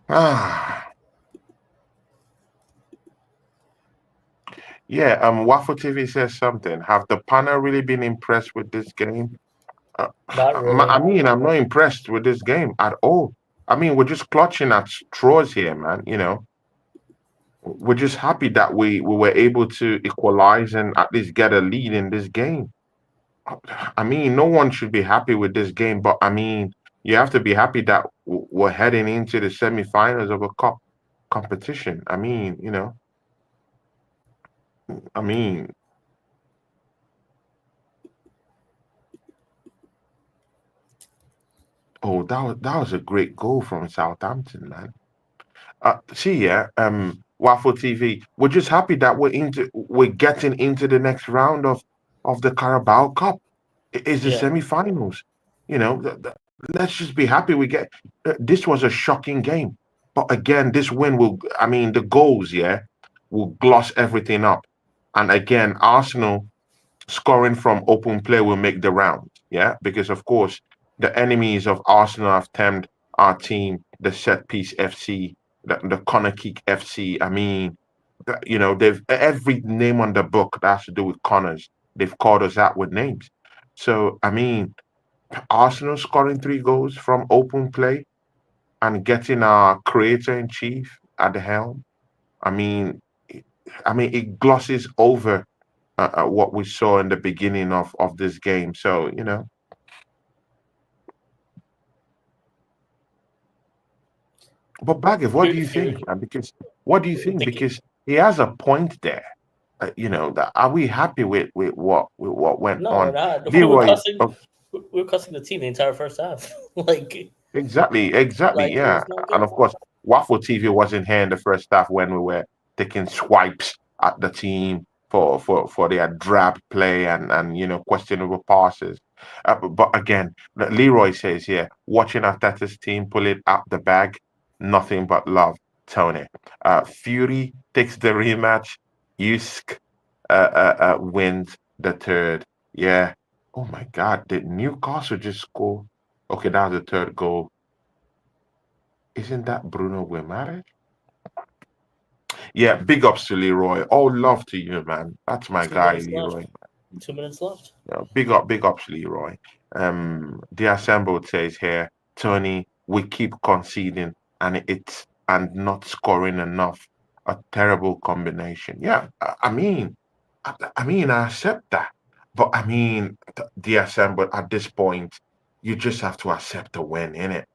Ah, yeah. Waffle TV says something. Have the panel really been impressed with this game? Uh, Not really. I mean, I'm not impressed with this game at all. I mean, we're just clutching at straws here, man. We're just happy that we were able to equalize and at least get a lead in this game. I mean, no one should be happy with this game, but I mean, you have to be happy that we're heading into the semifinals of a cup competition. I mean, oh, that was a great goal from Southampton, man. See, yeah, Waffle TV. We're just happy that we're getting into the next round of the Carabao Cup. It's the Yeah. semi-finals. let's just be happy we get. This was a shocking game, but again, this win will. I mean, the goals, yeah, will gloss everything up. And again, Arsenal scoring from open play will make the round. Yeah, because of course the enemies of Arsenal have termed our team the set piece FC, the corner kick FC. I mean, they've every name on the book that has to do with corners. They've called us out with names. So I mean, Arsenal scoring 3 goals from open play and getting our creator in chief at the helm. I mean, it glosses over what we saw in the beginning of this game. So but Bagev, what do you think, man? Because what do you think? The, Because he has a point there. That are we happy with what went no, we're on? not. We were Leroy, cussing. We were cussing the team the entire first half. exactly, exactly, Like it yeah. was not And good. of course, Waffle TV wasn't here in the first half when we were taking swipes at the team for their drab play and questionable passes. But again, Leroy says here, watching Arteta's team pull it out the bag, nothing but love, Tony. Fury takes the rematch. Usyk wins the third. Yeah. Oh my God, did Newcastle just score? Okay, that was the third goal. Isn't that Bruno Guimaraes? Yeah, big ups to Leroy. All love to you, man. That's my Two guy, minutes left. Leroy. 2 minutes left. Big ups, Leroy. The assembled says here, Tony, we keep conceding and not scoring enough. A terrible combination. Yeah, I accept that, but I mean, the assembled at this point, you just have to accept the win, innit?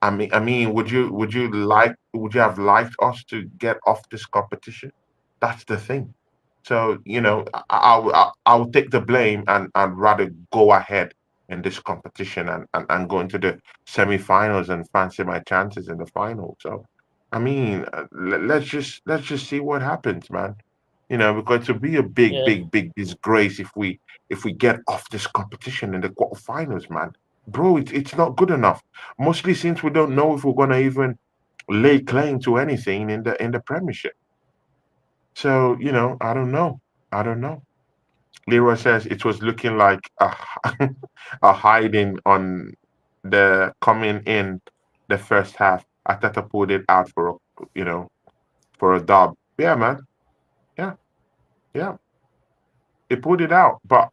Would you have liked us to get off this competition? That's the thing. So, I'll take the blame and rather go ahead in this competition and go into the semi-finals and fancy my chances in the final. So, let's just see what happens, man. Because to be a big, Yeah, big, big disgrace if we get off this competition in the quarterfinals, man. Bro, it's not good enough. Mostly since we don't know if we're gonna even lay claim to anything in the Premiership. So I don't know. I don't know. Leroy says it was looking like a hiding on the coming in the first half. Ateta pulled it out you know for a dub. Yeah, man. Yeah, yeah. They pulled it out, but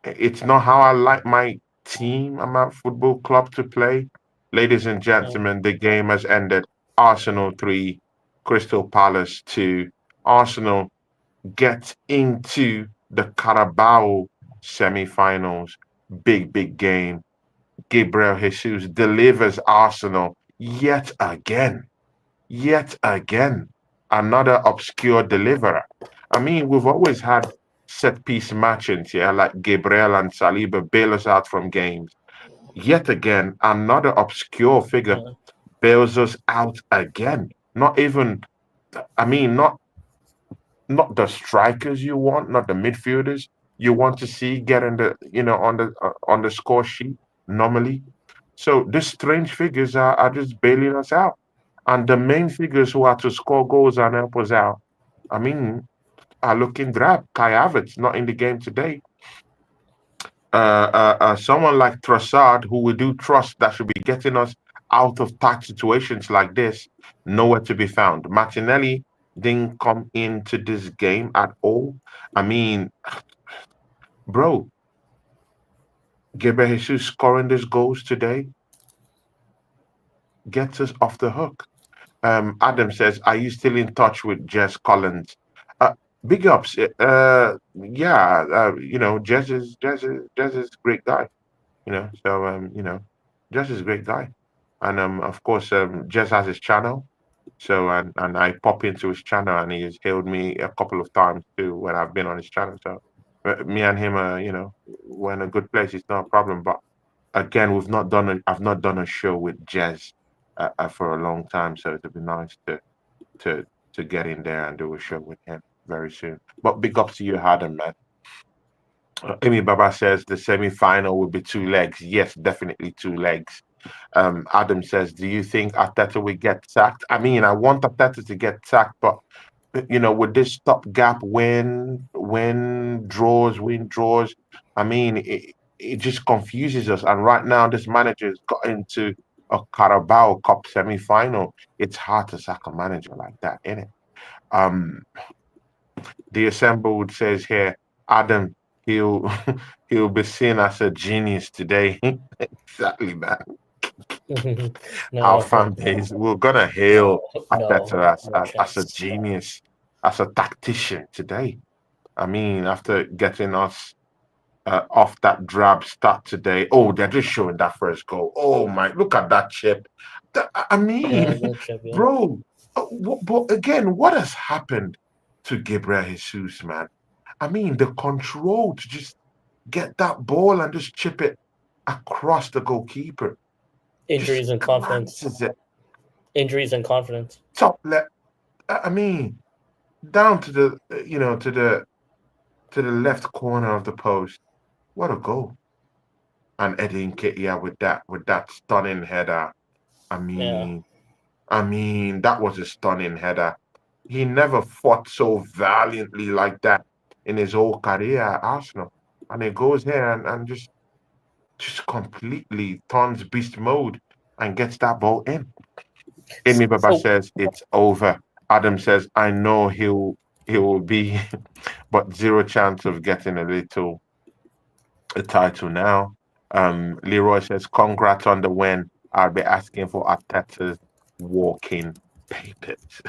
it's not how I like my team, my football club to play. Ladies and no, gentlemen, the game has ended. Arsenal 3, Crystal Palace 2. Arsenal get into the Carabao semi-finals. Big, big game. Gabriel Jesus delivers Arsenal yet again. Yet again. Another obscure deliverer. I mean, we've always had set piece matches, yeah, like Gabriel and Saliba bail us out from games. Yet again, another obscure figure yeah, bails us out again. Not even, I mean, not the strikers you want, not the midfielders you want to see getting on the score sheet normally. So these strange figures are just bailing us out, and the main figures who are to score goals and help us out, I mean, are looking drab. Kai Havertz not in the game today. Someone like Trossard, who we do trust that should be getting us out of tight situations like this, nowhere to be found. Martinelli didn't come into this game at all. I mean, bro, Gabriel Jesus scoring these goals today gets us off the hook. Adam says, "Are you still in touch with Jess Collins?" Uh, Big ups. Yeah, Jess is a great guy. So Jess is a great guy, and of course, Jess has his channel. So and I pop into his channel, and he has hailed me a couple of times too when I've been on his channel. So me and him, we're in a good place. It's not a problem. But again, I've not done a show with Jess for a long time, so it'd be nice to to get in there and do a show with him very soon. But big ups to you, Adam, man. Amy Baba says the semi-final will be two legs. Yes, definitely two legs. Adam says, do you think Arteta will get sacked? I mean, I want Arteta to get sacked, but with this stopgap win draws, I mean, it just confuses us. And right now, this manager's got into a Carabao Cup semi-final. It's hard to sack a manager like that, isn't it? Um, the assembled says here, Adam, he'll he'll be seen as a genius today. Exactly, man. Our No, fan base, we're gonna hail no, no, Arteta no as a chance. genius, as a tactician today. I mean, after getting us off that drab start today, oh, they're just showing that first goal. Oh my, look at that chip. I Yeah, mean, no chip. Yeah, bro. But again, what has happened to Gabriel Jesus, man? I mean, the control to just get that ball and just chip it across the goalkeeper, just injuries and confidence. glances it Injuries and confidence. top left. I mean, down to the to the left corner of the post. What a goal! And Eddie Nketiah with that stunning header. I Yeah. mean, that was a stunning header. He never fought so valiantly like that in his whole career at Arsenal. And he goes here and just completely turns beast mode and gets that ball in. Amy Baba So says it's over. Adam says, I know he will be, but zero chance of getting a title now. Leroy says, congrats on the win. I'll be asking for Arteta's walking papers.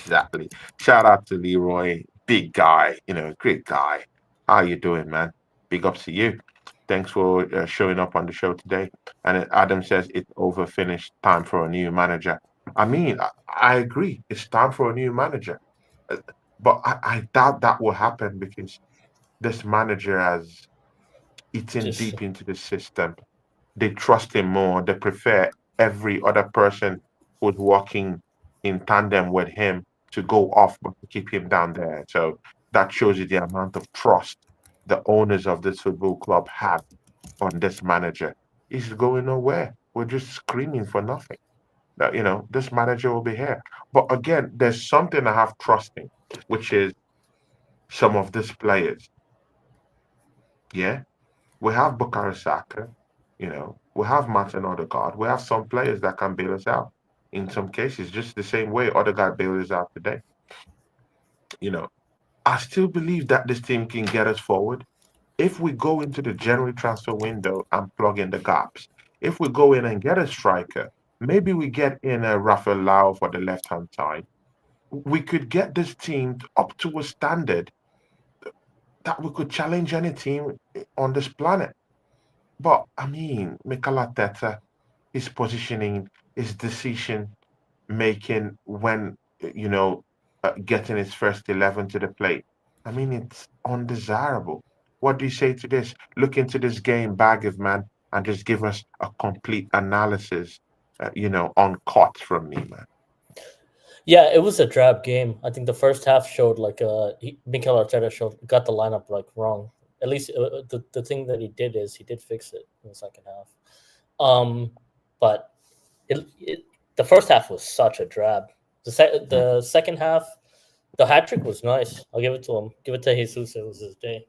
Exactly. Shout out to Leroy, big guy, great guy. How you doing, man? Big ups to you. Thanks for showing up on the show today. And then Adam says it's over, finished, time for a new manager. I mean, I agree. It's time for a new manager. Uh, But I doubt that will happen because this manager has eaten just deep into the system. They trust him more. They prefer every other person who's working in tandem with him to go off, but to keep him down there. So that shows you the amount of trust the owners of this football club have on this manager. He's going nowhere. We're just screaming for nothing. That this manager will be here. But again, there's something I have trust in, which is some of these players. Yeah, we have Bukayo Saka, we have Martin Odegaard, we have some players that can bail us out in some cases, just the same way Odegaard bailed us out today. You know, I still believe that this team can get us forward if we go into the January transfer window and plug in the gaps. If we go in and get a striker, maybe we get in a Rafael Lau for the left hand side. We could get this team up to a standard that we could challenge any team on this planet. But I mean, Mikel Arteta, his positioning, his decision making when getting his first 11 to the plate. I mean, it's undesirable. What do you say to this? Look into this game, bag of man, and just give us a complete analysis, on cut from me, man. yeah, it was a drab game. I think the first half showed like Mikel Arteta showed got the lineup like wrong. At least the thing that he did is he did fix it in the second half. But it the first half was such a drab. The second half, the hat trick was nice. I'll give it to him. Give it to Jesus. It was his day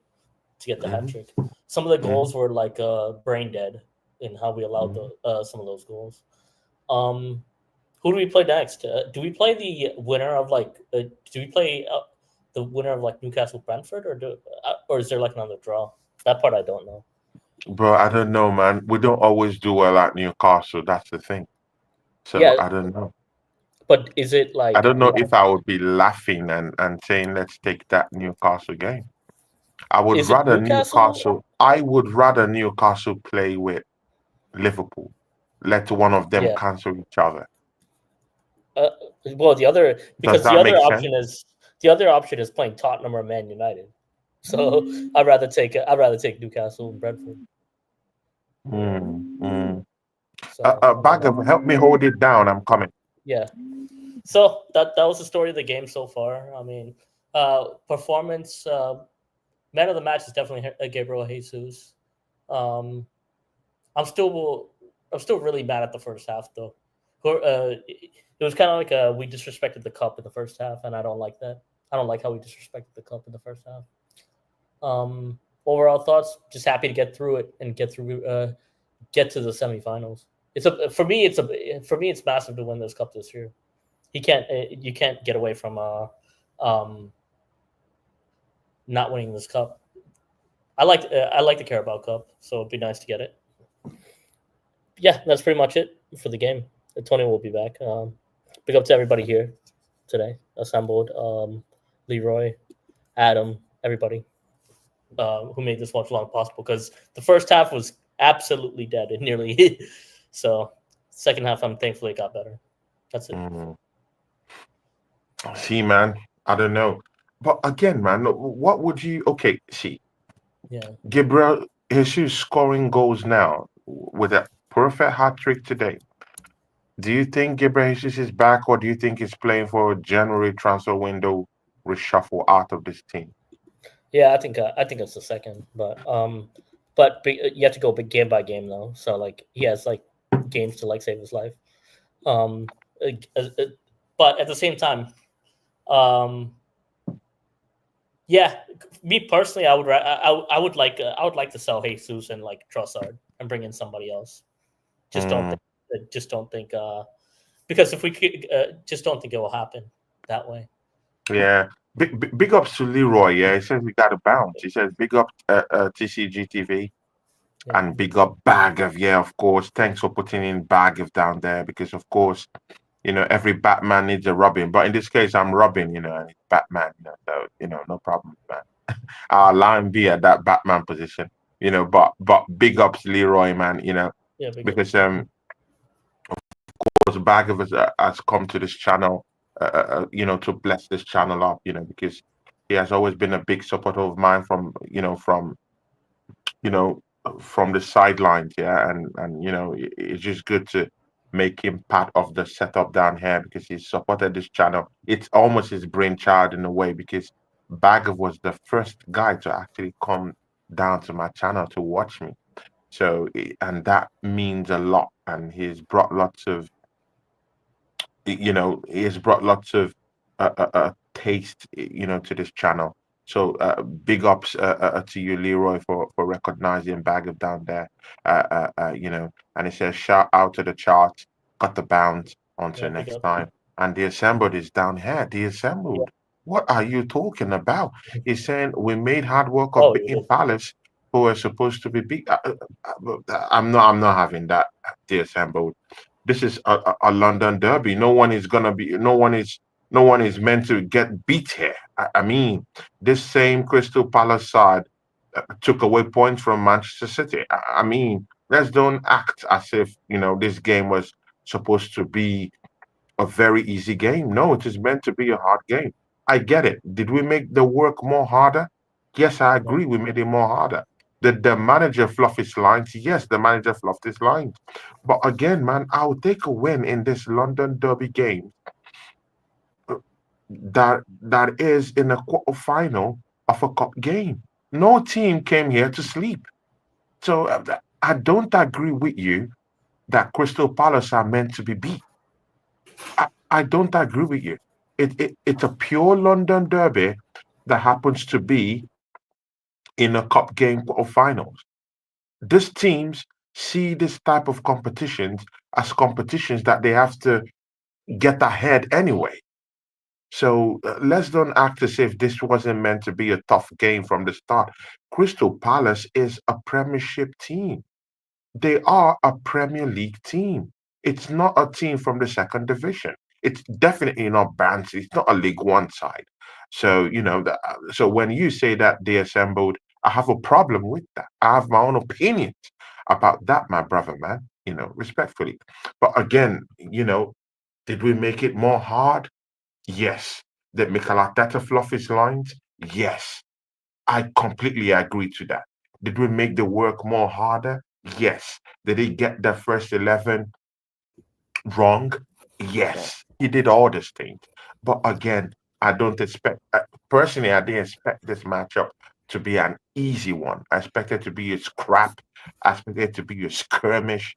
to get the hat Mm-hmm, trick. Some of the hmm goals were like brain dead in how we allowed hmm the some of those goals. Um, who do we play next? Do we play the winner of like? Do we play the winner of like Newcastle Brentford, or is there like another draw? That part I don't know. Bro, I don't know, man. We don't always do well at Newcastle. That's the thing. So Yeah, I don't know. but is it I like don't know if I would be laughing and saying, let's take that Newcastle game. is it Newcastle? I would rather Newcastle play with Liverpool. Let one of them Yeah. cancel each other. Uh, well, the other Does because that make sense? the other option is playing Tottenham or Man United. So I'd rather take Newcastle and Brentford. Mm, mm. So Bagger, help me hold it down. I'm coming. yeah. So that was the story of the game so far. I mean, performance. Man of the match is definitely Gabriel Jesus. Um, I'm still I'm still really mad at the first half though. It was kind of like we disrespected the cup in the first half, and I don't like that. I don't like how we disrespected the cup in the first half. Overall thoughts: just happy to get through it and get to the semifinals. It's a for me. It's massive to win this cup this year. You can't get away from um, not winning this cup. I like the Carabao Cup, so it'd be nice to get it. Yeah, that's pretty much it for the game. Tony will be back. Big up to everybody here today assembled. Leroy, Adam, everybody who made this watch long possible because the first half was absolutely dead. It nearly so second half I'm thankfully it got better. That's it. Mm. See, man, I don't know. But again, man, what would you? Okay, see, Yeah. Gabriel Jesus scoring goals now with a perfect hat trick today. Do you think Gabriel Jesus is back, or do you think he's playing for a January transfer window reshuffle out of this team? Yeah, I think it's the second, you have to go big game by game though. So like he has like games to like save his life. Um, uh, uh, uh, but at the same time, um, yeah, me personally, I would like to sell Jesus and like Trossard and bring in somebody else. Just don't Mm, think, just don't think, because if we could, just don't think it will happen that way. yeah. Big ups to Leroy. Yeah, he says we got to bounce. He says big up TCGTV Yeah, and big up Bag of, yeah, of course. Thanks for putting in Bag of down there because of course, every Batman needs a Robin. But in this case, I'm Robin, and it's Batman, so no problem, man. I'll allow him be at that Batman position, but big ups Leroy, man, yeah, big because ups. course Bag of us has come to this channel, to bless this channel up, because he has always been a big supporter of mine you know, from the sidelines, yeah, and it's just good to make him part of the setup down here because he supported this channel. It's almost his brainchild in a way because Bagav was the first guy to actually come down to my channel to watch me. So, and that means a lot, and he's brought lots of he has brought lots of taste, to this channel. So big ups to you, Leroy, for recognizing Bag of down there. And it says shout out to the charts, got the bounce Yeah, onto big next ups. time. And the assembled is down here. The Yeah. assembled. What are you talking about? He's saying we made hard work of Oh, you beating did. Palace, who were supposed to be beat. I'm not having that. The assembled. This is a London derby. No one is meant to get beat here. I mean, this same Crystal Palace side took away points from Manchester City. I mean, let's don't act as if this game was supposed to be a very easy game. No, it is meant to be a hard game. I get it. Did we make the work more harder? Yes, I No. agree. We made it more harder. Did the manager fluff his lines? Yes, the manager fluffed his lines. But again, man, I'll take a win in this London Derby game that is in a quarterfinal of a cup game. No team came here to sleep. So I don't agree with you that Crystal Palace are meant to be beat. I don't agree with you. It's a pure London derby that happens to be in a cup game quarterfinals. These teams see this type of competitions as competitions that they have to get ahead anyway. So let's don't act as if this wasn't meant to be a tough game from the start. Crystal Palace is a Premiership team. They are a Premier League team. It's not a team from the second division. It's definitely not Barnsley. It's not a League One side. So so when you say that they assembled, I have a problem with that. I have my own opinions about that, my brother, man. Respectfully. But again, did we make it more hard? Yes. Did Mikel Arteta fluff his lines? Yes. I completely agree to that. Did we make the work more harder? Yes. Did he get the first 11 wrong? Yes. He did all these things. But again, I don't expect, personally, I didn't expect this matchup to be an easy one. I expect it to be a scrap. I expect it to be a skirmish.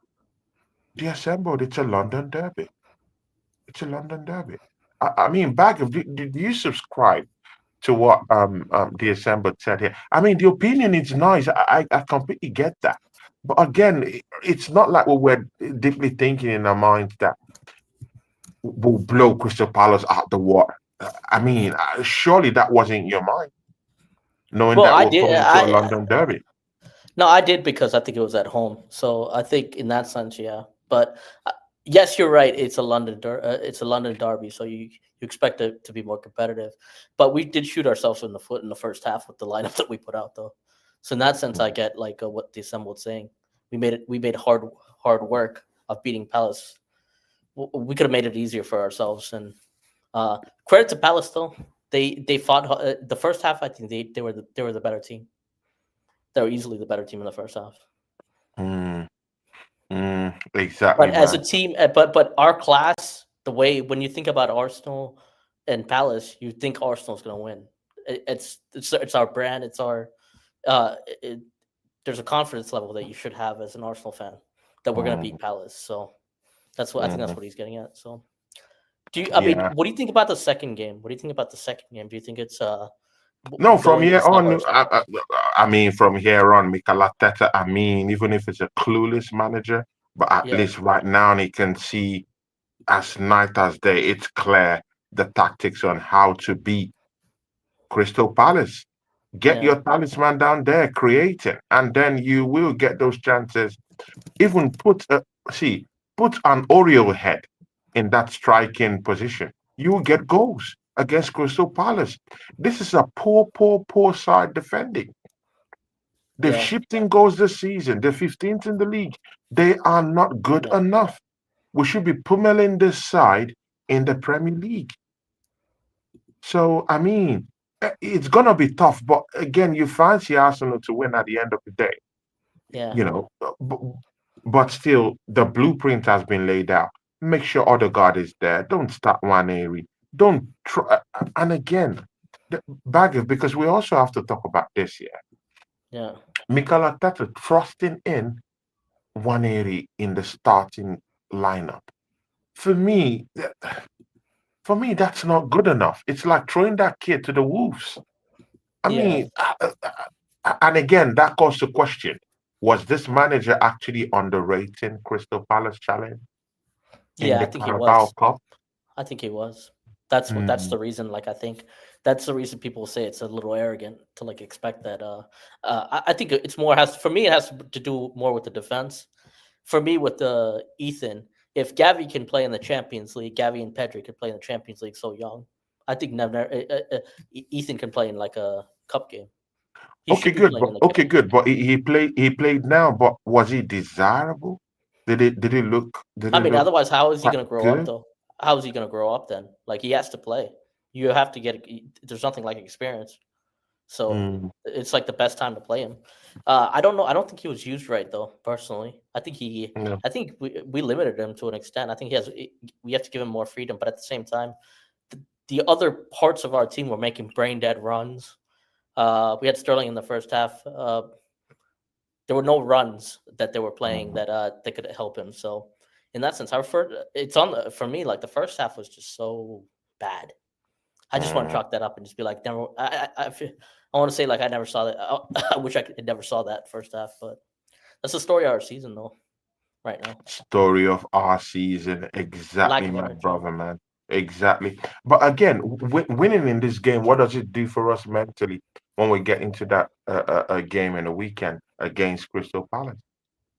The assembled, it's a London derby. It's a London derby. I mean, back of did you subscribe to what the assembled said here? I mean, the opinion is nice. I completely get that. But again, it's not like we were deeply thinking in our minds that we'll blow Crystal Palace out the water. I mean, surely that wasn't your mind, knowing Well, that I we're did. coming to a London derby. No, I did because I think it was at home. So I think in that sense, yeah. But yes, you're right. It's a London derby, so you expect it to be more competitive. But we did shoot ourselves in the foot in the first half with the lineup that we put out, though. So in that sense, I get like what the assembled saying. We made it. We made hard work of beating Palace. We could have made it easier for ourselves. And credit to Palace, though. They fought the first half. I think they were the better team. They were easily the better team in the first half. Mm, exactly, But as a man. team, but our class, the way when you think about Arsenal and Palace, you think Arsenal's going to win. It's our brand. It's our it, there's a confidence level that you should have as an Arsenal fan that we're going to Mm, beat Palace. So that's what I think. That's mm, what he's getting at. So do you? I mean, yeah. what do you think about the second game? What do you think about the second game? Do you think it's No, from going here to stop on, Arsenal? I mean, from here on, Mikel Arteta, I mean, even if it's a clueless manager, but at Yeah, least right now he can see as night as day, it's clear the tactics on how to beat Crystal Palace. Get yeah, your talisman down there, create it, and then you will get those chances. Even see, put an Oriole head in that striking position. You will get goals against Crystal Palace. This is a poor side defending. They've yeah, shipped in goals this season. They're 15th in the league. They are not good yeah, enough. We should be pummeling this side in the Premier League. So, I mean, it's going to be tough. But again, you fancy Arsenal to win at the end of the day, yeah, you know. But still, the blueprint has been laid out. Make sure Odegaard is there. Don't start Waneri. Don't try. And again, because we also have to talk about this here. yeah, Mikel Arteta thrusting in Waneri in the starting lineup. For me, that's not good enough. It's like throwing that kid to the wolves. I yeah, mean, and again, that calls the question: was this manager actually underrating Crystal Palace challenge in yeah. I the think he Carabao was. Cup? I think he was. That's Hmm. the reason. Like I think that's the reason people say it's a little arrogant to like expect that. I think it's more has for me. It has to do more with the defense. For me, with the Ethan, if Gavi can play in the Champions League, Gavi and Pedri can play in the Champions League so young. I think Ethan can play in like a cup game. He Okay, should be good. playing But in the okay, Champions good. League. But he played. He played now. But was he desirable? Did it look? Did I it mean, look otherwise, how is he quite going to grow up good? though? How is he going to grow up then? Like he has to play. You have to get. There's nothing like experience. So Mm, it's like the best time to play him. I don't know. I don't think he was used right though. Personally, I think he. no. I think we limited him to an extent. I think he has. We have to give him more freedom, but at the same time, the other parts of our team were making brain dead runs. We had Sterling in the first half. There were no runs that they were playing Mm, that could help him. So in that sense, I refer. It's on for me. Like the first half was just so bad. I just want to mm. chalk that up and just be like, never. I want to say like I never saw that. I wish I could, never saw that first half, but that's the story of our season though. Right now, Story of our season. lack Exactly, of my energy. brother, man. Exactly. But again, winning in this game, what does it do for us mentally when we get into that game in the weekend against Crystal Palace?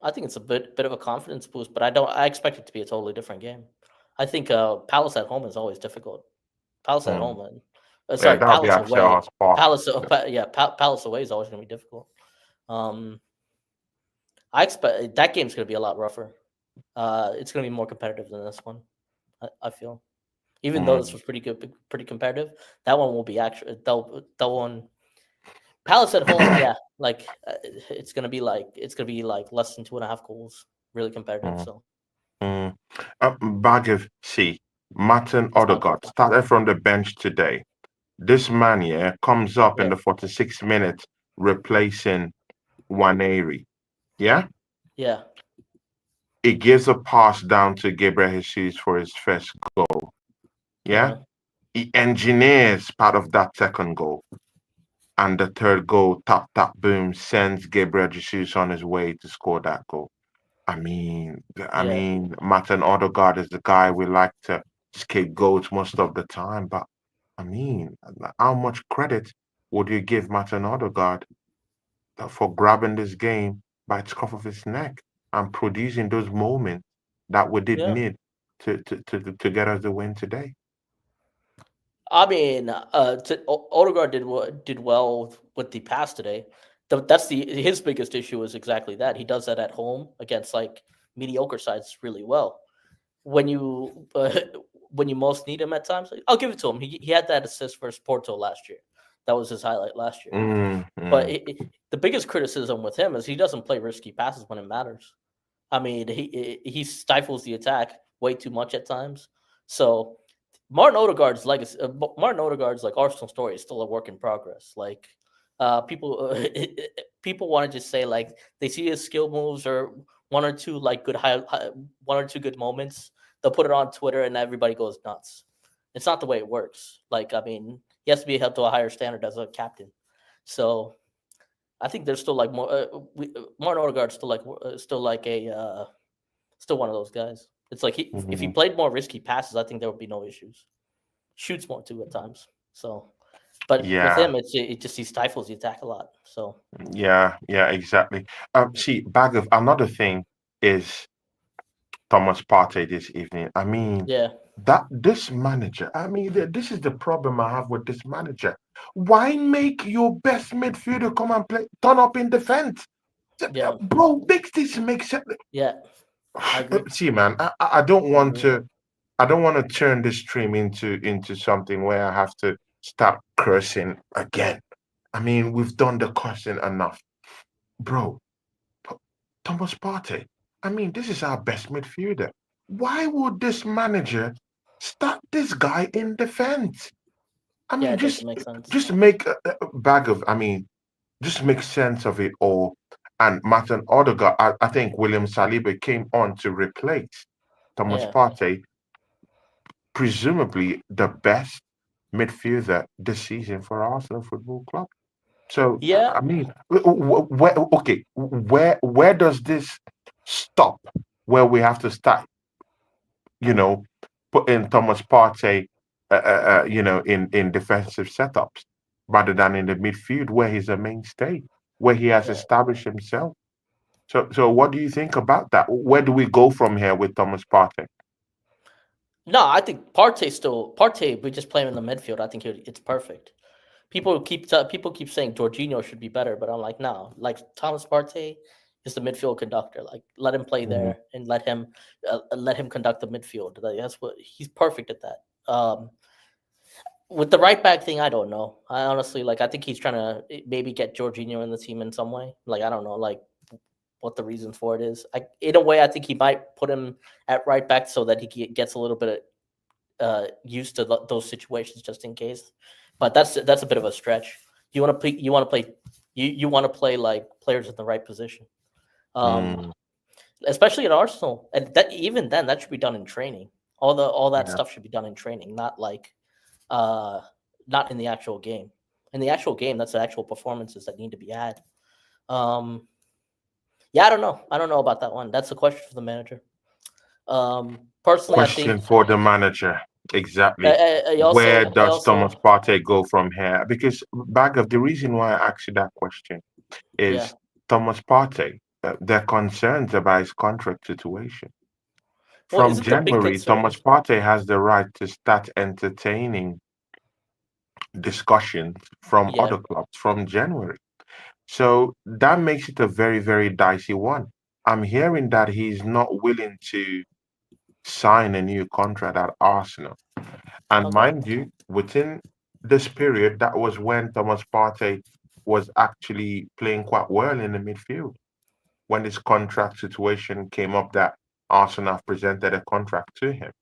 I think it's a bit of a confidence boost, but I don't. I expect it to be a totally different game. I think Palace at home is always difficult. Palace at Mm. home and Yeah, sorry, that'll be Palace at away. Selhurst Park. Palace away is always going to be difficult. Um, I expect that game's going to be a lot rougher. It's going to be more competitive than this one. I feel, even though this Mm. was pretty good, pretty competitive, that one will be actually that one. Palace at home, yeah, like it's gonna be like less than 2.5 goals, really competitive. Mm. So Mm. Bagev, see, Martin it's not Odegaard good. started from the bench today. This man here comes up in Yeah, the 46th minute. replacing Waneri. Yeah, Yeah, it gives a pass down to Gabriel Jesus for his first goal. Yeah, yeah, he engineers part of that second goal, and the third goal, tap tap boom, sends Gabriel Jesus on his way to score that goal. I yeah, mean, Martin Odegaard is the guy we like to scapegoat most of the time, but I mean, how much credit would you give Martin Odegaard for grabbing this game by the scruff of his neck and producing those moments that we did yeah. need to get us the win today? I mean, Odegaard did well with the pass today. That's the his biggest issue is exactly that he does that at home against like mediocre sides really well. When you when you most need him at times, like, I'll give it to him. He had that assist versus Porto last year. That was his highlight last year. Mm, But mm, the biggest criticism with him is he doesn't play risky passes when it matters. I mean, he stifles the attack way too much at times. So Martin Odegaard's like Arsenal story is still a work in progress. Like people, people want to just say like they see his skill moves or one or two like one or two good moments. They'll put it on Twitter and everybody goes nuts. It's not the way it works. Like I mean, he has to be held to a higher standard as a captain. So I think there's still like more. Martin Odegaard's still like a still one of those guys. It's like if he mm. played more risky passes, I think there would be no issues. Shoots more too at times. So, but with Yeah, him, it just he stifles the attack a lot. So yeah, exactly. See, bag of another thing is Thomas Partey this evening. I mean, yeah, that this manager, this is the problem I have with this manager. Why make your best midfielder come and play, turn up in defense? yeah, Bro, makes this make sense. yeah. I agree. See, man, I don't I want agree. to. I don't want to turn this stream into something where I have to start cursing again. I mean, we've done the cursing enough, bro. P- Thomas Partey. I mean, this is our best midfielder. Why would this manager start this guy in defense? I Yeah, mean, it doesn't make sense. just make a bag of. I mean, just make sense of it all. And Martin Odegaard, I think William Saliba came on to replace Thomas Yeah, Partey, presumably the best midfielder this season for Arsenal Football Club. So, yeah, I mean, okay, where does this stop? Where we have to start, you know, put in Thomas Partey, in defensive setups rather than in the midfield where he's a mainstay, where he has yeah. established himself. So what do you think about that? Where do we go from here with Thomas Partey? No, I think Partey. We just play him in the midfield. I think it's perfect. People keep saying Jorginho should be better, but I'm like, no. Like Thomas Partey is the midfield conductor. Like let him play Mhm. there and let him conduct the midfield. Like, that's what he's perfect at that. With the right back thing, I don't know. I honestly like. I think he's trying to maybe get Jorginho in the team in some way. Like I don't know, like what the reason for it is. In a way, I think he might put him at right back so that gets a little bit used to those situations just in case. But that's a bit of a stretch. You want to play. You want to play like players in the right position. Um, Mm, especially at Arsenal, and that even then that should be done in training. All that yeah. stuff should be done in training, not like uh, not in the actual game. In the actual game, that's the actual performances that need to be had. Um, yeah, I don't know. I don't know about that one. That's a question for the manager. Personally, I think Question for the manager. Exactly. Where I does also Thomas Partey go from here? Because bag of the reason why I asked you that question yeah. is Thomas Partey. There are concerns about his contract situation. Well, From isn't the big January, concern? Thomas Partey has the right to start entertaining discussions from Yeah, other clubs from January. So that makes it a very, very dicey one. I'm hearing that he's not willing to sign a new contract at Arsenal. And okay. mind you, within this period, that was when Thomas Partey was actually playing quite well in the midfield. When this contract situation came up that Arsenal have presented a contract to him.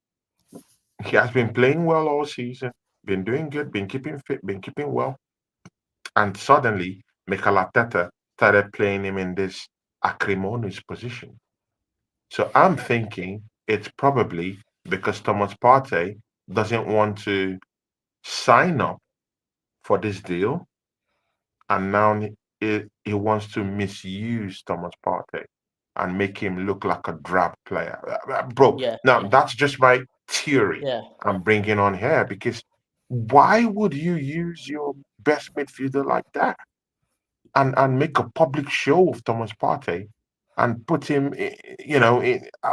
He has been playing well all season, been doing good, been keeping fit, been keeping well. And suddenly Mikel Arteta started playing him in this acrimonious position. So I'm thinking it's probably because Thomas Partey doesn't want to sign up for this deal, and now he wants to misuse Thomas Partey and make him look like a drab player. Bro, Yeah, now yeah, that's just my theory yeah, I'm bringing on here because why would you use your best midfielder like that and make a public show of Thomas Partey and put him,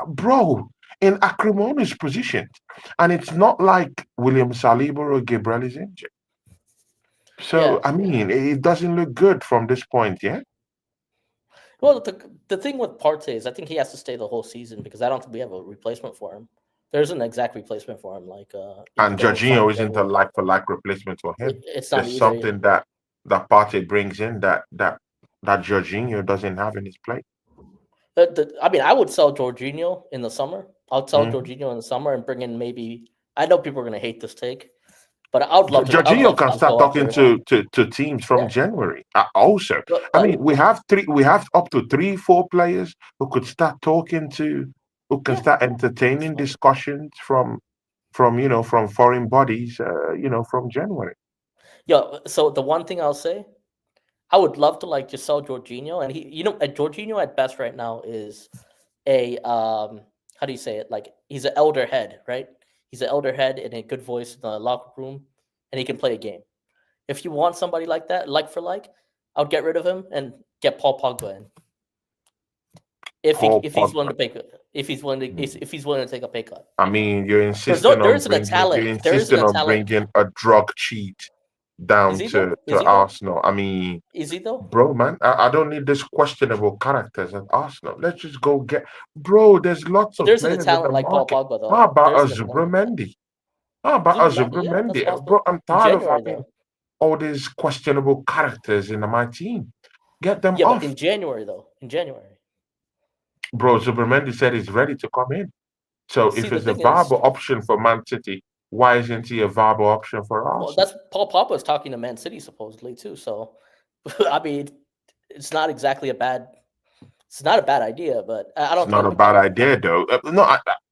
bro, in acrimonious positions? And it's not like William Saliba or Gabriel is injured. yeah. So, I mean, it doesn't look good from this point, yeah? Well, the thing with Partey is I think he has to stay the whole season because I don't think we have a replacement for him. There isn't an exact replacement for him, like even And though it's signed Jorginho in isn't a January. like for like replacement for him. It's not There's either. something that Partey brings in that Jorginho doesn't have in his play. I mean, I would sell Jorginho in the summer. I'll sell Mhm. Jorginho in the summer and bring in maybe. I know people are gonna hate this take, but I would love to. I would Jorginho love to can just start go talking after him. to teams from Yeah, January. Also, I but mean, we have up to 3, 4 players who could start talking to, who can yeah, start entertaining discussions from foreign bodies, from January. yeah. So the one thing I'll say, I would love to like just sell Jorginho, and Jorginho at best right now is a how do you say it? Like he's an elder head, right? He's an elder head and a good voice in the locker room, and he can play a game. If you want somebody like that, like for like, I would get rid of him and get Paul Pogba in. Paul If he's willing Pogba. to pay, if he's willing to take a pay cut, I mean, you're there's no insisting there on isn't a bringing you're talent. There isn't insisting a on talent. bringing a drug cheat Is down he to though? Is he though? Arsenal. I mean, Is he though? bro, man, I don't need this questionable characters at Arsenal. Let's just go get, bro. There's lots But of there isn't a players in the talent like Paul market. Pogba How though. about There a isn't a talent like that. Zubramendi? How about a Zubimendi, yeah, that's Zubramendi? possible. Bro, I'm In tired of January having though, all these questionable characters in my team. Get them yeah, but off, in January though, in January. bro. Zubramendi said he's ready to come in. So See, if the it's a thing is, viable option for Man City, why isn't he a viable option for well, Arsenal? that's Paul Pogba's talking to Man City supposedly too. So, I mean, it's not exactly a bad. It's not a bad idea, but I It's don't not a think. bad idea, though. No,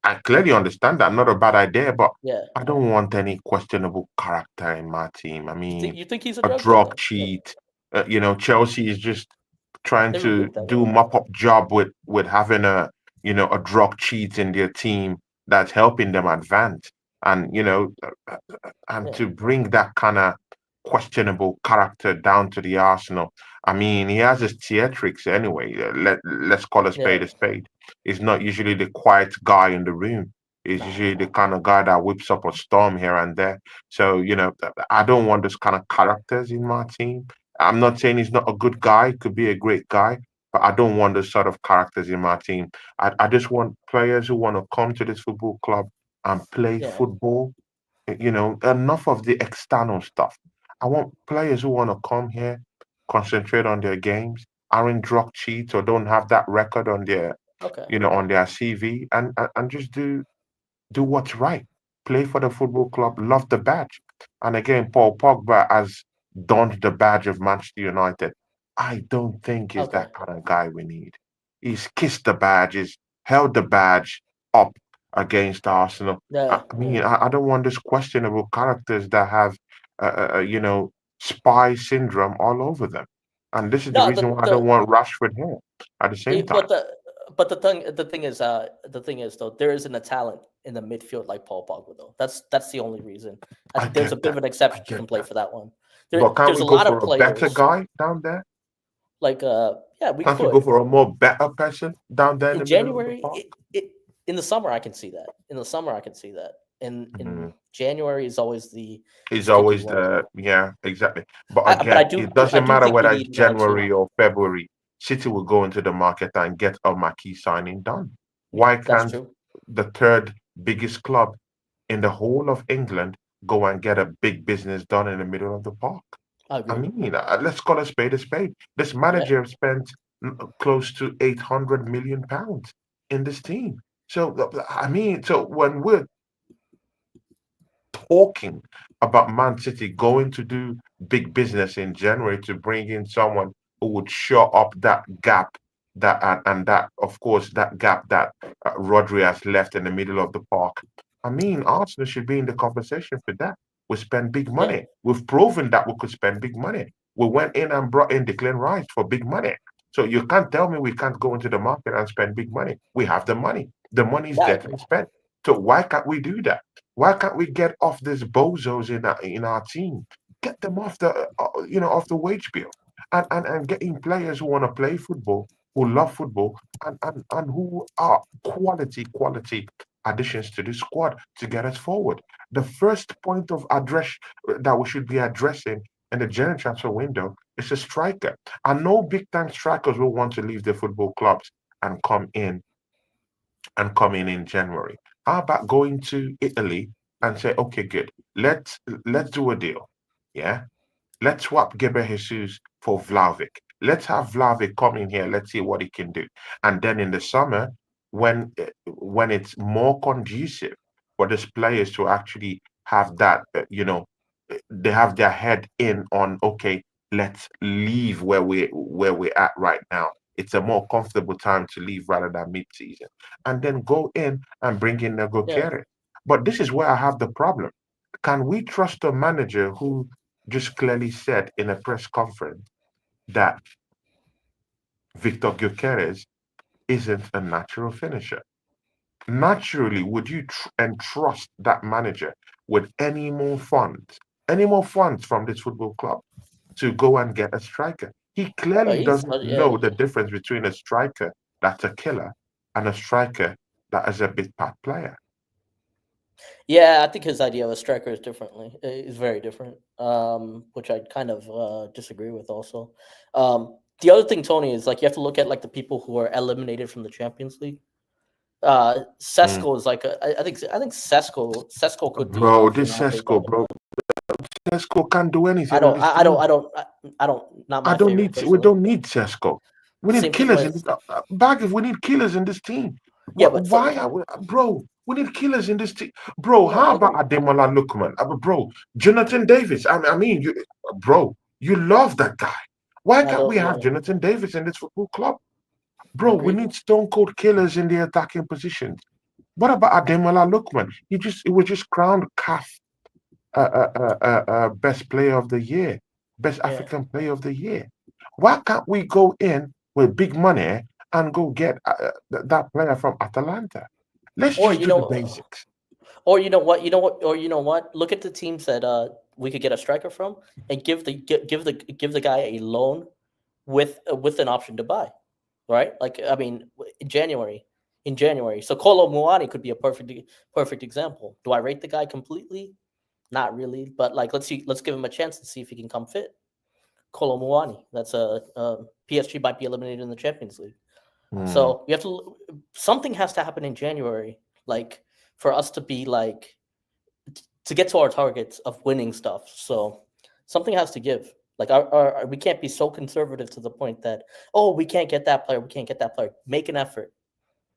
I clearly understand that. Not a bad idea, but Yeah, I don't want any questionable character in my team. I mean, you think he's a a drug dealer? drug cheat. Chelsea is just trying They to removed that, do right? mop up job with having a drug cheat in their team that's helping them advance, and and Yeah, to bring that kind of questionable character down to the Arsenal. I mean, he has his theatrics anyway. Let's call a yeah, spade a spade. He's not usually the quiet guy in the room. He's nah, usually the nah. kind of guy that whips up a storm here and there. So, I don't want those kind of characters in my team. I'm not saying he's not a good guy, could be a great guy, but I don't want those sort of characters in my team. I just want players who want to come to this football club and play Yeah, football. Enough of the external stuff. I want players who want to come here, concentrate on their games, aren't drug cheats or don't have that record on their, okay, on their CV, and just do what's right. Play for the football club, love the badge. And again, Paul Pogba has donned the badge of Manchester United. I don't think he's okay, that kind of guy we need. He's kissed the badge, he's held the badge up against Arsenal. yeah, I yeah. mean, I don't want these questionable characters that have, spy syndrome all over them. And this is the No, reason why I don't want Rashford here at the same time. but the thing is though, there isn't a talent in the midfield like Paul Pogba though. That's the only reason. I There's a get bit of that. an I exception you get can play that. for that one. But can't There's we a go lot of for a better players guy down there? like yeah, we Can't we go could for a more better person down there in in the middle of the January. park? In the summer, I can see that. In the summer, I can see that. In Mhm. January is always the It's sticky always one. the, yeah, exactly. But But again, it I doesn't do matter think we whether it's need one or two. January or February. City will go into the market and get a marquee signing done. Why That's can't true. the third biggest club in the whole of England go and get a big business done in the middle of the park? I I agree. mean, let's call a spade a spade. This Yeah, manager spent close to £800 million in this team. So, I mean, so when we're talking about Man City going to do big business in January to bring in someone who would shore up that gap that and that of course that gap that Rodri has left in the middle of the park. I mean, Arsenal should be in the conversation for that. We spend big Yeah, money. We've proven that we could spend big money. We went in and brought in Declan Rice for big money. So you can't tell me we can't go into the market and spend big money. We have the money. The money is yeah, there to be spent. So why can't we do that? Why can't we get off these bozos in our team? Get them off the off the wage bill, and getting players who want to play football, who love football, and who are quality additions to the squad to get us forward. The first point of address that we should be addressing in the January transfer window is a striker. I know big time strikers will want to leave the football clubs and come in January. How about going to Italy and say, okay, good, let's do a deal. Yeah, let's swap Geber Jesus for Vlahovic. Let's have Vlahovic come in here. Let's see what he can do. And then in the summer, when it's more conducive for these players to actually have that, they have their head in on, okay, let's leave where we're at right now. It's a more comfortable time to leave rather than mid-season, and then go in and bring in yeah. Negociere. But this is where I have the problem. Can we trust a manager who just clearly said in a press conference that Victor Gyökeres isn't a natural finisher? Naturally, would you entrust that manager with any more funds from this football club to go and get a striker? He But clearly he's doesn't yeah, know the difference between a striker that's a killer and a striker that is a bit part player. yeah. I think his idea of a striker is very different. Which I kind of disagree with also. The other thing, Tony, is like you have to look at like the people who are eliminated from the Champions League. Mm. Sesko is like I think Sesko could do Bro, enough for this Napoli, but Sesko, bro. Sesko can't do I anything in don't this I, I don't team. I don't I don't not I my don't favorite need. We personally. don't need Sesko. We need Same thing killers in with this. Bag if we need killers in this team. yeah, What? but for Why are we, bro? We need killers in this team, bro. no, How I about agree. Ademola Lookman, bro? Jonathan Davis. I mean, bro, you love that guy. Why I can't we don't have yeah, Jonathan Davis in this football club, bro? We agreed. need stone cold killers in the attacking positions. What about Ademola Lookman? He was just crowned CAF best player of the year, best Yeah. African player of the year. Why can't we go in with big money and go get that player from Atalanta? Let's Or just do the basics. or you know what? Look at the teams that we could get a striker from and give the guy a loan with an option to buy, right? Like I mean, in January. So Kolo Muani could be a perfect example. Do I rate the guy completely? Not really, but like let's give him a chance to see if he can come fit. Kolo Muani, that's a PSG might be eliminated in the Champions League. Hmm. So you have to something has to happen in January, like for us to be like to get to our targets of winning stuff. So something has to give. Like we can't be so conservative to the point that we can't get that player, we can't get that player. Make an effort.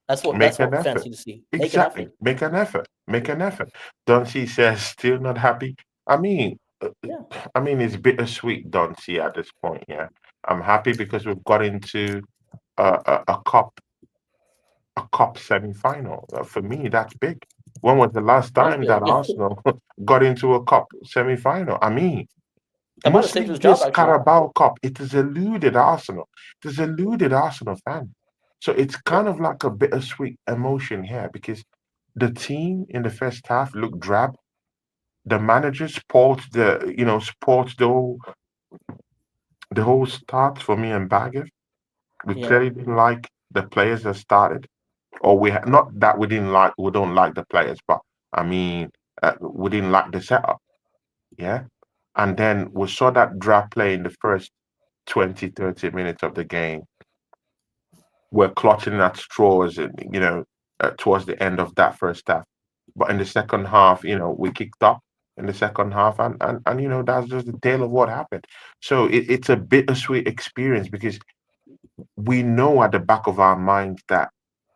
Make That's an what fans effort. need to see. Make an Exactly. effort. Make an effort. Make an effort. Doncy says still not happy. I mean, Yeah, it's bittersweet, Doncy, at this point. Yeah, I'm happy because we've got into a cup semi-final. For me, that's big. When was the last that's time that big. Arsenal got into a cup semi-final? I mean, That might have saved mostly his job this actually. Carabao Cup, it has eluded Arsenal. It has eluded Arsenal fans. So it's Yeah, kind of like a bittersweet emotion here because the team in the first half looked drab. The manager spoiled the whole start for me and Baggett. We yeah, clearly didn't like the players that started. Or not that we don't like the players, but I mean, we didn't like the setup. Yeah. And then we saw that draft play in the first 20, 30 minutes of the game. We're clutching at straws, towards the end of that first half. But in the second half, we kicked up in the second half, and that's just the tale of what happened. So it's a bittersweet experience because we know at the back of our minds that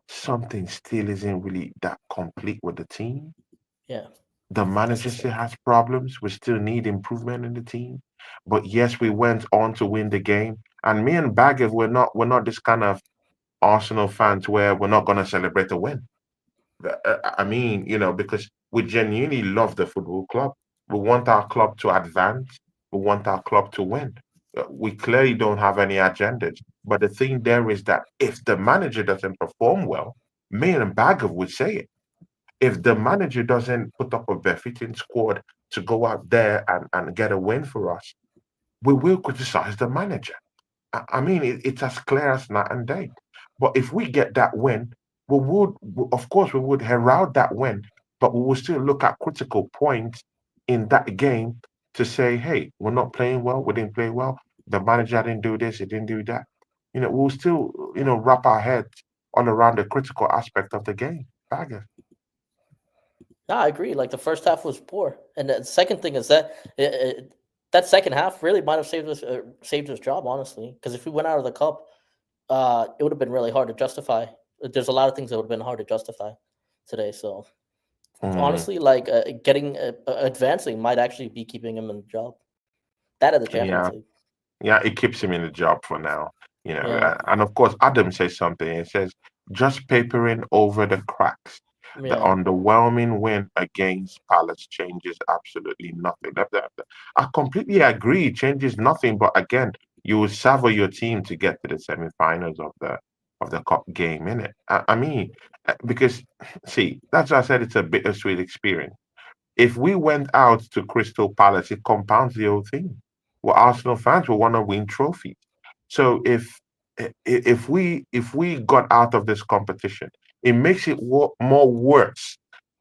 something still isn't really that complete with the team. yeah. The It's manager just still has problems. We still need improvement in the team. But yes, we went on to win the game. And me and Bagev, we're not this kind of Arsenal fans where we're not gonna celebrate a win. I mean, because we genuinely love the football club. We want our club to advance. We want our club to win. We clearly don't have any agendas. But the thing there is that if the manager doesn't perform well, me and Bagev would say it. If the manager doesn't put up a befitting squad to go out there and get a win for us, we will criticize the manager. I mean, it's as clear as night and day. But if we get that win, of course, we would herald that win, but we will still look at critical points in that game to say, hey, we're not playing well, we didn't play well, the manager didn't do this, he didn't do that. We'll still, wrap our heads all around the critical aspect of the game. Bagger. no, I agree. Like the first half was poor, and the second thing is that that second half really might have saved his job, honestly. Because if we went out of the cup, it would have been really hard to justify. There's a lot of things that would have been hard to justify today. So Mm, honestly, like getting advancing might actually be keeping him in the job. That of the Champions yeah. League. Yeah, it keeps him in the job for now, Yeah, and of course, Adam says something. He says, just papering over the cracks. The yeah. underwhelming win against Palace changes absolutely nothing. I completely agree. It changes nothing, but again, you will savour your team to get to the semi-finals of the cup game, innit? I mean, because see, that's why I said it's a bittersweet experience. If we went out to Crystal Palace, it compounds the whole thing. We're Arsenal fans. We want to win trophies. So if we got out of this competition, it makes it more worse.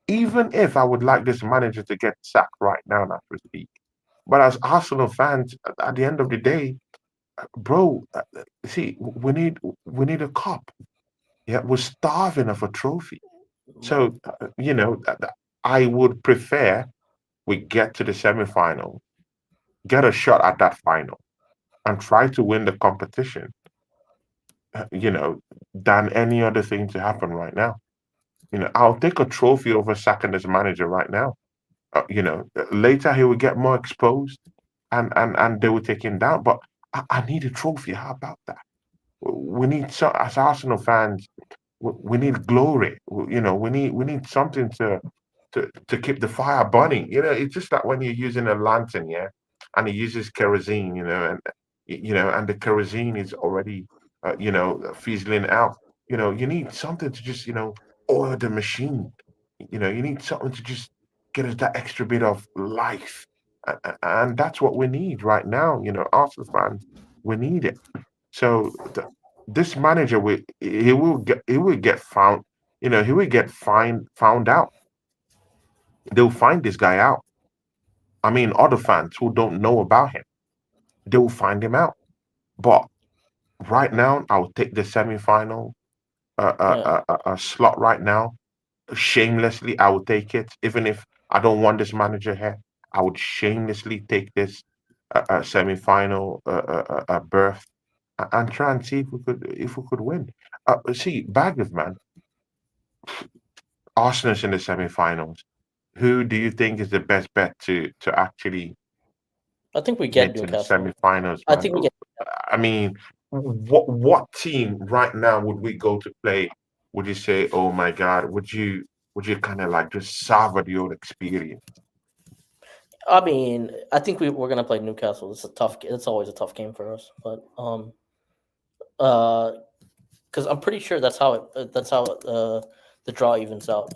Even if I would like this manager to get sacked right now as we speak, but as Arsenal fans, at the end of the day, bro, see, we need a cup. Yeah, we're starving of a trophy. Well, So I would prefer we get to the semi-final, get a shot at that final, and try to win the competition, uh, you know, than any other thing to happen right now. I'll take a trophy over sacking this manager right now. Later he will get more exposed, and they will take him down. But I need a trophy. How about that? We need so as Arsenal fans. We need glory. We need something to keep the fire burning. It's just like when you're using a lantern, yeah, and it uses kerosene, and the kerosene is already, fizzling out. You need something to just, oil the machine. You need something to just get us that extra bit of life, and that's what we need right now. Arsenal fans, we need it. So this manager he will get found, he will get found out. They'll find this guy out. I mean, other fans who don't know about him, they will find him out. But right now, I'll take the semi-final yeah. slot right now. Shamelessly, I would take it, even if I don't want this manager here. I would shamelessly take this semi-final berth, and try and see if we could win. See, Baggers, man, Arsenal's in the semi-finals. Who do you think is the best bet to actually I think we get get to the Newcastle. semi-finals, I man? think we get. I mean, what team right now would we go to play? Would you say, oh my God, would you kind of like just savor the old experience? I mean, I think we're gonna play Newcastle. It's a tough. It's always a tough game for us, but uh, because I'm pretty sure that's how the draw evens out.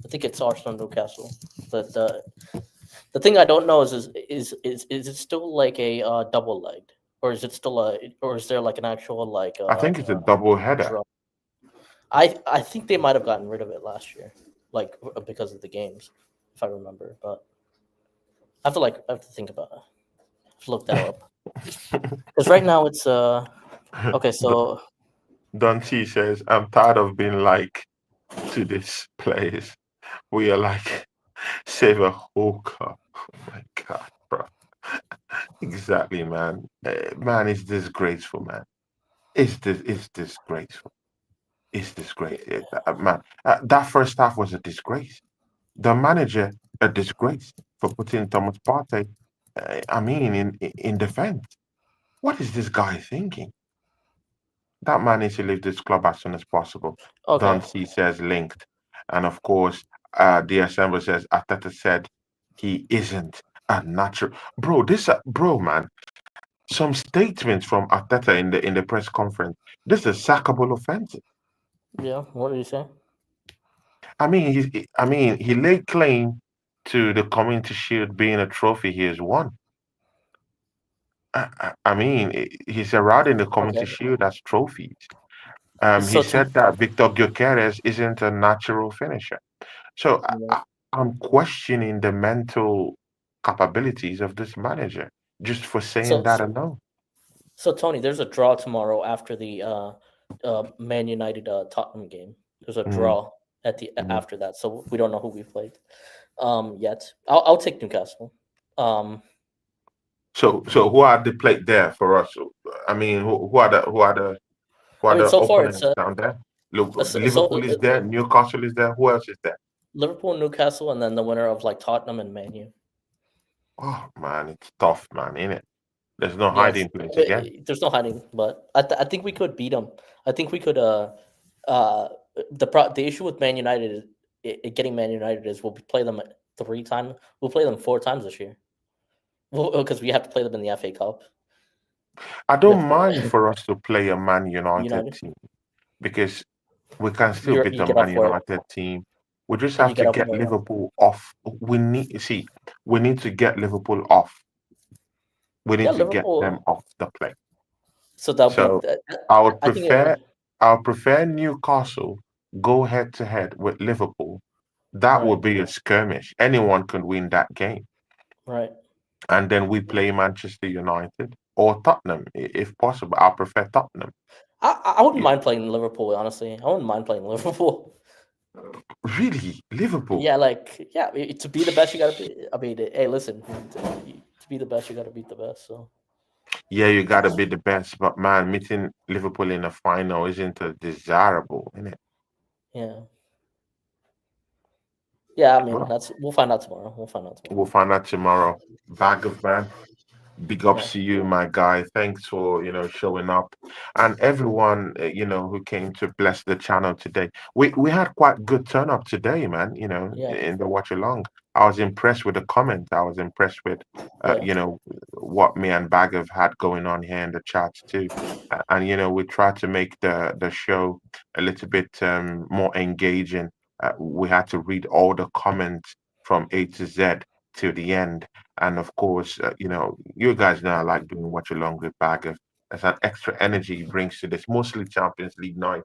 I think it's Arsenal Newcastle. But the thing I don't know is it still like a double legged, or is it still or is there like an actual like I think it's a double header. draw? I think they might have gotten rid of it last year, like because of the games, if I remember. But I have to think about it. I have to look that up because right now it's okay. So Don T says, I'm tired of being like to this place. We are like, save a whole cup. Oh my God, bro. Exactly, man. Man, it's disgraceful, man. It's disgraceful. It's disgrace. Man. That first half was a disgrace. The manager. a disgrace for putting Thomas Partey. I mean, in defense. What is this guy thinking? That man needs to leave this club as soon as possible. Okay. Don C says linked. And of course, the assembly says Ateta said he isn't a natural. Bro, bro, man, some statements from Ateta in the press conference. This is sackable offense. Yeah. What did you say? I mean, he laid claim to the Community Shield being a trophy he has won. I mean, he's surrounding the Community Okay. Shield as trophies. He So said that Victor Gyökeres isn't a natural finisher. So I'm questioning the mental capabilities of this manager just for saying so that alone. so Tony, there's a draw tomorrow after the Man United Tottenham game. There's a Mm, draw at the mm. after that, so we don't know who we played yet. I'll take Newcastle. Um, So who are the plate there for us? I mean, who I are mean, the so far it's opponents down there? Look, so Liverpool is there, Newcastle is there. Who else is there? Liverpool, Newcastle, and then the winner of like Tottenham and Man U. Oh man, it's tough, man, ain't it? There's no Yes, hiding place again. there's no hiding, but I think we could beat them. I think we could. Uh, the issue with Man United is getting Man United is we'll play them 3 times. We'll play them 4 times this year. Because we have to play them in the FA Cup. I We have don't to mind play for us to play a Man United United. team because we can still beat You the get Man off for it. United team. We just You have to get off get for it. Liverpool off. We need to get Liverpool off. We Yeah, need to get them Liverpool. off the play. So that'll be. So I would I think it. prefer Newcastle go head to head with Liverpool. That Right. would be a skirmish. Anyone can win that game. Right. And then we play Manchester United or Tottenham, if possible. I prefer Tottenham. I wouldn't You- mind playing Liverpool. Honestly, I wouldn't mind playing Liverpool. Really, Liverpool. Yeah, like to be the best, you gotta be. I mean, hey, listen, to be the best, you gotta beat the best. So Yeah, you gotta be the best, but man, meeting Liverpool in a final isn't a desirable, isn't it? yeah, yeah. I mean, Well, that's we'll find out tomorrow. We'll find out we'll tomorrow. find out tomorrow. Bag of man. Big Yeah, ups to you, my guy. Thanks for showing up, and everyone who came to bless the channel today. We had quite good turn up today, man. yeah, In the watch along, I was impressed with the comment. I was impressed with yeah, what me and Bagav had going on here in the chats too, and we tried to make the show a little bit more engaging. We had to read all the comments from A to Z to the end, and of course, you guys know I like doing watch along with Bag of. There's an extra energy he brings to this, mostly Champions League night.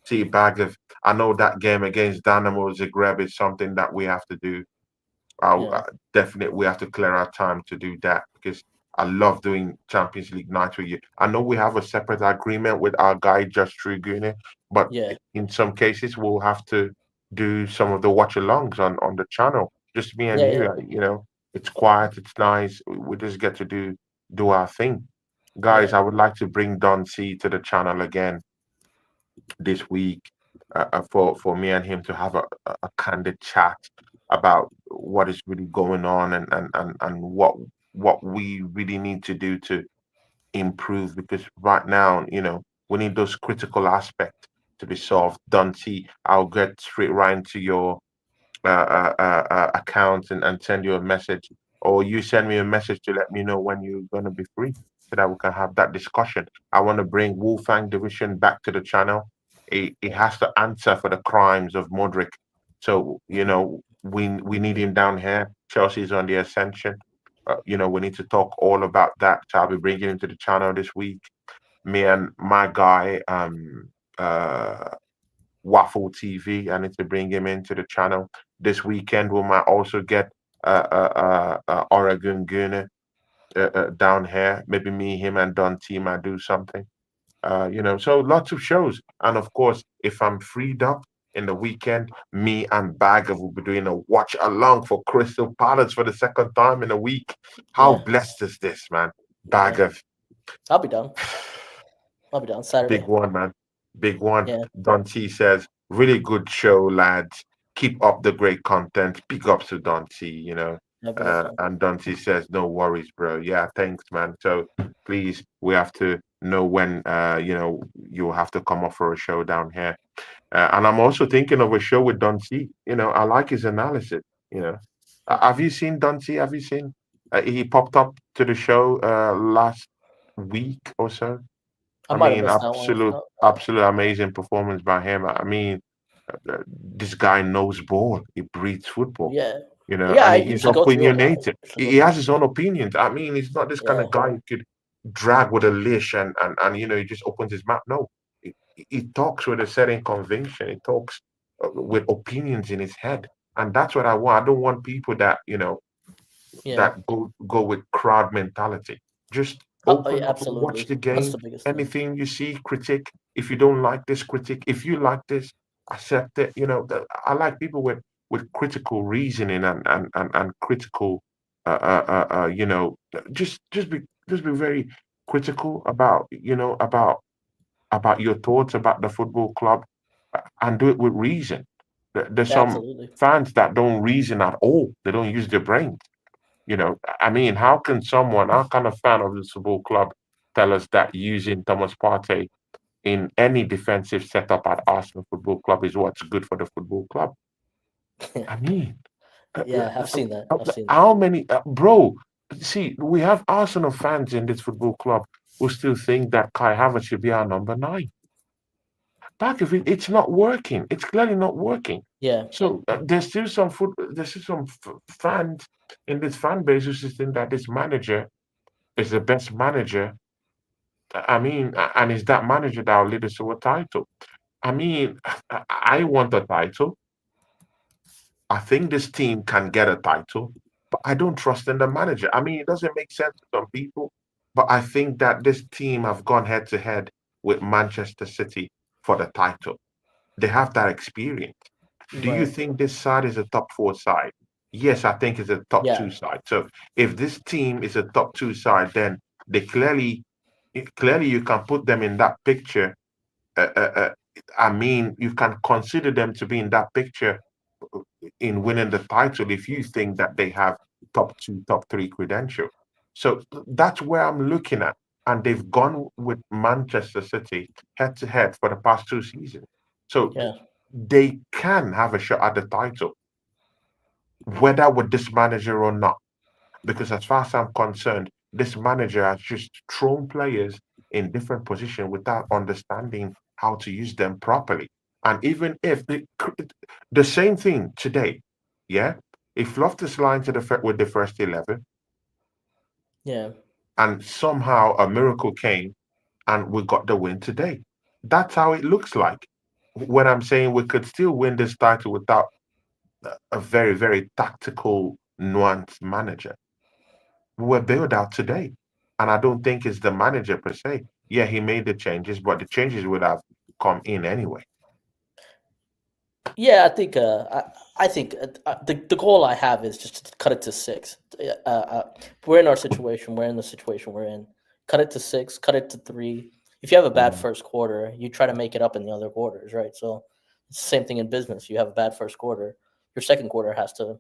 See, Bag of, I know that game against Dynamo Zagreb is something that we have to do. yeah, Definitely, we have to clear our time to do that because I love doing Champions League night with you. I know we have a separate agreement with our guy Just Trugune, but yeah, in some cases we'll have to do some of the watch alongs on the channel. Just me and yeah, you. yeah, It's quiet, it's nice. We just get to do our thing. Guys, yeah, I would like to bring Don C to the channel again this week for me and him to have a candid chat about what is really going on and what we really need to do to improve because right now we need those critical aspects to be solved. Dante, I'll get straight right into your account and send you a message, or you send me a message to let me know when you're going to be free so that we can have that discussion. I want to bring Wolfang Division back to the channel. It has to answer for the crimes of Modric. So, we need him down here. Chelsea's on the ascension. We need to talk all about that. So I'll be bringing him to the channel this week. Me and my guy, uh, Waffle TV. I need to bring him into the channel this weekend. We might also get Oregon Gunner down here. Maybe me, him, and Don T might do something. So lots of shows. And of course, if I'm freed up in the weekend, me and Bagger will be doing a watch along for Crystal Palace for the second time in a week. How yeah, blessed is this, man? yeah. Bagger, I'll be done. I'll be done big Saturday. one, man. Big one. Yeah, Don T says, really good show, lads. Keep up the great content. Big ups to Dante, you know. Yeah, big ups, man. And Dante says, "No worries, bro. Yeah, thanks, man. So please, we have to know when you'll have to come up for a show down here. And I'm also thinking of a show with Dante. You know, I like his analysis. You know, have you seen Dante? Have you seen? He popped up to the show last week or so. I I might have mean, missed that one. absolute amazing performance by him. I mean, this guy knows ball. He breathes football, Yeah, you know, yeah. and I he's usually go through him. I opinionated. usually go He through has him. his own opinions. I mean, he's not this kind Yeah, of guy who could drag with a leash and he just opens his mouth. No, he talks with a certain conviction. He talks with opinions in his head, and that's what I want. I don't want people that yeah. that go with crowd mentality. Just open Yeah, up and watch absolutely. the That's game. the biggest thing. Anything you see, critique. If you don't like this, critique. If you like this, accept it. You know, I like people with critical reasoning and critical, you know, just be very critical about about your thoughts about the football club, and do it with reason. There's Yeah, some absolutely. fans that don't reason at all. They don't use their brains. You know, I mean, how can a fan of the football club tell us that using Thomas Partey in any defensive setup at Arsenal Football Club is what's good for the football club? I mean, uh, Yeah, I've seen that. I've seen that. how many, bro? See, we have Arsenal fans in this football club who still think that Kai Havertz should be our number nine. Back if it's not working, it's clearly not working. Yeah, So there's still some fans in this fan base who still think that this manager is the best manager. I mean, and is that manager that will lead us to a title? I mean, I want a title. I think this team can get a title, but I don't trust in the manager. I mean, it doesn't make sense to some people, but I think that this team have gone head to head with Manchester City for the title. They have that experience. Do you right. think this side is a top four side? Yes, I think it's a top Yeah, two side. So if this team is a top two side, then they clearly you can put them in that picture. I mean, you can consider them to be in that picture in winning the title if you think that they have top two, top three credential. So that's where I'm looking at. And they've gone with Manchester City head to head for the past two seasons. So yeah, they can have a shot at the title, whether with this manager or not. Because as far as I'm concerned, this manager has just thrown players in different positions without understanding how to use them properly. And even if the same thing today, yeah, if Loftus line to with the first 11, yeah, and somehow a miracle came and we got the win today, that's how it looks like. When I'm saying we could still win this title without a very, very tactical, nuanced manager. Were bailed out today. And I don't think it's the manager per se. Yeah, he made the changes, but the changes would have come in anyway. yeah. I think the goal I have is just to cut it to six. We're in our situation. We're in the situation we're in. Cut it to six. Cut it to three. If you have a bad Mm, first quarter, you try to make it up in the other quarters, right? So it's the same thing in business. You have a bad first quarter, your second quarter has to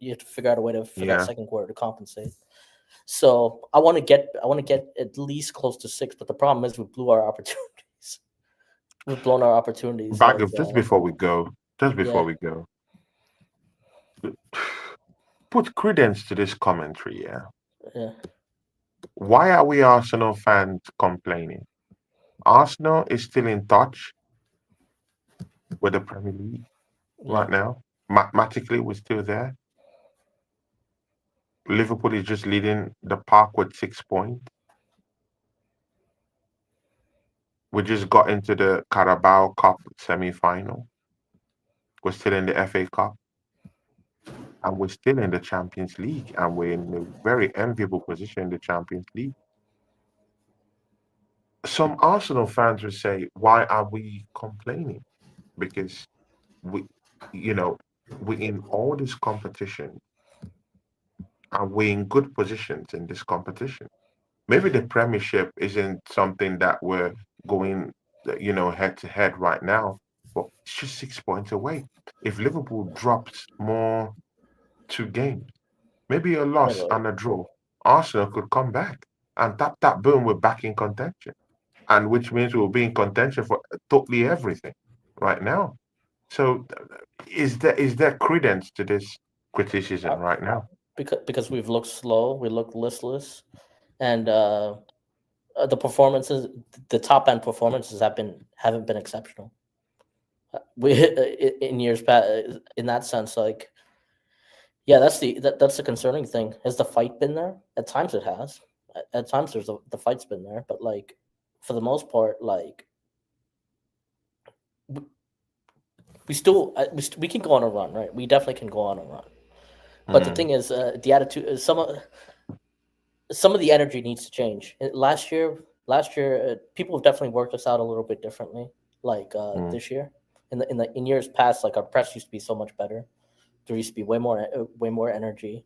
you have to figure out a way to for that yeah. second quarter to compensate. So I want to get at least close to six, but the problem is we blew our opportunities. We've blown our opportunities. Back Like up just before we go, just yeah, before we go, put credence to this commentary, yeah. yeah, Why are we Arsenal fans complaining? Arsenal is still in touch with the Premier League yeah, right now. Mathematically, we're still there. Liverpool is just leading the park with 6 points. We just got into the Carabao Cup semi-final. We're still in the FA Cup, and we're still in the Champions League, and we're in a very enviable position in the Champions League. Some Arsenal fans will say, "Why are we complaining?" Because we, you know, we're in all this competition, and we're in good positions in this competition. Maybe the Premiership isn't something that we're going, head to head right now, but It's just 6 points away. If Liverpool dropped more 2 games, maybe a Yeah, loss but and a draw, Arsenal could come back and tap boom, we're back in contention, and which means we'll be in contention for totally everything right now. So, is there credence to this criticism uh, right now? because we've looked slow, we look listless, and the performances, the top end performances haven't been exceptional. We in years past, in that sense, like yeah, that's the concerning thing. Has the fight been there? At times it has. At times the fight's been there, but like for the most part, like we, we can go on a run, right? We definitely can go on a run. But the Mm, thing is, the attitude is some of the energy needs to change. Last year, people have definitely worked us out a little bit differently. Like mm, this year, in years past, like our press used to be so much better. There used to be way more energy,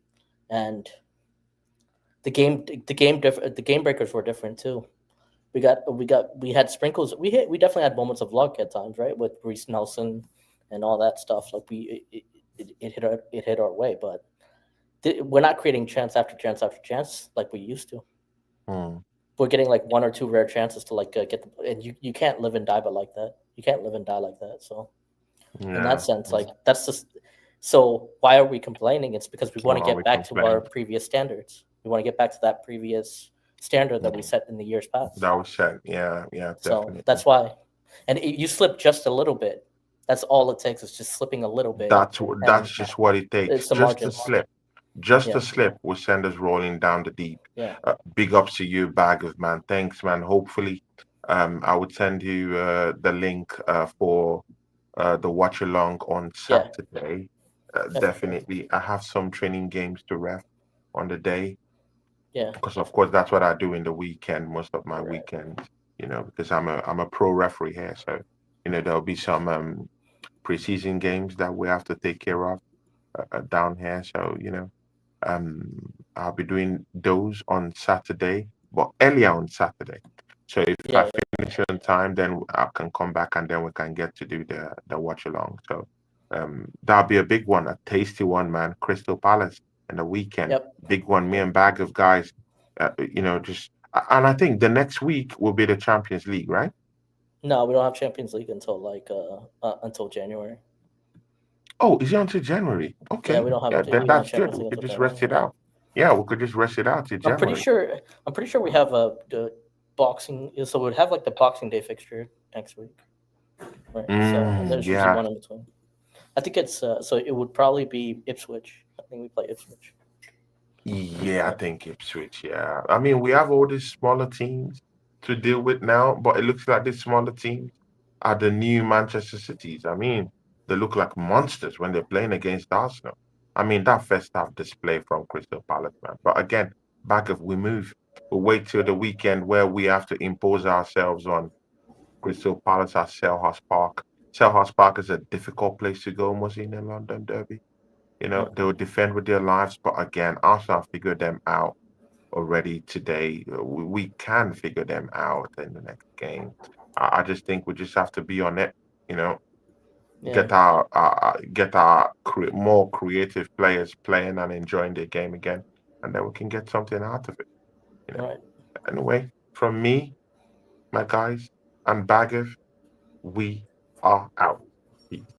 and the game breakers were different too. We had sprinkles. We definitely had moments of luck at times, right, with Reese Nelson and all that stuff. Like it hit our way, but we're not creating chance after chance after chance like we used to. mm. We're getting like one or two rare chances to like get the, and you can't live and die but like that. You can't live and die like that. So in that Yeah, sense, mm. like that's just so why are we complaining? It's because we want Why to are get we back to our complaining? previous standards. We want to get back to that previous standard that we Mm. set in the years past. That was said. Yeah, yeah, So definitely. that's why, and you slip just a little bit. That's all it takes is just slipping a little bit, That's and just what it takes. it's the Just to margins. slip. Just Yeah, to slip will send us rolling down the deep. yeah, Big ups to you, bag of man. Thanks, man. Hopefully, I would send you the link for the watch along on yeah, Saturday. definitely. Definitely, I have some training games to ref on the day Yeah, because, of course, that's what I do in the weekend. Most of my right. weekends, because I'm a pro referee here, so there'll be some preseason games that we have to take care of down here. So um, I'll be doing those on Saturday, but earlier on Saturday. So if I Yeah, finish on time, then I can come back and then we can get to do the watch along. So that'll be a big one, a tasty one, man. Crystal Palace and the weekend, yep, big one. Me yep. and bag of guys, just and I think the next week will be the Champions League, right? No, we don't have Champions League until until January. Oh, is it until January? Yeah, Okay, yeah, then we don't have that's good. Champions We League could until just rest January. it Yeah, out. Yeah, we could just rest it out till I'm pretty January. sure. I'm pretty sure we have a boxing. So we'd have like the Boxing Day fixture next week, right? So and there's usually Yeah, one in between. I think it's so it would probably be Ipswich. I think we play Ipswich. yeah, I Yeah, think Ipswich. Yeah, I mean, we have all these smaller teams to deal with now, but it looks like these smaller teams are the new Manchester Cities. I mean, they look like monsters when they're playing against Arsenal. I mean, that first half display from Crystal Palace, man. But again, back if we move, we'll wait till the weekend where we have to impose ourselves on Crystal Palace at Selhurst Park. Selhurst Park is a difficult place to go, mostly in the London Derby. yeah, They will defend with their lives, but again, Arsenal figured them out already today. We can figure them out in the next game. I just think we just have to be on it, you know, yeah. get our more creative players playing and enjoying the game again, and then we can get something out of it. You know. Right. Anyway, from me, my guys, and Baggers, we are out. Peace.